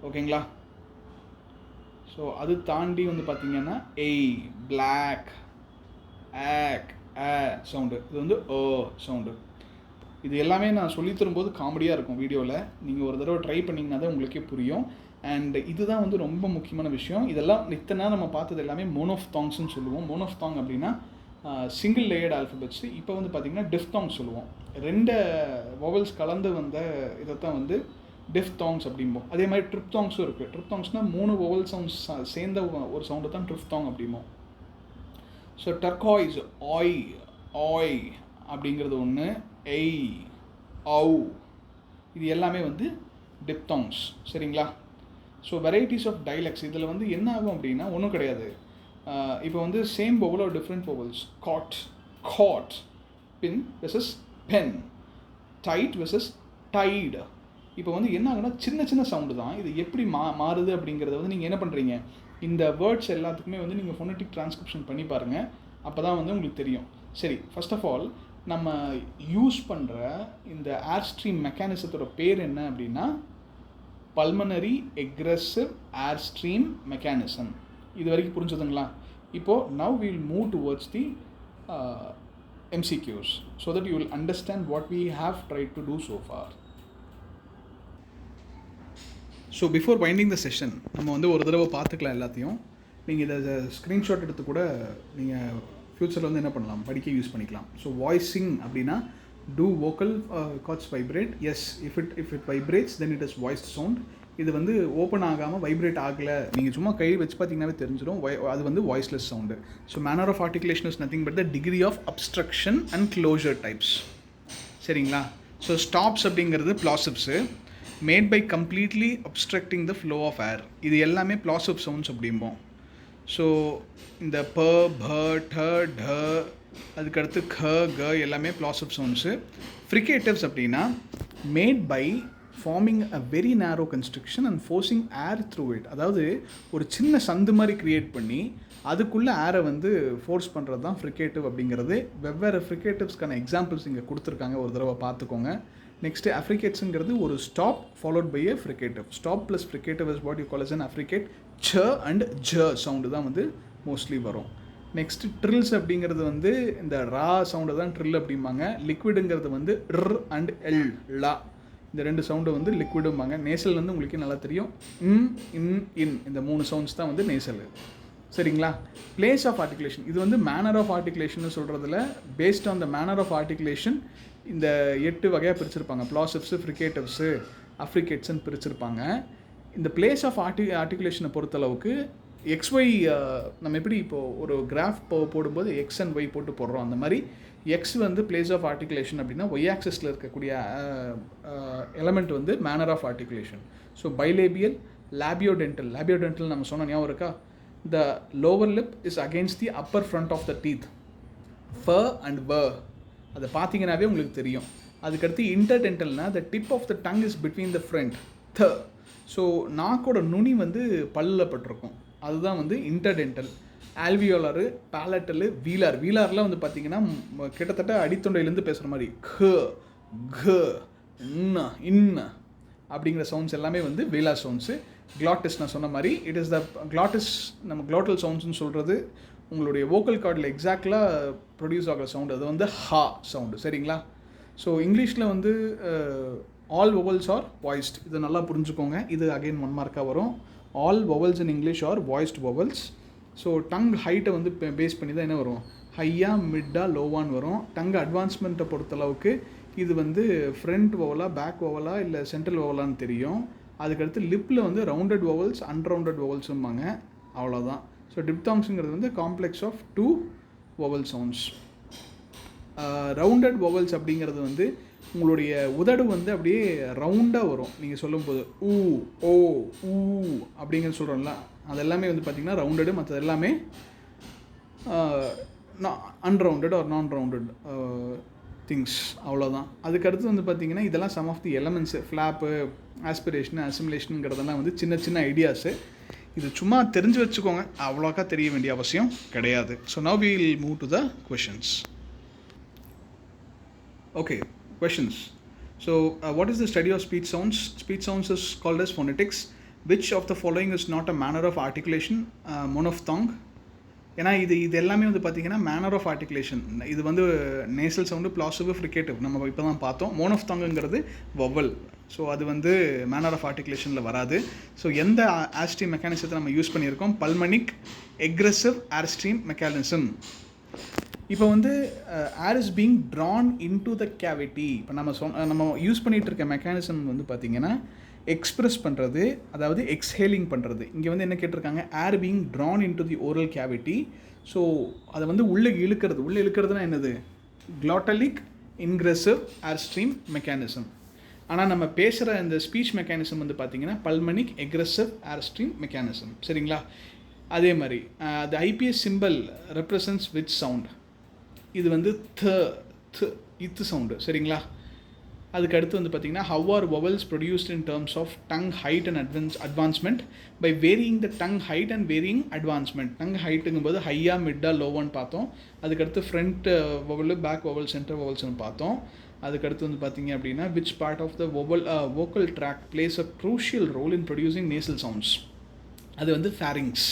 ஓகேங்களா? ஸோ அது தாண்டி வந்து பார்த்திங்கன்னா எய், பிளாக், ஆக், சவுண்டு. இது வந்து ஓ சவுண்டு. இது எல்லாமே நான் சொல்லித் தரும்போது காமெடியாக இருக்கும் வீடியோவில். நீங்கள் ஒரு தடவை ட்ரை பண்ணிங்கன்னா தான் உங்களுக்கே புரியும். அண்ட் இதுதான் வந்து ரொம்ப முக்கியமான விஷயம். இதெல்லாம் இத்தனை நம்ம பார்த்தது எல்லாமே மோனோஃப்தாங்ஸ்னு சொல்லுவோம். மோனோஃப்தாங் அப்படின்னா சிங்கிள் லேயர்டு ஆல்ஃபபெட்ஸ். இப்போ வந்து பார்த்திங்கன்னா டிஃப்தாங் சொல்லுவோம். 2 வவல்ஸ் கலந்து வந்த இதைத்தான் வந்து டிஃப்தாங்ஸ் அப்படிம்போம். அதே மாதிரி ட்ரிப்தாங்ஸும் இருக்குது. ட்ரிப்தாங்ஸ்னால் 3 வவல் சவுண்ட்ஸ் சேர்ந்த ஒரு சவுண்டு தான் ட்ரிப்தாங் அப்படிம்போம். ஸோ டர்காய்ஸ், ஆய், ஆய் அப்படிங்கிறது ஒன்று, எய், ஔ, இது எல்லாமே வந்து டிப்தாங்ஸ். சரிங்களா? So varieties of dialects. இதில் வந்து என்ன ஆகும் அப்படின்னா ஒன்றும் கிடையாது. இப்போ வந்து same vowel or different vowels. Cot, caught, pin versus pen, tight versus tide. இப்போ வந்து என்ன ஆகுனா சின்ன சின்ன சவுண்டு தான். இது எப்படி மாறுது அப்படிங்கிறத வந்து நீங்கள் என்ன பண்ணுறீங்க, இந்த வேர்ட்ஸ் எல்லாத்துக்குமே வந்து நீங்கள் ஃபோனடிக் டிரான்ஸ்கிரிப்ஷன் பண்ணி பாருங்கள். அப்போ தான் வந்து உங்களுக்கு தெரியும். சரி, ஃபர்ஸ்ட் ஆஃப் ஆல் நம்ம யூஸ் பண்ணுற இந்த ஏர் ஸ்ட்ரீம் மெக்கானிசத்தோட பேர் என்ன அப்படின்னா pulmonary egressive air stream mechanism. இது வரைக்கும் புரிஞ்சதுங்களா? இப்போது now we will move towards the MCQs so that you will understand what we have tried to do so far. So before winding the session நம்ம வந்து ஒரு தடவை பார்த்துக்கலாம் எல்லாத்தையும். நீங்கள் இதை ஸ்க்ரீன்ஷாட் எடுத்து கூட நீங்கள் ஃப்யூச்சரில் வந்து என்ன பண்ணலாம், படிக்க யூஸ் பண்ணிக்கலாம். ஸோ வாய்ஸிங் அப்படின்னா do vocal cords vibrate. Yes, if it vibrates then it is voiced sound. இது வந்து ஓப்பன் ஆகாமல் வைப்ரேட் ஆகலை, நீங்கள் சும்மா கை வச்சு பார்த்தீங்கன்னாவே தெரிஞ்சிடும், அது வந்து voiceless sound. So manner of articulation is nothing but the degree of obstruction and closure types. சரிங்களா? ஸோ ஸ்டாப்ஸ் அப்படிங்கிறது plosives, made by completely obstructing the flow of air. இது எல்லாமே ப்ளாசிப் சவுண்ட்ஸ் அப்படிம்போம். ஸோ இந்த ப, ப, ட, ட, அதுக்கடுத்து க, க எல்லாமே ப்ளாசிப் சவுண்ட்ஸு. ஃப்ரிகேட்டிவ்ஸ் அப்படின்னா made by forming a very narrow construction and forcing air through it. அதாவது ஒரு சின்ன சந்து மாதிரி க்ரியேட் பண்ணி அதுக்குள்ளே ஏரை வந்து ஃபோர்ஸ் பண்ணுறது தான் ஃப்ரிகேட்டிவ் அப்படிங்கிறது. வெவ்வேறு ஃப்ரிகேட்டிவ்ஸ்க்கான எக்ஸாம்பிள்ஸ் இங்கே கொடுத்துருக்காங்க, ஒரு தடவை பார்த்துக்கோங்க. நெக்ஸ்ட்டு அஃப்ரிகேட்ஸுங்கிறது ஒரு stop followed by a fricative. Stop plus fricative is what you call as an affricate. ச அண்ட் ஜ சவுண்டு தான் வந்து மோஸ்ட்லி வரும். நெக்ஸ்ட்டு ட்ரில்ஸ் அப்படிங்கிறது வந்து இந்த ரா சவுண்டு தான் ட்ரில் அப்படிம்பாங்க. லிக்விடுங்கிறது வந்து ர் அண்ட் எல், லா, இந்த 2 சவுண்டு வந்து லிக்விடும்பாங்க. நேசல் வந்து உங்களுக்கு நல்லா தெரியும், இன் இந்த 3 சவுண்ட்ஸ் தான் வந்து நேசல். சரிங்களா? பிளேஸ் ஆஃப் ஆர்டிகுலேஷன், இது வந்து மேனர் ஆஃப் ஆர்டிகுலேஷன் சொல்கிறதுல based on the manner of articulation இந்த 8 வகையாக பிரிச்சிருப்பாங்க. ப்ளாசிப்ஸு, ஃப்ரிகேட்டிவ்ஸு, அஃப்ரிகேட்ஸ்ன்னு பிரிச்சிருப்பாங்க. இந்த பிளேஸ் ஆஃப் ஆர்டிகுலேஷனை பொறுத்தளவுக்கு XY நம்ம எப்படி இப்போது ஒரு கிராஃப் போடும்போது எக்ஸ் அண்ட் ஒய் போட்டு போடுறோம், அந்த மாதிரி எக்ஸ் வந்து பிளேஸ் ஆஃப் ஆர்டிகுலேஷன் அப்படின்னா ஒய் ஆக்சஸில் இருக்கக்கூடிய எலமெண்ட் வந்து மேனர் ஆஃப் ஆர்டிகுலேஷன். ஸோ பைலேபியல், லேபியோடென்டல். லேபியோடென்டல் நம்ம சொன்ன ஞாபகம் இருக்கா? The lower lip is against the upper front of the teeth. F and V, அதை பார்த்தீங்கன்னாவே உங்களுக்கு தெரியும். அதுக்கடுத்து இன்டர்டென்டல்னா the tip of the tongue is between the front. த. ஸோ நாக்கோட நுனி வந்து பல்லில் பட்டிருக்கும், அதுதான் வந்து இன்டர்டென்டல். ஆல்வியோலரு, பேலட்டலு, வீலார். வீலாரில் வந்து பார்த்தீங்கன்னா கிட்டத்தட்ட அடித்தொண்டையிலேருந்து பேசுகிற மாதிரி க, க, இன்ன அப்படிங்கிற சவுண்ட்ஸ் எல்லாமே வந்து வீலார் சவுண்ட்ஸு. க்ளாட்டிஸ் நான் சொன்ன மாதிரி இட் இஸ் த க்ளாட்டிஸ். நம்ம க்ளாட்டல் சவுண்ட்ஸ்னு சொல்கிறது உங்களுடைய வோக்கல் கார்டில் எக்ஸாக்டாக ப்ரொடியூஸ் ஆகிற சவுண்டு, அது வந்து ஹா சவுண்டு. சரிங்களா? ஸோ இங்கிலீஷில் வந்து ஆல் வவல்ஸ் ஆர் வாய்ஸ்ட். இதை நல்லா புரிஞ்சுக்கோங்க. இது அகெயின் 1 மார்க்காக வரும். All vowels in English are voiced vowels. So tongue ஹைட்டை வந்து பேஸ் பண்ணி தான் என்ன வரும், ஹையா, மிட்டா, லோவான்னு வரும். டங் அட்வான்ஸ்மெண்ட்டை பொறுத்தளவுக்கு இது வந்து ஃப்ரண்ட் வவலா, பேக் வவலா, இல்லை சென்ட்ரல் வவலான்னு தெரியும். அதுக்கடுத்து லிப்பில் வந்து ரவுண்டட் வவல்ஸ், அன்ரவுண்டட் வவல்ஸும்பாங்க. அவ்வளோதான். ஸோ டிப்தாங்ஸுங்கிறது வந்து complex of 2 vowel sounds. Rounded vowels அப்படிங்கிறது வந்து உங்களுடைய உதடு வந்து அப்படியே ரவுண்டாக வரும். நீங்கள் சொல்லும்போது ஊ, ஓ, ஊ அப்படிங்கிறது சொல்கிறோம்ல, அது எல்லாமே வந்து பார்த்திங்கன்னா ரவுண்டடு. மற்றது எல்லாமே unrounded or non rounded. Things அவ்வளோதான். அதுக்கடுத்து வந்து பார்த்திங்கன்னா இதெல்லாம் some of the elements, flap, aspiration, அசிமுலேஷனுங்கிறதெல்லாம் வந்து சின்ன சின்ன ஐடியாஸு. இது சும்மா தெரிஞ்சு வச்சுக்கோங்க, அவ்வளோக்கா தெரிய வேண்டிய அவசியம் கிடையாது. So now we will move to the questions. Okay, questions. So what is the study of speech sounds? Speech sounds is called as phonetics. Which of the following is not a manner of articulation? Monophthong. ஏன்னா இது எல்லாமே வந்து பார்த்திங்கன்னா manor of articulation. இது வந்து nasal sound, பிளாசிவ், ஃப்ரிகேட்டிவ் நம்ம இப்போ தான் பார்த்தோம். மோனோஃப்தாங்குங்கிறது வவல். ஸோ அது வந்து மேனர் ஆஃப் ஆர்டிகுலேஷனில் வராது. ஸோ எந்த ஆர்ஸ்ட்ரீம் மெக்கானிசத்தை நம்ம யூஸ் பண்ணியிருக்கோம்? Pulmonic egressive airstream mechanism. இப்போ வந்து air is being drawn into the cavity. இப்போ நம்ம யூஸ் பண்ணிகிட்டு இருக்க மெக்கானிசம் வந்து பார்த்திங்கன்னா எக்ஸ்ப்ரெஸ் பண்ணுறது, அதாவது எக்ஸ்ஹேலிங் பண்ணுறது. இங்கே வந்து என்ன கேட்டிருக்காங்க? Air being drawn into the oral cavity. So அதை வந்து உள்ளே இழுக்கிறதுனா என்னது? Glottalic ingressive airstream mechanism. ஆனால் நம்ம பேசுகிற இந்த ஸ்பீச் மெக்கானிசம் வந்து பார்த்திங்கன்னா பல்மனிக் எக்ரெசிவ் ஏர்ஸ்ட்ரீம் மெக்கானிசம். சரிங்களா? அதே மாதிரி the IPS simple represents which sound? இது வந்து இத்து சவுண்டு. சரிங்களா? அதுக்கு அடுத்து வந்து பார்த்திங்கன்னா how are vowels produced in terms of tongue height and advancement by varying the tongue height and varying advancement. tongue heightங்கும்போது ஹையாக, மிட்டாக, லோவான்னு பார்த்தோம். அதுக்கடுத்து front vowel, back vowel, centre வவல்ஸ்னு பார்த்தோம். அதுக்கடுத்து வந்து பார்த்திங்க அப்படின்னா which part of the vocal tract plays a crucial role in producing nasal sounds? அது வந்து ஃபேரிங்ஸ்.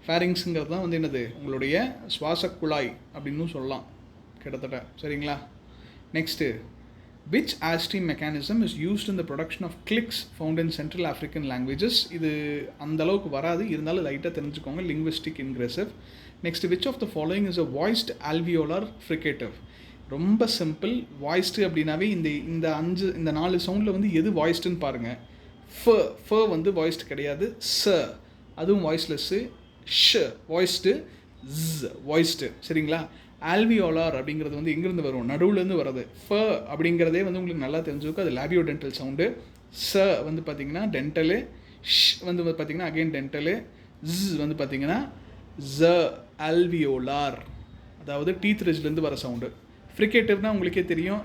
ஃபேரிங்ஸுங்கிறது தான் வந்து என்னது? உங்களுடைய சுவாச குழாய் அப்படின்னு சொல்லலாம் கிட்டத்தட்ட. சரிங்களா? Next, which airstream mechanism is used in the production of clicks found in Central African languages? இது அந்த அளவுக்கு வராது, இருந்தாலும் லைட்டாக தெரிஞ்சுக்கோங்க. linguistic ingressive. Next, which of the following is a voiced alveolar fricative? ரொம்ப சிம்பிள். வாய்ஸ்டு அப்படின்னாவே இந்த 4 சவுண்டில் வந்து எது வாய்ஸ்டுன்னு பாருங்கள். ஃப வந்து வாய்ஸ்டு கிடையாது. அதுவும் வாய்ஸ்லெஸ்ஸு. வாய்ஸ்டு. வாய்ஸ்டு. சரிங்களா? ஆல்வியோலார் அப்படிங்கிறது வந்து எங்கேருந்து வரும்? நடுவுலேருந்து வர்றது. அப்படிங்கிறதே வந்து உங்களுக்கு நல்லா தெரிஞ்சுக்கும். அது லேபியோ டென்டல் சவுண்டு. வந்து பார்த்திங்கன்னா டென்டலு. வந்து பார்த்திங்கன்னா அகெயின் டென்டலு. வந்து பார்த்திங்கன்னா ஆல்வியோலார், அதாவது டீத் ரிட்ஜ்லேருந்து வர சவுண்டு. ஃப்ரிகேட்டிவ்னா உங்களுக்கே தெரியும்.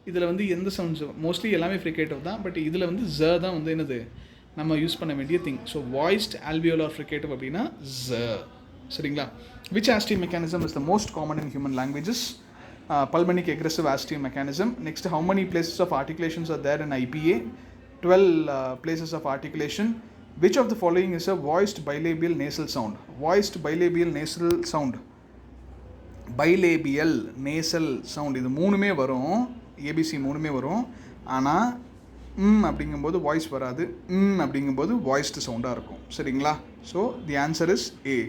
இதில் வந்து எந்த சவுண்ட்ஸ் மோஸ்ட்லி எல்லாமே ஃப்ரிகேட்டிவ் தான். பட் இதில் வந்து தான் வந்து என்னது நம்ம யூஸ் பண்ண வேண்டிய திங். ஸோ வாய்ஸ்ட் ஆல்வியோலார் ஃப்ரிகேட்டிவ் அப்படின்னா சரிங்களா? Which airstream mechanism is the most common in human languages? Pulmonic aggressive airstream mechanism. Next, how many places of articulations are there in IPA? 12 places of articulation. Which of the following is a voiced bilabial nasal sound? Voiced bilabial nasal sound. Bilabial nasal sound. இது மூணுமே வரும். ABC மூணுமே வரும். ஆனால் அப்படிங்கும்போது voice வராது. அப்படிங்கும்போது வாய்ஸ்டு சவுண்டாக இருக்கும். சரிங்களா? So the answer is A.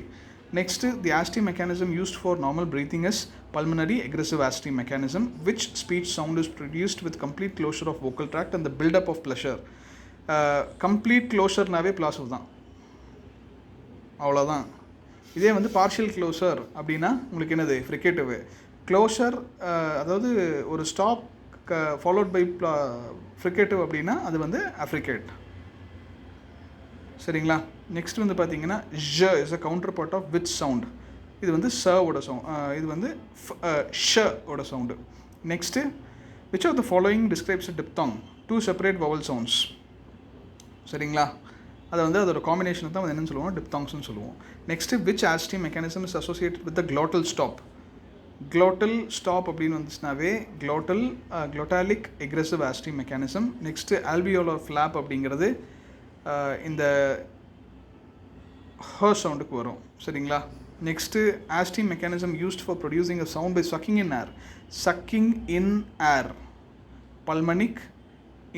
Next, the airstream mechanism used for normal breathing is pulmonary aggressive airstream mechanism. Which speech sound is produced with complete closure of vocal tract and the build-up of pleasure? Complete closure நாவே பிளாசிவ் தான், அவ்வளோதான். இதே வந்து partial closure அப்படின்னா உங்களுக்கு என்னது? ஃப்ரிகேட்டிவ். Closure அதாவது ஒரு stop followed by ஃப்ரிகேட்டிவ் அப்படின்னா அது வந்து அஃப்ரிகேட். சரிங்களா? நெக்ஸ்ட் வந்து பார்த்தீங்கன்னா is a counterpart of which sound? இது வந்து ஓட சவுண்ட். இது வந்து ஓட sound. Next, which of the following describes diphthong? 2 separate vowel sounds. சரிங்களா? அதை வந்து அதோட காம்பினேஷன் தான் வந்து என்னென்னு சொல்லுவோம்? டிப்தாங்ஸ்னு சொல்லுவோம். Next, which airstream mechanism is associated with the glottal stop? Glottal stop அப்படின்னு வந்துச்சுனாவே glottalic egressive airstream mechanism. Next, alveolar flap அப்படிங்கிறது இந்த சவுண்டுக்கு வரும். சரிங்களா? Next, airstream mechanism used for producing a sound by sucking in air. Pulmonic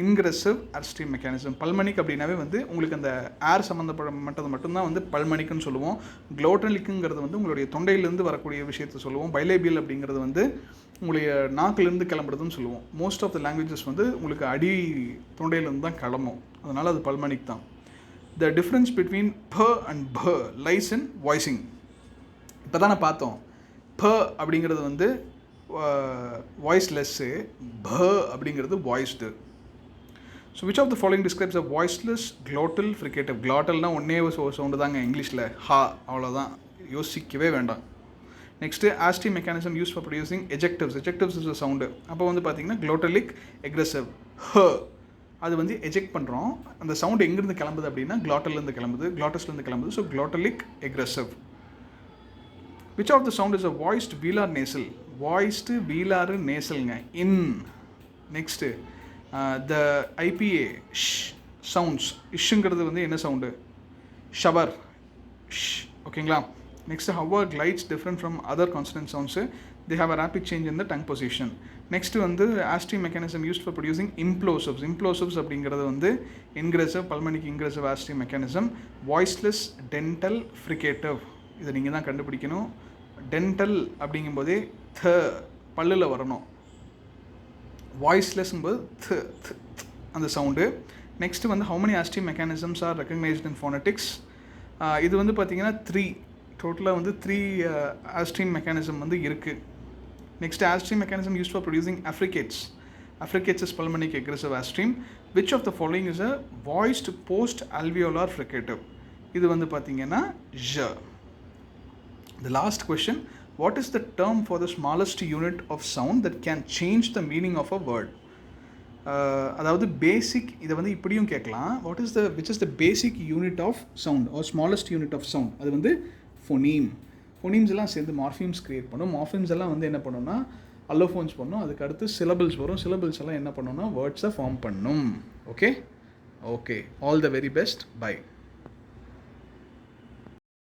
ingressive airstream mechanism. Pulmonic அப்படின்னாவே வந்து உங்களுக்கு அந்த ஏர் சம்மந்தப்பட்டது மட்டும்தான் வந்து பல்மனிக்னு சொல்லுவோம். க்ளோட்டலிக்குங்கிறது வந்து உங்களுடைய தொண்டையிலேருந்து வரக்கூடிய விஷயத்தை சொல்லுவோம். பைலேபியல் அப்படிங்கிறது வந்து உங்களுடைய நாக்கிலேருந்து கிளம்புறதுன்னு சொல்லுவோம். மோஸ்ட் ஆஃப் த லாங்குவேஜஸ் வந்து உங்களுக்கு அடி தொண்டையிலேருந்து தான் கிளம்பும். அதனால் அது பல்மனிக் தான். The difference between p and b lies in voicing. இப்போ தானே பார்த்தோம். p அப்படிங்கிறது வந்து வாய்ஸ்லெஸ்ஸு, b அப்படிங்கிறது voiced. So which of the following describes a voiceless glottal fricative? glottalனா ஒன்றே சவுண்டு தாங்க இங்கிலீஷில், ஹா, அவ்வளோதான், யோசிக்கவே வேண்டாம். நெக்ஸ்ட்டு ஆஸ்டி mechanism use for producing ejectives. Ejectives is a sound. அப்போ வந்து பார்த்தீங்கன்னா க்ளோட்டலிக் எக்ரெசிவ் ஹ, அது வந்து எஜெக்ட் பண்ணுறோம். அந்த சவுண்டு எங்கேருந்து கிளம்புது அப்படின்னா க்ளாட்டல்லேருந்து கிளம்புது, க்ளாட்டஸ்லேருந்து கிளம்புது. So glottalic egressive. Which of the sound is a voiced velar nasal? Voiced velar நேசல்ங்க, இன். நெக்ஸ்ட்டு த ஐபிஏ ஷ் சவுண்ட்ஸ். இஷ்ங்கிறது வந்து என்ன சவுண்டு? ஷவர், ஷ். ஓகேங்களா? Next how are glides different from other consonant sounds. They have a rapid change in the tongue position. Next வந்து ஆஸ்டி mechanism used for producing implosives. Implosives அப்படிங்கிறது வந்து இன்க்ரெசிவ், பல்மனிக் இன்க்ரெசிவ் ஆஸ்டி மெக்கானிசம். Voiceless dental fricative. இதை நீங்கள் தான் கண்டுபிடிக்கணும். Dental அப்படிங்கும்போதே த பல்லில் வரணும். வாய்ஸ்லெஸ்ங்கும்போது th அந்த சவுண்டு. நெக்ஸ்ட்டு வந்து ஹவு மெனி ஆஸ்டி mechanisms are recognised in phonetics? இது வந்து பார்த்திங்கன்னா 3, டோட்டலாக வந்து 3 ஆஸ்டின் மெக்கானிசம் வந்து இருக்குது. Next airstream mechanism use for producing affricates. Affricates is pulmonic egressive airstream. Which of the following is a voiced post alveolar fricative? இது வந்து பார்த்திங்கன்னா ž. The last question, what is the term for the smallest unit of sound that can change the meaning of a word? அதாவது பேசிக், இதை வந்து இப்படியும் கேட்கலாம். which is the basic unit of sound or smallest unit of sound? அது வந்து phoneme. phonemes எல்லாம் சேர்ந்து morphemes create பண்ணும். மார்ஃபிம்ஸ் எல்லாம் வந்து என்ன பண்ணுன்னா அல்லோஃபோன்ஸ் பண்ணும். அதுக்கு அடுத்து சிலபிள்ஸ் வரும். சிலபிள்ஸ் எல்லாம் என்ன பண்ணுன்னா வேர்ட்ஸை ஃபார்ம் பண்ணும். Okay, all the very best. By.